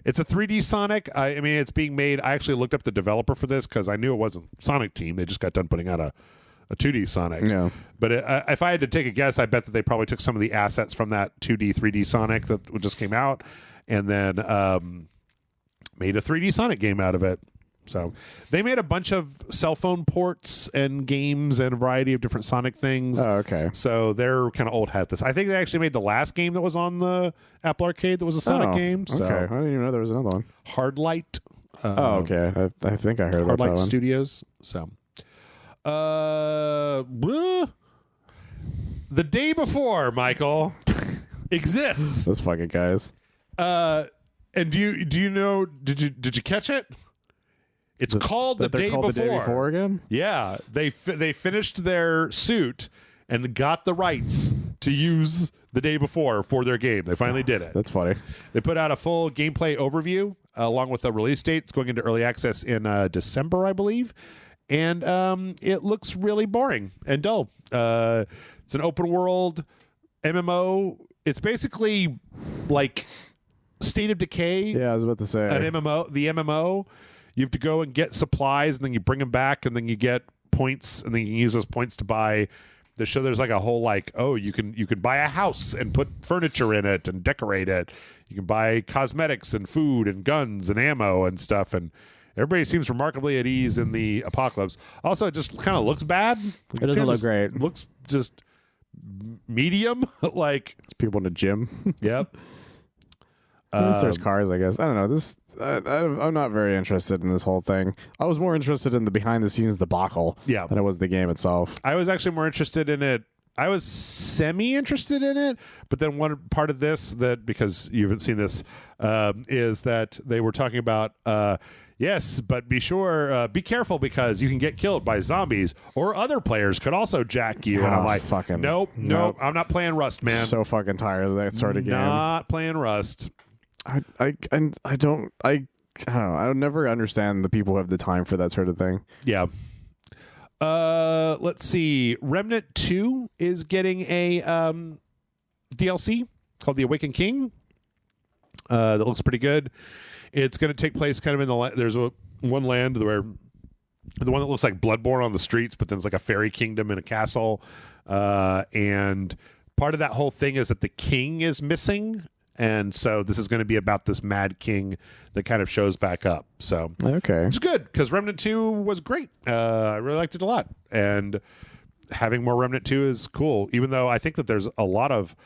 it's a 3D Sonic. I mean, it's being made. I actually looked up the developer for this because I knew it wasn't Sonic Team. They just got done putting out a 2D Sonic. Yeah. But if I had to take a guess, I bet that they probably took some of the assets from that 2D, 3D Sonic that just came out and then made a 3D Sonic game out of it. So they made a bunch of cell phone ports and games and a variety of different Sonic things. Oh, okay. So they're kind of old hat this. I think they actually made the last game that was on the Apple Arcade that was a Sonic game. So. Okay. I didn't even know there was another one. Hardlight. Okay. I think I heard about that one. Hardlight Studios. So, The Day Before, Michael, exists. Those fucking guys. And do you know? Did you catch it? It's called The Day Before. The Day Before again? Yeah, they finished their suit and got the rights to use The Day Before for their game. They finally did it. That's funny. They put out a full gameplay overview along with the release date. It's going into early access in December, I believe. And it looks really boring and dull. It's an open world MMO. It's basically like State of Decay. Yeah, I was about to say. An MMO. The MMO. You have to go and get supplies, and then you bring them back, and then you get points, and then you can use those points to buy show there's like a whole like, oh, you can buy a house and put furniture in it and decorate it. You can buy cosmetics and food and guns and ammo and stuff, and everybody seems remarkably at ease in the apocalypse. Also, it just kind of looks bad. It doesn't look great. Looks just medium. Like it's people in the gym. Yep. At least there's cars, I guess. I don't know. This I'm not very interested in this whole thing. I was more interested in the behind the scenes debacle than it was the game itself. I was actually more interested in it. I was semi-interested in it, but then one part of this that, because you haven't seen this, is that they were talking about, yes, but be careful because you can get killed by zombies or other players could also jack you. And I'm like, nope, I'm not playing Rust, man. So fucking tired of that sort of game. Not playing Rust. I don't know. I would never understand the people who have the time for that sort of thing. Yeah. Let's see. Remnant 2 is getting a DLC called The Awakened King. That looks pretty good. It's going to take place kind of in the there's one land where the one that looks like Bloodborne on the streets, but then it's like a fairy kingdom and a castle. And part of that whole thing is that the king is missing. And so this is going to be about this mad king that kind of shows back up. So okay, it's good because Remnant 2 was great. I really liked it a lot, and having more Remnant 2 is cool. Even though I think that there's a lot of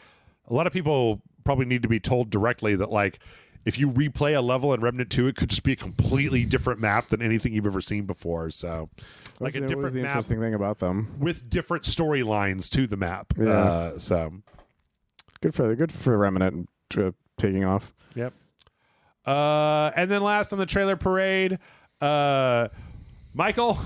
people probably need to be told directly that like if you replay a level in Remnant 2, it could just be a completely different map than anything you've ever seen before. So like a different map, interesting thing about them with different storylines to the map. Yeah. So good for Remnant taking off. Yep. And then last on the trailer parade, Michael,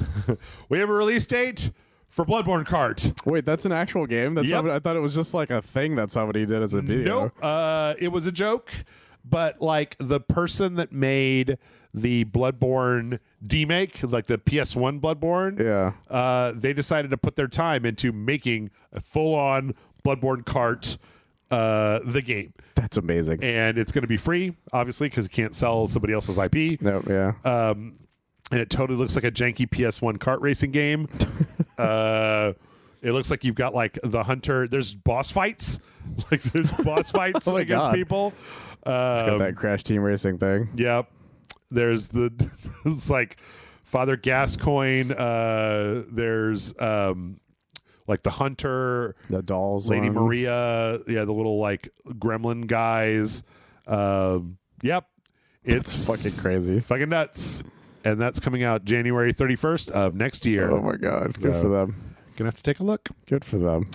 we have a release date for Bloodborne Kart. Wait, that's an actual game? That's I thought it was just like a thing that somebody did as a video. Nope. It was a joke, but like the person that made the Bloodborne demake, like the PS1 Bloodborne, they decided to put their time into making a full-on Bloodborne Kart the game. That's amazing. And it's going to be free, obviously, because you can't sell somebody else's IP. No, yeah. And it totally looks like a janky PS1 kart racing game. It looks like you've got like the hunter. There's boss fights. Like there's boss fights against people. It's got that Crash Team Racing thing. Yep. There's it's like Father Gascoigne. There's like the hunter, the dolls, Lady Maria, the little like gremlin guys. Yep, it's fucking crazy, fucking nuts, and that's coming out January 31st of next year. Oh my god, good for them. Gonna have to take a look. Good for them.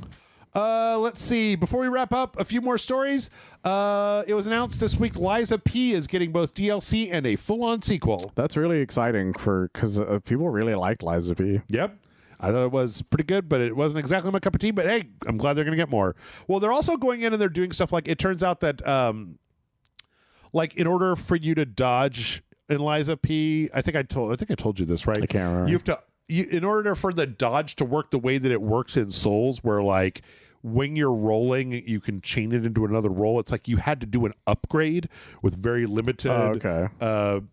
Let's see. Before we wrap up, a few more stories. It was announced this week Liza P is getting both DLC and a full-on sequel. That's really exciting because people really liked Liza P. Yep. I thought it was pretty good, but it wasn't exactly my cup of tea. But hey, I'm glad they're going to get more. Well, they're also going in and they're doing stuff like, it turns out that like in order for you to dodge in Liza P, I think I told you this, right? I can't remember. You have to in order for the dodge to work the way that it works in Souls, where like when you're rolling, you can chain it into another roll. It's like you had to do an upgrade with very limited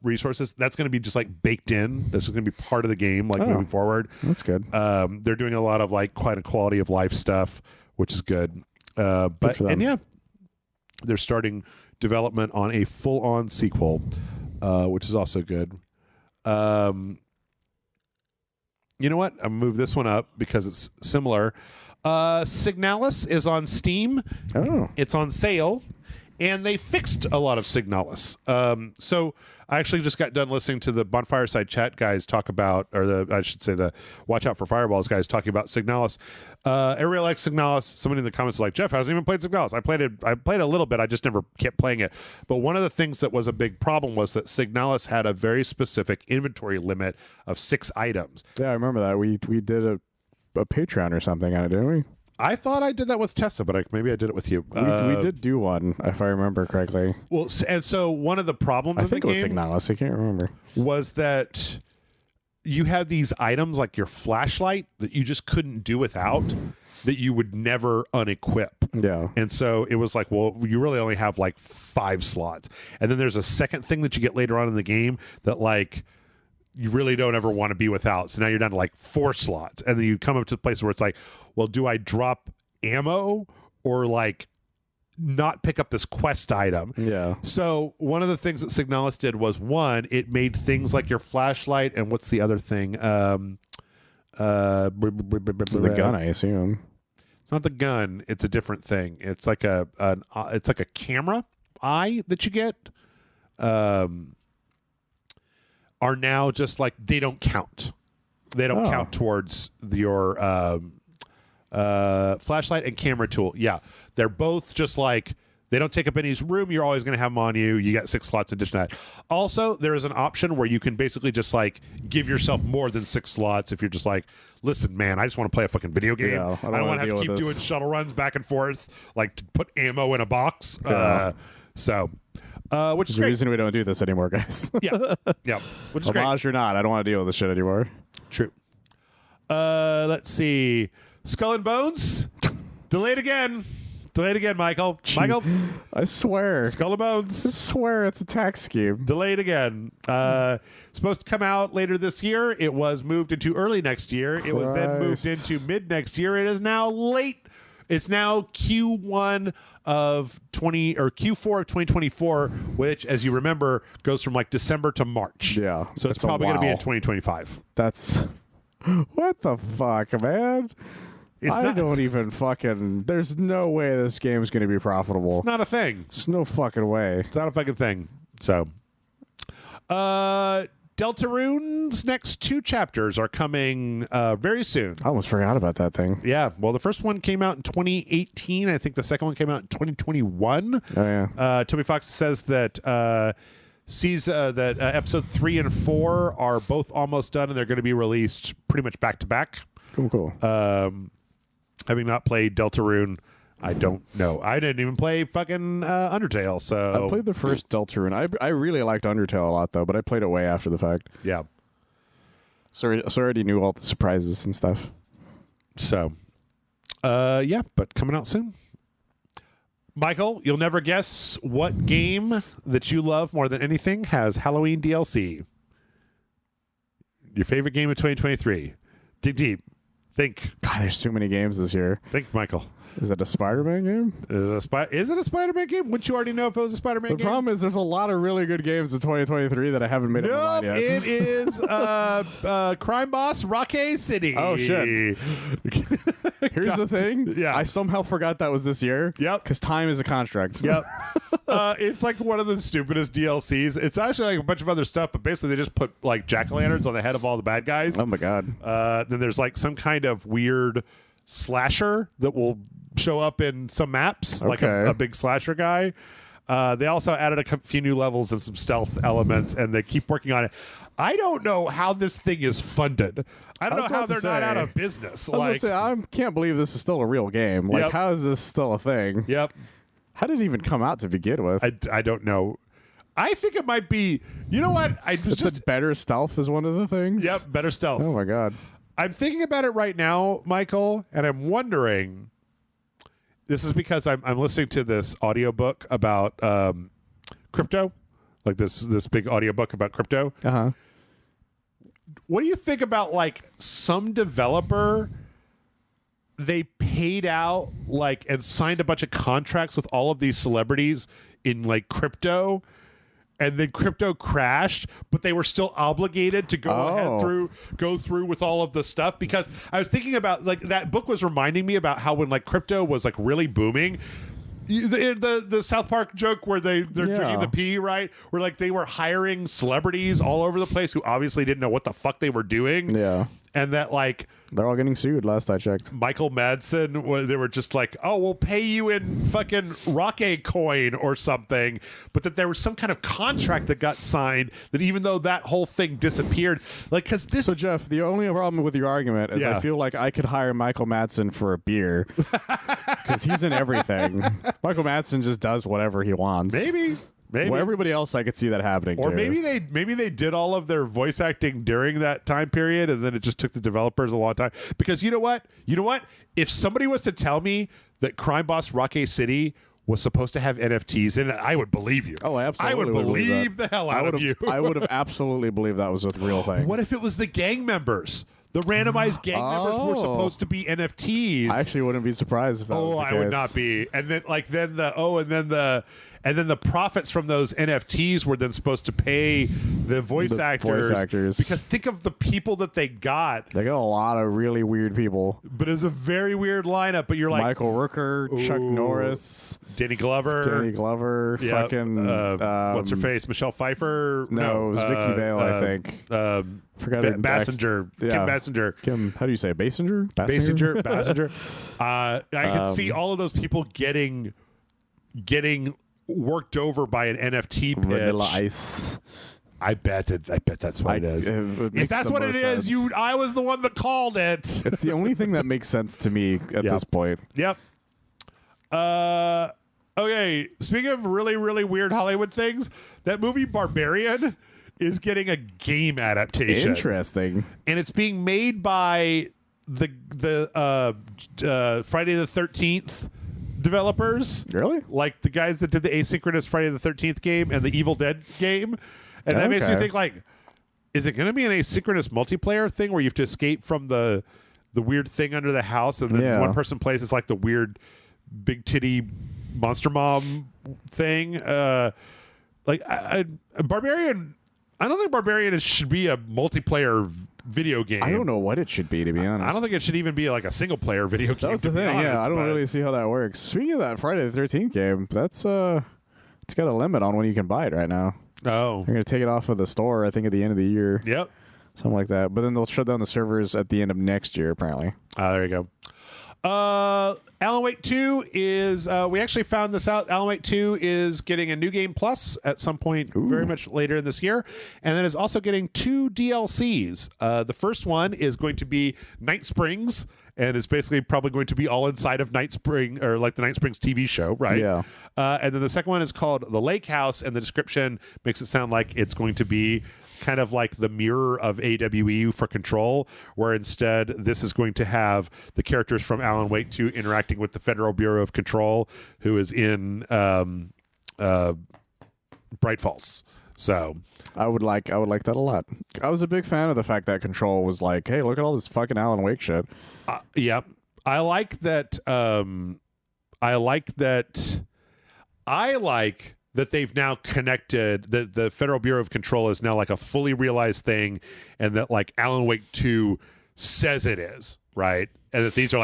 resources. That's going to be just like baked in. This is going to be part of the game, like moving forward. That's good. They're doing a lot of like quite a quality of life stuff, which is good. They're starting development on a full-on sequel, which is also good. You know what? I'm going to move this one up because it's similar. Signalis is on Steam. Oh. It's on sale, and they fixed a lot of Signalis. So I actually just got done listening to the Bonfireside Chat guys talk about, or the Watch Out for Fireballs guys talking about Signalis. Everybody likes Signalis. Somebody in the comments was like, Jeff hasn't even played Signalis. I played a little bit. I just never kept playing it. But one of the things that was a big problem was that Signalis had a very specific inventory limit of 6 items. Yeah, I remember that. We did a Patreon or something on it, didn't we? I thought I did that with Tessa, but maybe I did it with you. We did do one, if I remember correctly. Well, and so one of the problems I think it was Signalis. I can't remember. Was that you had these items like your flashlight that you just couldn't do without, that you would never unequip. Yeah. And so it was like, well, you really only have like 5 slots. And then there's a second thing that you get later on in the game that like you really don't ever want to be without. So now you're down to like 4 slots, and then you come up to the place where it's like, well, do I drop ammo or like not pick up this quest item? Yeah. So one of the things that Signalis did was, one, it made things like your flashlight and what's the other thing? The gun, I assume. It's not the gun. It's a different thing. It's like a camera eye that you get. Are now just like, they don't count. They don't count towards your flashlight and camera tool. Yeah, they're both just like, they don't take up any room. You're always going to have them on you. You got 6 slots in addition to that. Also, there is an option where you can basically just like give yourself more than 6 slots if you're just like, listen, man, I just want to play a fucking video game. Yeah, I don't want to have to keep doing shuttle runs back and forth, like to put ammo in a box. Yeah. Which is the great. reason we don't do this anymore, guys. Yeah. Which is Homage great. or not, I don't want to deal with this shit anymore. True. Let's see. Skull and Bones. Delayed again, Michael. Michael, I swear. Skull and Bones. I swear it's a tax scheme. Delayed again. Supposed to come out later this year. It was moved into early next year. It was then moved into mid next year. It is now late. It's now Q1 of Q4 of 2024, which, as you remember, goes from like December to March. Yeah. So it's probably going to be in 2025. That's what the fuck, man. I don't even fucking. There's no way this game's going to be profitable. It's not a thing. There's no fucking way. It's not a fucking thing. So, Deltarune's next 2 chapters are coming very soon. I almost forgot about that thing. Yeah. Well, the first one came out in 2018. I think the second one came out in 2021. Oh, yeah. Toby Fox says that episode 3 and 4 are both almost done, and they're going to be released pretty much back to back. Cool. Having not played Deltarune, I don't know. I didn't even play fucking Undertale, so... I played the first Deltarune. I really liked Undertale a lot, though, but I played it way after the fact. Yeah. So I already knew all the surprises and stuff. So, yeah, but coming out soon. Michael, you'll never guess what game that you love more than anything has Halloween DLC. Your favorite game of 2023. Dig deep. Think. God, there's too many games this year. Think, Michael. Is it a Spider-Man game? Is it a Spider-Man game? Wouldn't you already know if it was a Spider-Man game? The problem is there's a lot of really good games in 2023 that I haven't made up my mind yet. It is Crime Boss Rocky City. Oh, shit. Here's the thing. Yeah. I somehow forgot that was this year. Yep. Because time is a construct. Yep. It's like one of the stupidest DLCs. It's actually like a bunch of other stuff, but basically they just put like jack-o'-lanterns on the head of all the bad guys. Oh, my God. Then there's like some kind of weird slasher that will show up in some maps, like a big slasher guy. They also added a few new levels and some stealth elements, and they keep working on it. I don't know how this thing is funded. I don't know how they're not out of business. I can't believe this is still a real game. Like, how is this still a thing? Yep. How did it even come out to begin with? I don't know. I think it might be. You know what? It's better stealth is one of the things. Yep, better stealth. Oh my God. I'm thinking about it right now, Michael, and I'm wondering. This is because I'm listening to this audiobook about crypto, like this big audiobook about crypto. Uh-huh. What do you think about like some developer? They paid out like and signed a bunch of contracts with all of these celebrities in like crypto, and then crypto crashed, but they were still obligated to go through with all of the stuff. Because I was thinking about like that book was reminding me about how when like crypto was like really booming, the South Park joke where they're drinking the pee, right? Where like they were hiring celebrities all over the place who obviously didn't know what the fuck they were doing. Yeah. And that like they're all getting sued last I checked. Michael Madsen, they were just like, oh, we'll pay you in fucking Rocket coin or something. But that there was some kind of contract that got signed that even though that whole thing disappeared, like, because this. So, Jeff, the only problem with your argument is I feel like I could hire Michael Madsen for a beer because he's in everything. Michael Madsen just does whatever he wants. Maybe. Well, everybody else, I could see that happening. Or too. maybe they did all of their voice acting during that time period, and then it just took the developers a long time. Because you know what? If somebody was to tell me that Crime Boss Rocky City was supposed to have NFTs in it, I would believe you. Oh, absolutely. I would believe the hell out of you. I would have absolutely believed that was a real thing. What if it was the gang members? The randomized gang members were supposed to be NFTs. I actually wouldn't be surprised if that was the case. I would not be. And then the profits from those NFTs were then supposed to pay the voice actors. Because think of the people that they got. They got a lot of really weird people. But it's a very weird lineup. But you're like Michael Rooker, Chuck Norris, Danny Glover, fucking what's her face? Michelle Pfeiffer. No, it was Vicky Vale, I think. Forgot it. Bassinger. Yeah. Kim Bassinger. How do you say Basinger? Bassinger. I can see all of those people getting worked over by an NFT pitch. Vanilla Ice. I bet that's what it is. If that's what it is, I was the one that called it. It's the only thing that makes sense to me at this point. Yep. Okay. Speaking of really, really weird Hollywood things, that movie Barbarian is getting a game adaptation. Interesting. And it's being made by the Friday the 13th developers. Really? Like the guys that did the asynchronous Friday the 13th game and the Evil Dead game. And that makes me think, like, is it going to be an asynchronous multiplayer thing where you have to escape from the weird thing under the house and then one person plays as like the weird big titty monster mom thing? Barbarian, I don't think Barbarian should be a multiplayer video game. I don't know what it should be, to be honest. I don't think it should even be like a single player video game. That's the thing. I don't really see how that works. Speaking of that Friday the 13th game, that's it's got a limit on when you can buy it right now. Oh, they're gonna take it off of the store, I think, at the end of the year. Yep, something like that. But then they'll shut down the servers at the end of next year, apparently. There you go. Alan Wake 2 is, we actually found this out. Alan Wake 2 is getting a New Game Plus at some point very much later in this year. And then is also getting 2 DLCs. The first one is going to be Night Springs, and it's basically probably going to be all inside of Night Spring, or like the Night Springs TV show, right? Yeah. And then the second one is called The Lake House, and the description makes it sound like it's going to be kind of like the mirror of AWE for Control, where instead this is going to have the characters from Alan Wake 2 interacting with the Federal Bureau of Control, who is in Bright Falls. So I would like that a lot. I was a big fan of the fact that Control was like, hey, look at all this fucking Alan Wake shit. Yeah, I like that. I like that they've now connected, that the Federal Bureau of Control is now like a fully realized thing, and that like Alan Wake 2 says it is, right? And that these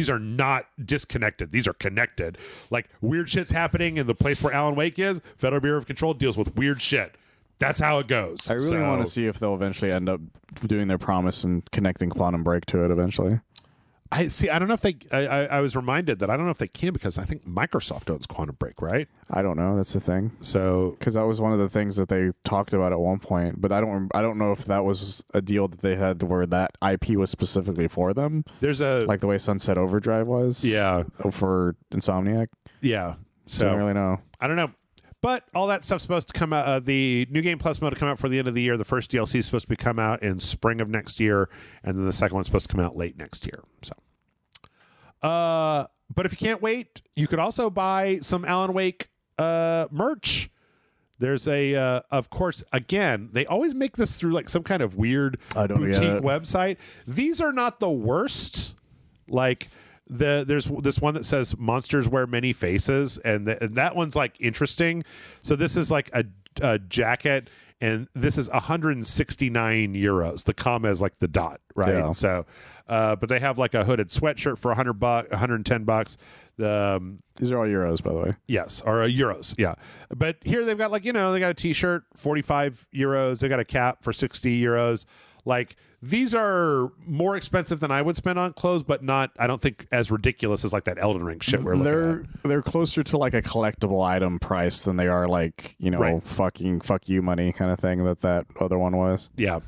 are not disconnected. These are connected. Like weird shit's happening in the place where Alan Wake is. Federal Bureau of Control deals with weird shit. That's how it goes. I really want to see if they'll eventually end up doing their promise and connecting Quantum Break to it eventually. I don't know if they. I was reminded that I don't know if they can, because I think Microsoft owns Quantum Break, right? I don't know. That's the thing. So, because that was one of the things that they talked about at one point, but I don't know if that was a deal that they had where that IP was specifically for them. There's like the way Sunset Overdrive was. Yeah. For Insomniac. Yeah. So I don't really know. I don't know. But all that stuff's supposed to come out. The New Game Plus mode to come out for the end of the year. The first DLC is supposed to come out in spring of next year, and then the second one's supposed to come out late next year. So, but if you can't wait, you could also buy some Alan Wake merch. There's of course, again, they always make this through like some kind of weird boutique website. These are not the worst. Like, there's this one that says monsters wear many faces, and that one's like interesting. So this is like a jacket, and this is 169 euros. The comma is like the dot, right? Yeah. So but they have like a hooded sweatshirt for $100, $110. These are all euros, by the way. Yes, or euros, yeah. But here they've got like, they got a t-shirt, 45 euros. They got a cap for 60 euros. Like, these are more expensive than I would spend on clothes, but not, I don't think, as ridiculous as like that Elden Ring shit we're looking at. They're closer to like a collectible item price than they are like, right. fuck you money kind of thing that other one was. Yeah.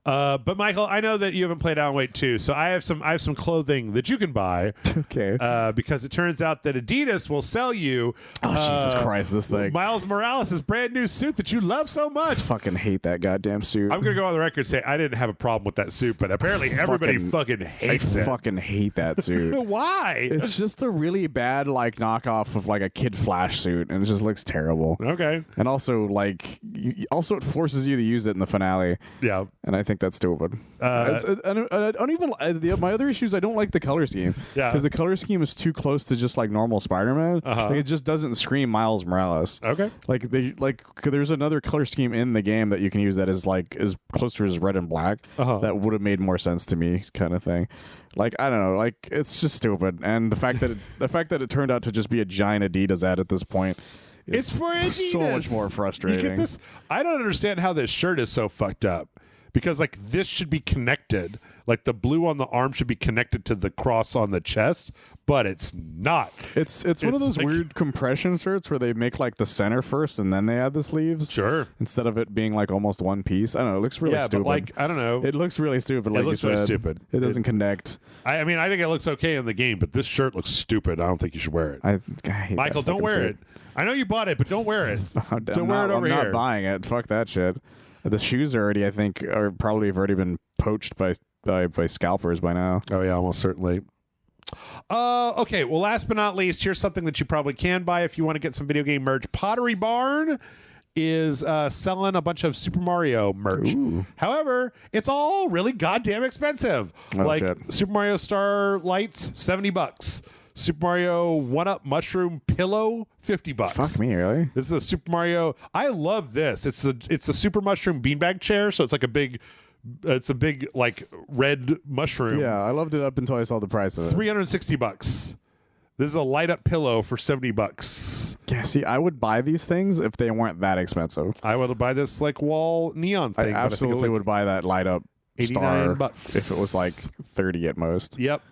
But Michael, I know that you haven't played Alan Wake 2, so I have some clothing that you can buy. Okay. Because it turns out that Adidas will sell you. Oh Jesus Christ! This thing. Miles Morales' brand new suit that you love so much. I fucking hate that goddamn suit. I'm gonna go on the record and say I didn't have a problem with that suit, but apparently everybody fucking hates it. I fucking hate that suit. Why? It's just a really bad like knockoff of like a Kid Flash suit, and it just looks terrible. Okay. And also like, also it forces you to use it in the finale. Yeah. And I think that's stupid. I don't even. My other issue is I don't like the color scheme. Yeah. Because the color scheme is too close to just like normal Spider-Man. Like, it just doesn't scream Miles Morales. Okay. Like there's another color scheme in the game that you can use that is like is closer as red and black. That would have made more sense to me, kind of thing. Like I don't know, like it's just stupid. And the fact that it turned out to just be a giant Adidas ad at this point. It's for Adidas. So much more frustrating. You get this? I don't understand how this shirt is so fucked up. Because like this should be connected, like the blue on the arm should be connected to the cross on the chest, but it's not. It's one of those like, weird compression shirts where they make like the center first and then they add the sleeves. Sure. Instead of it being like almost one piece. I don't know. It looks really stupid. But like I don't know. It looks really stupid. Like it looks you said. really stupid. It doesn't connect. I mean, I think it looks okay in the game, but this shirt looks stupid. I don't think you should wear it. I hate Michael, don't wear it. I know you bought it, but don't wear it. Don't wear it over here. I'm not buying it. Fuck that shit. The shoes are already, I think, have already been poached by scalpers by now. Oh yeah, almost certainly. Okay, well, last but not least, here's something that you probably can buy if you want to get some video game merch. Pottery Barn is selling a bunch of Super Mario merch. Ooh. However, it's all really goddamn expensive. Oh, like shit. Super Mario Star Lights, $70. Super Mario 1-Up Mushroom Pillow, $50. Fuck me, really? This is a Super Mario. I love this. It's a Super Mushroom beanbag chair, so it's like a big like red mushroom. Yeah, I loved it up until I saw the price of it. $360. This is a light up pillow for $70. Yeah, see, I would buy these things if they weren't that expensive. I would buy this like wall neon thing. I absolutely would buy that light up star $89 if it was like 30 at most. Yep.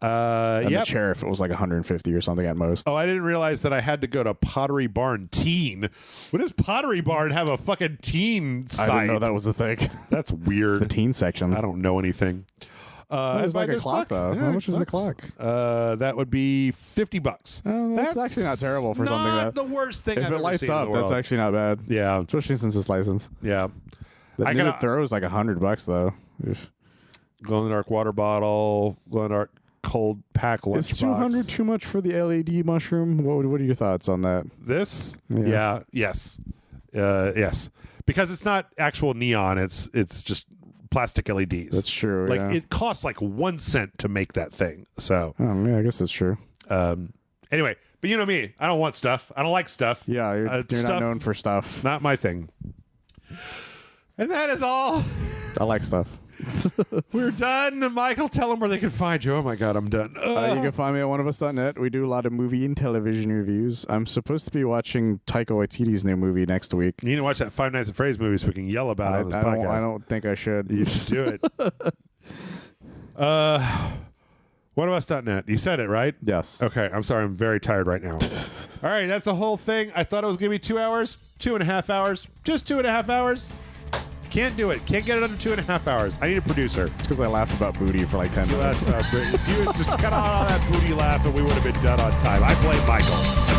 And the chair if it was like 150 or something at most. Oh, I didn't realize that I had to go to Pottery Barn Teen. When does Pottery Barn have a fucking teen site? I didn't know that was the thing. That's weird. It's the teen section. I don't know anything. It's like a clock, though. How much is the clock? That would be $50. Oh, that's actually not terrible for something that. The worst thing. If I've it ever lights seen in up, the world. that's actually not bad. Yeah, especially since it's licensed. Yeah, The new throw is like $100 though. Glow in the dark water bottle. Glow in the dark cold pack lunchbox. Is 200 too much for the LED mushroom? What are your thoughts on that? This? Yeah. Yes. Yes. Because it's not actual neon. It's just plastic LEDs. That's true. Like it costs like 1 cent to make that thing. So. Yeah, I guess that's true. Anyway, but you know me. I don't want stuff. I don't like stuff. Yeah, you're not known for stuff. Not my thing. And that is all. I like stuff. We're done. Michael, tell them where they can find you. Oh my God, I'm done. You can find me at oneofus.net. We do a lot of movie and television reviews. I'm supposed to be watching Taika Waititi's new movie next week. You need to watch that Five Nights at Freddy's movie so we can yell about it on this podcast. I don't think I should. You should do it. Oneofus.net. You said it, right? Yes. Okay. I'm sorry. I'm very tired right now. All right. That's the whole thing. I thought it was going to be 2 hours. 2.5 hours. Just 2.5 hours. Can't do it. Can't get it under 2.5 hours. I need a producer. It's because I laughed about booty for like 10 minutes. If you had just cut out all that booty laugh and we would have been done on time. I blame Michael.